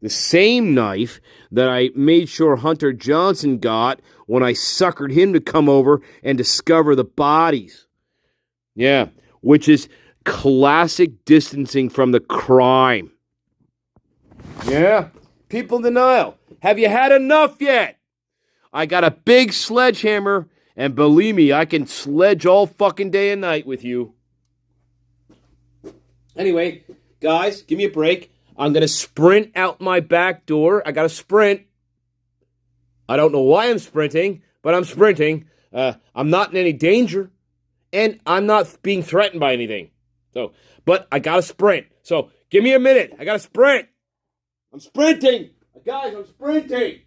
Speaker 4: The same knife that I made sure Hunter Johnson got when I suckered him to come over and discover the bodies. Yeah, which is classic distancing from the crime. Yeah, people in denial. Have you had enough yet? I got a big sledgehammer, and believe me, I can sledge all fucking day and night with you. Anyway, guys, give me a break. I'm going to sprint out my back door. I got to sprint. I don't know why I'm sprinting, but I'm sprinting. I'm not in any danger, and I'm not being threatened by anything. But I got to sprint. So give me a minute. I got to sprint. I'm sprinting. Guys, I'm sprinting.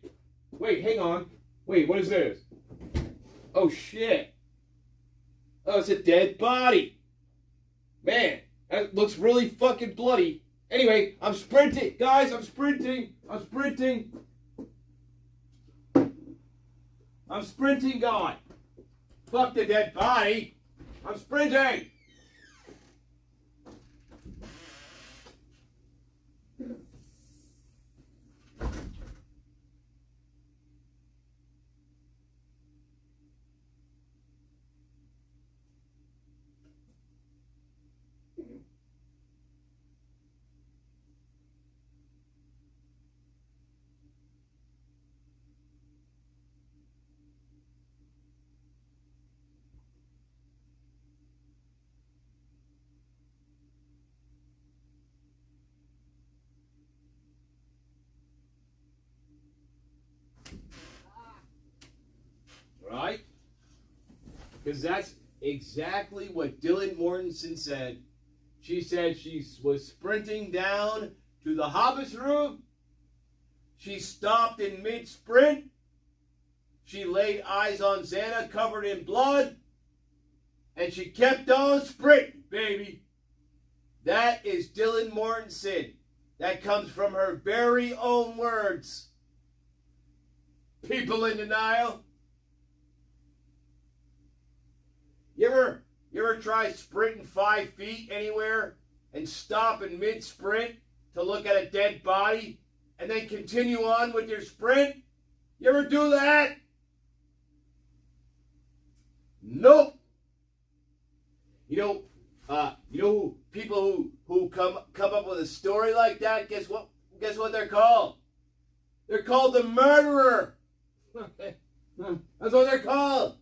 Speaker 4: Wait, hang on. Wait, what is this? Oh, shit. Oh, it's a dead body. Man, that looks really fucking bloody. Anyway, I'm sprinting. Guys, I'm sprinting. I'm sprinting. I'm sprinting, God. Fuck the dead body. I'm sprinting. Because that's exactly what Dylan Mortonson said. She said she was sprinting down to the Hobbit's room. She stopped in mid-sprint. She laid eyes on Xana covered in blood. And she kept on sprinting, baby. That is Dylan Mortonson. That comes from her very own words. People in denial. You ever try sprinting 5 feet anywhere and stop in mid-sprint to look at a dead body and then continue on with your sprint? You ever do that? Nope. You know people who come up with a story like that, guess what they're called? They're called the murderer. That's what they're called.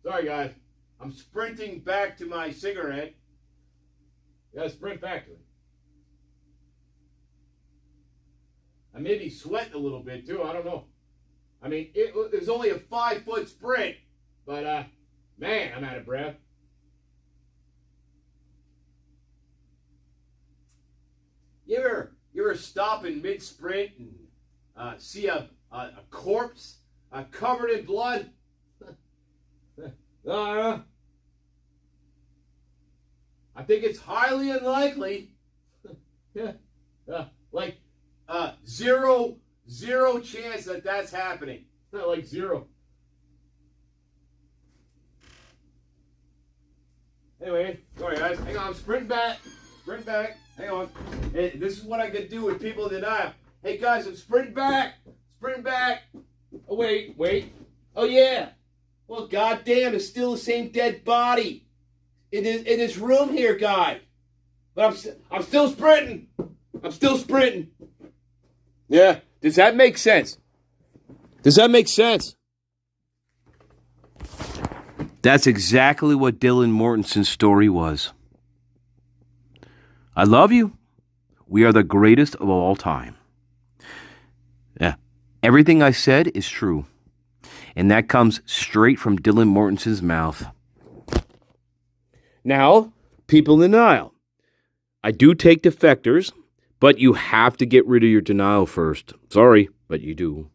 Speaker 4: Sorry, guys. I'm sprinting back to my cigarette. Gotta sprint back to it. I may be sweating a little bit, too. I don't know. I mean, it was only a 5-foot sprint. But, man, I'm out of breath. You ever stop in mid-sprint and see a corpse covered in blood? I think it's highly unlikely. Like zero chance that that's happening. Not like zero. Anyway, sorry guys. Hang on, I'm sprinting back. Hang on. Hey, this is what I could do with people in denial. Hey guys, I'm sprinting back. Oh wait. Oh yeah. Well, goddamn, it's still the same dead body in this room here, guy. But I'm still sprinting. Yeah. Does that make sense? That's exactly what Dylan Mortonson's story was. I love you. We are the greatest of all time. Yeah. Everything I said is true. And that comes straight from Dylan Mortonson's mouth. Now, people in denial. I do take defectors, but you have to get rid of your denial first. Sorry, but you do.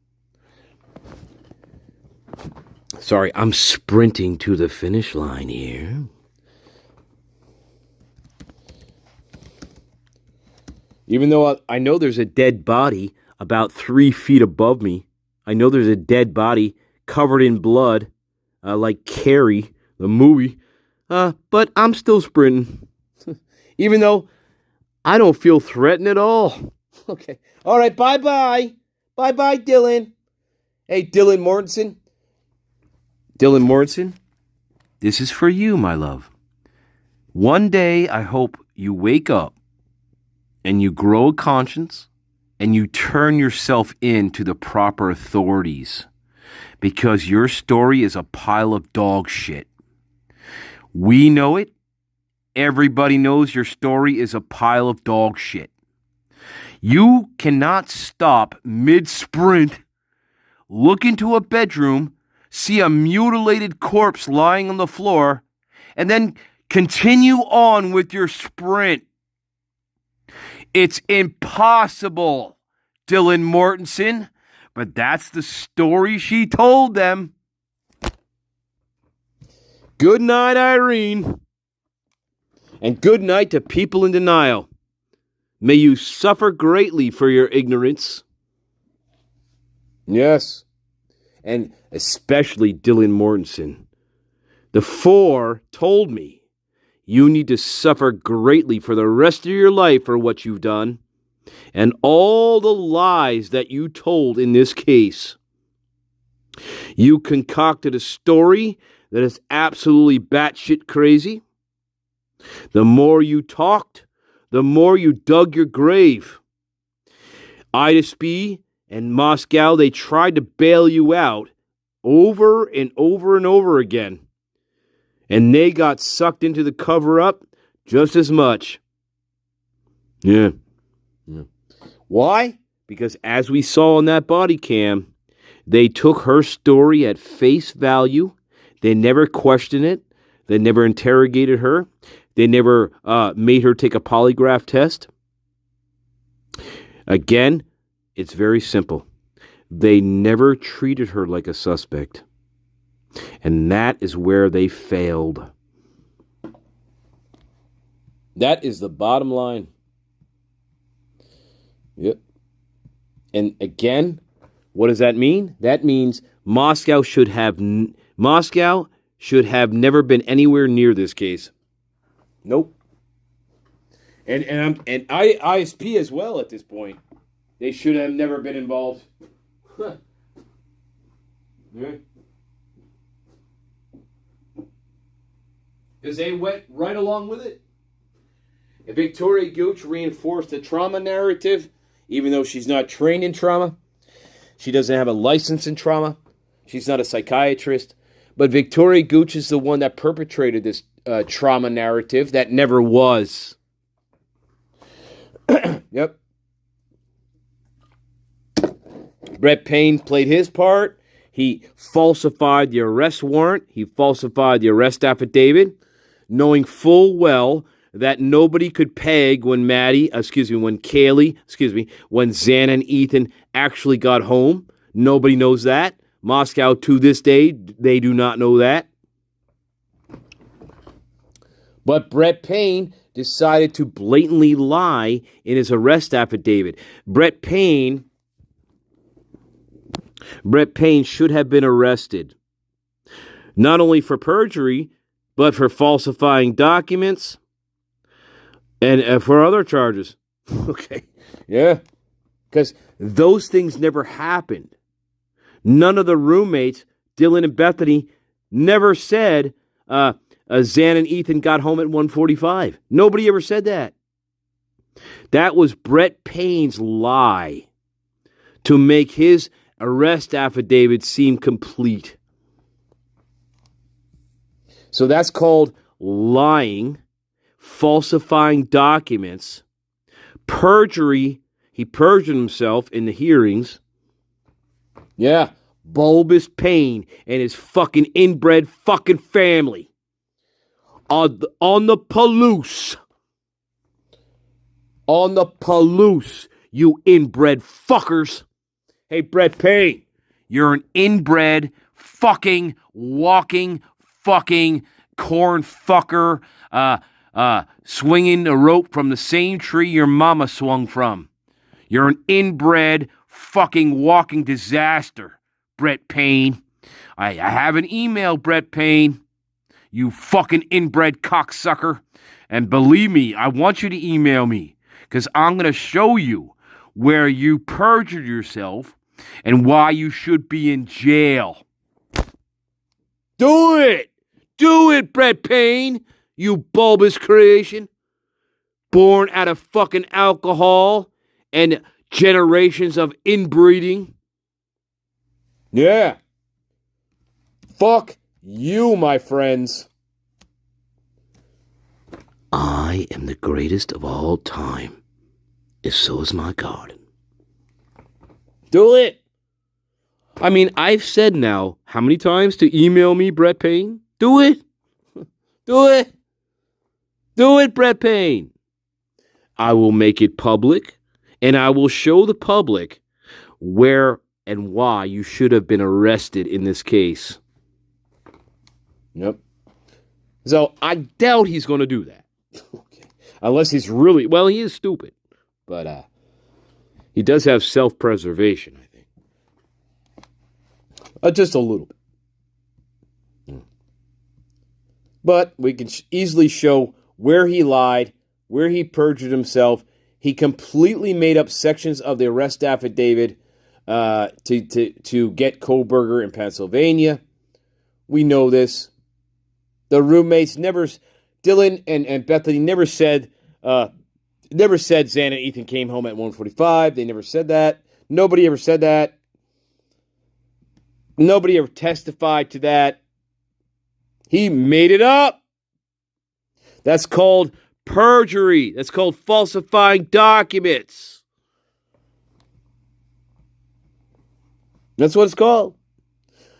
Speaker 4: Sorry, I'm sprinting to the finish line here. Even though I know there's a dead body about 3 feet above me. I know there's a dead body covered in blood, like Carrie, the movie. But I'm still sprinting. Even though I don't feel threatened at all. Okay. All right, bye-bye. Bye-bye, Dylan. Hey, Dylan Mortonson. This is for you, my love. One day, I hope you wake up and you grow a conscience and you turn yourself in to the proper authorities. Because your story is a pile of dog shit. We know it. Everybody knows your story is a pile of dog shit. You cannot stop mid-sprint, look into a bedroom, see a mutilated corpse lying on the floor, and then continue on with your sprint. It's impossible, Dylan Mortonson. But that's the story she told them. Good night, Irene. And good night to people in denial. May you suffer greatly for your ignorance. Yes. And especially Dylan Mortonson. The 4 told me you need to suffer greatly for the rest of your life for what you've done. And all the lies that you told in this case. You concocted a story that is absolutely batshit crazy. The more you talked, the more you dug your grave. Idaho and Moscow, they tried to bail you out over and over and over again. And they got sucked into the cover-up just as much. Yeah. Why? Because as we saw on that body cam, They took her story at face value. They never questioned it. They never interrogated her. They never made her take a polygraph test. Again, it's very simple. They never treated her like a suspect. And that is where they failed. That is the bottom line. Yep. And again, what does that mean? That means Moscow should have never been anywhere near this case. Nope. And ISP as well at this point. They should have never been involved. Huh. Yeah. Because they went right along with it. And Victoria Gooch reinforced the trauma narrative, even though she's not trained in trauma. She doesn't have a license in trauma. She's not a psychiatrist. But Victoria Gooch is the one that perpetrated this trauma narrative that never was. Yep. Brett Payne played his part. He falsified the arrest warrant. He falsified the arrest affidavit, knowing full well that nobody could peg when when Xana and Ethan actually got home. Nobody knows that. Moscow, to this day, they do not know that. But Brett Payne decided to blatantly lie in his arrest affidavit. Brett Payne should have been arrested. Not only for perjury, but for falsifying documents and for other charges. Okay. Yeah. Because those things never happened. None of the roommates, Dylan and Bethany, never said Xan and Ethan got home at 1:45. Nobody ever said that. That was Brett Payne's lie to make his arrest affidavit seem complete. So that's called lying, falsifying documents, perjury. He perjured himself in the hearings. Yeah, Bulbous Payne and his fucking inbred fucking family. On the Palouse. On the Palouse, you inbred fuckers. Hey, Brett Payne, you're an inbred fucking walking fucking corn fucker swinging a rope from the same tree your mama swung from. You're an inbred fucking walking disaster, Brett Payne. I have an email, Brett Payne. You fucking inbred cocksucker. And believe me, I want you to email me because I'm going to show you where you perjured yourself and why you should be in jail. Do it! Do it, Brett Payne, you bulbous creation. Born out of fucking alcohol and generations of inbreeding. Yeah. Fuck you, my friends. I am the greatest of all time, if so is my garden. Do it. I mean, I've said now, how many times to email me, Brett Payne? Do it. Do it. Do it, Brett Payne. I will make it public, and I will show the public where and why you should have been arrested in this case. Yep. So I doubt he's going to do that. Okay. Unless he's really, well, he is stupid. But he does have self-preservation, I think. Just a little bit. But we can easily show where he lied, where he perjured himself. He completely made up sections of the arrest affidavit to get Koberger in Pennsylvania. We know this. The roommates Dylan and Bethany never said Xana and Ethan came home at 1:45. They never said that. Nobody ever said that. Nobody ever testified to that. He made it up. That's called perjury. That's called falsifying documents. That's what it's called.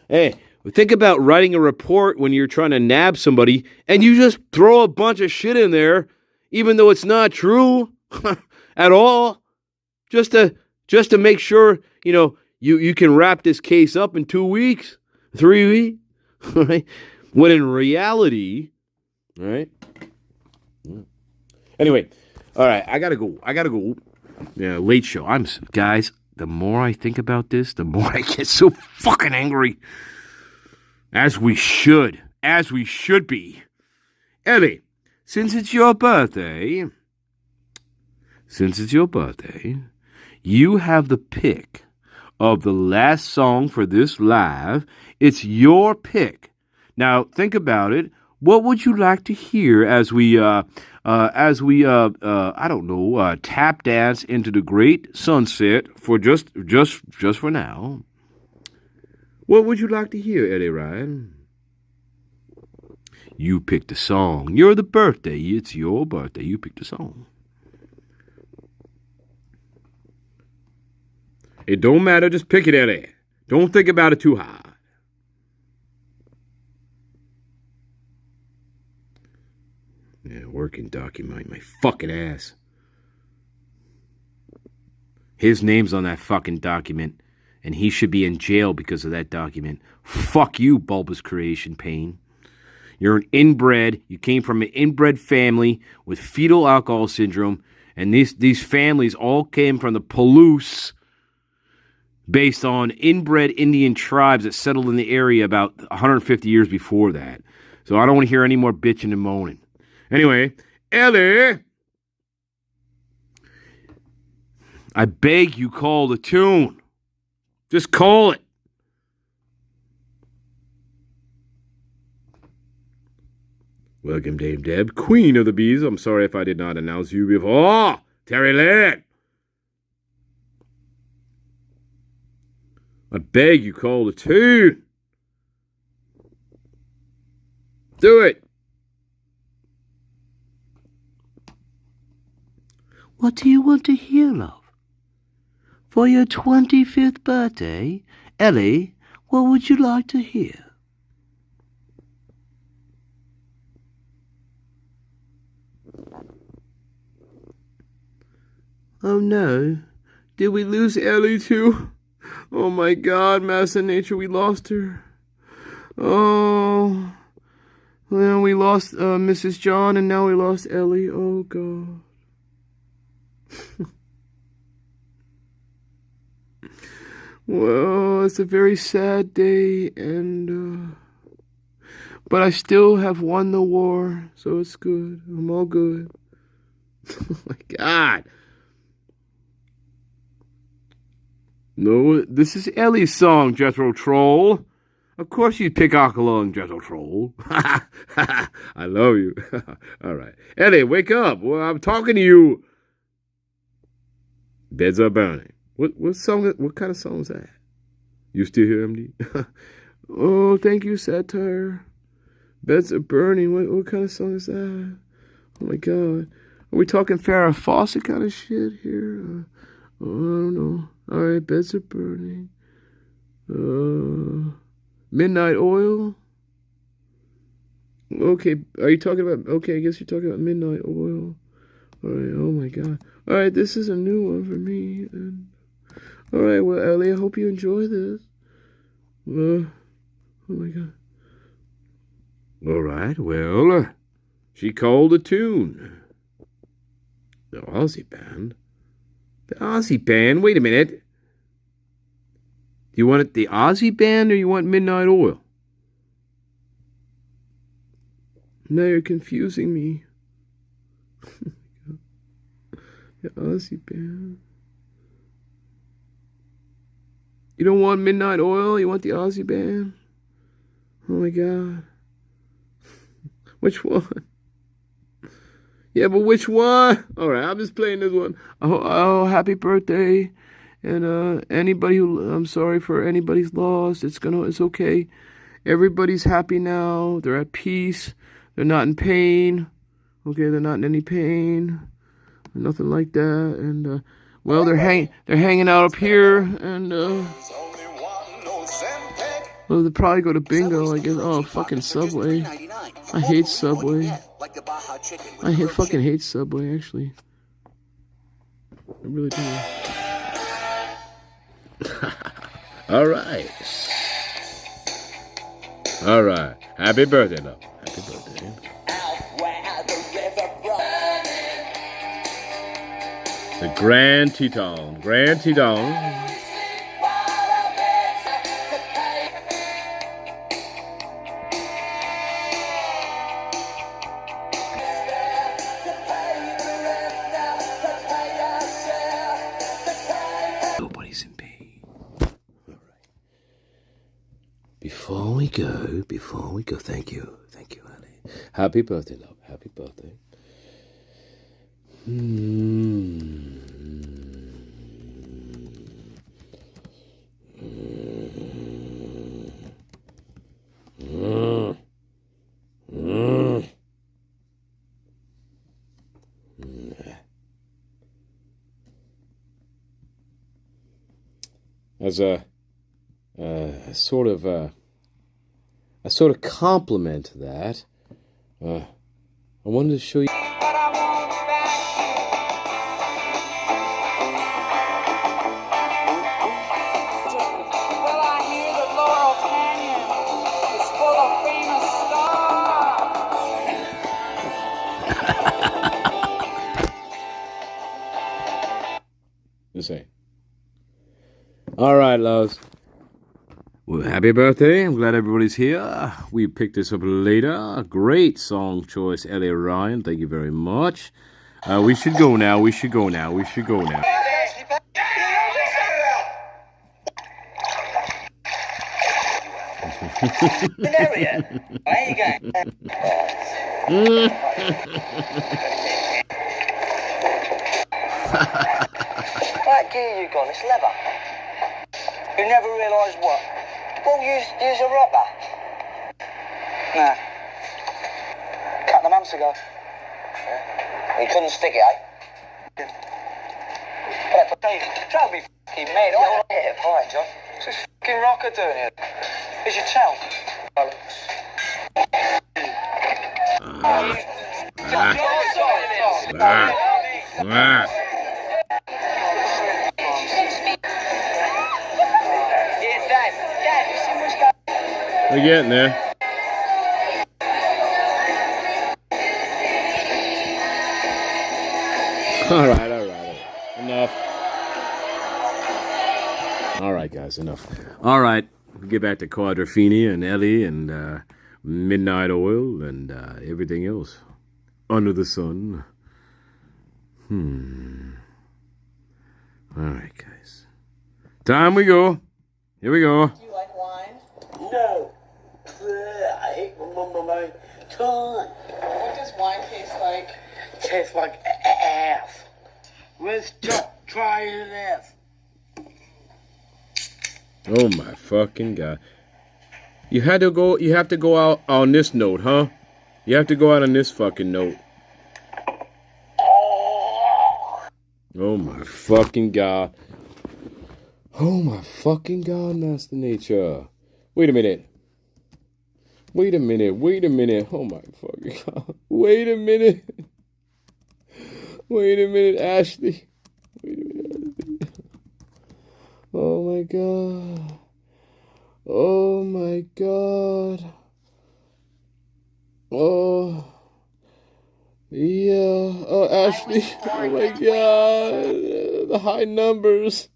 Speaker 4: Hey, think about writing a report when you're trying to nab somebody and you just throw a bunch of shit in there, even though it's not true at all, just to make sure, you can wrap this case up in 2 weeks, 3 weeks, right? When in reality, right? Anyway, all right, I gotta go. Yeah, late show. Guys, the more I think about this, the more I get so fucking angry. As we should be. Ellie, since it's your birthday, you have the pick of the last song for this live. It's your pick. Now, think about it. What would you like to hear as we tap dance into the great sunset for just for now? What would you like to hear, Eddie Ryan? You picked a song. You're the birthday. It's your birthday. You picked a song. It don't matter. Just pick it, Eddie. Don't think about it too hard. Yeah, working document my fucking ass. His name's on that fucking document, and he should be in jail because of that document. Fuck you, bulbous creation pain. You're an inbred. You came from an inbred family with fetal alcohol syndrome, and these families all came from the Palouse, based on inbred Indian tribes that settled in the area about 150 years before that. So I don't want to hear any more bitching and moaning. Anyway, Ellie, I beg you, call the tune. Just call it. Welcome, Dame Deb, Queen of the Bees. I'm sorry if I did not announce you before. Terry Lynn. I beg you, call the tune. Do it. What do you want to hear, love? For your 25th birthday, Ellie, what would you like to hear? Oh no, did we lose Ellie too? Oh my God, Master Nature, we lost her. Oh, well, we lost Mrs. John, and now we lost Ellie. Oh God. Well, it's a very sad day, and but I still have won the war, so it's good. I'm all good. Oh my God. No, this is Ellie's song, Jethro Troll. Of course you'd pick along, Jethro Troll. I love you. All right. Ellie, wake up. Well, I'm talking to you. Beds are burning. What song? What kind of song is that? You still here, MD? Oh, thank you, Satire. Beds are burning. What kind of song is that? Oh my God. Are we talking Farrah Fawcett kind of shit here? I don't know. All right, beds are burning. Midnight Oil. Okay, are you talking about? Okay, I guess you're talking about Midnight Oil. All right. Oh my God. All right, this is a new one for me. And all right, well, Ellie, I hope you enjoy this. Oh my God. All right, well, she called a tune. The Aussie band. The Aussie band? Wait a minute. Do you want it the Aussie band or you want Midnight Oil? Now you're confusing me. The Aussie band. You don't want Midnight Oil? You want the Aussie band? Oh my God. Which one? Yeah, but which one? All right, I'm just playing this one. Oh, happy birthday. And anybody who, I'm sorry for anybody's loss. It's okay. Everybody's happy now. They're at peace. They're not in pain. Okay, they're not in any pain. Nothing like that. And well, they're hanging out up here. And
Speaker 1: Well, they'll probably go to bingo, I guess. Oh, fucking Subway. I hate Subway. I fucking hate Subway, actually. I really do.
Speaker 4: Alright. Alright. Happy birthday, love. Happy birthday. The Grand Teton. Grand Teton. Nobody's in pain. Alright. Before we go, thank you, honey. Happy birthday, love. Happy birthday. As a sort of compliment to that, I wanted to show you. Insane. All right, loves. Well, happy birthday. I'm glad everybody's here. We picked this up later. Great song choice, Ellie Ryan. Thank you very much. We should go now. We should go now.
Speaker 10: That gear you got, it's leather. You never realised what? Well, use a rubber. Nah. Cut the months ago. Yeah. You couldn't stick it, eh? Yeah, but Dave, don't be f***ing mad. I hit it fine, John. What's this f***ing rocker doing here? Here's your towel.
Speaker 4: We're getting there. All right. Enough. All right, guys, enough. All right, we'll get back to Quadrophenia and Ellie and Midnight Oil and everything else under the sun. All right, guys. Time we go. Here we go.
Speaker 3: Do you like wine? No. I hate my tongue.
Speaker 11: What does wine taste like?
Speaker 3: It tastes like ass. Let's try this.
Speaker 4: Oh my fucking God. You have to go out on this note, huh? You have to go out on this fucking note. Oh my fucking God. Oh my fucking God, Master Nature. Wait a minute. Oh my fucking God. Wait a minute, Ashley. Oh my God. Oh my God. Oh. Yeah. Oh, Ashley. Oh my God. The high numbers.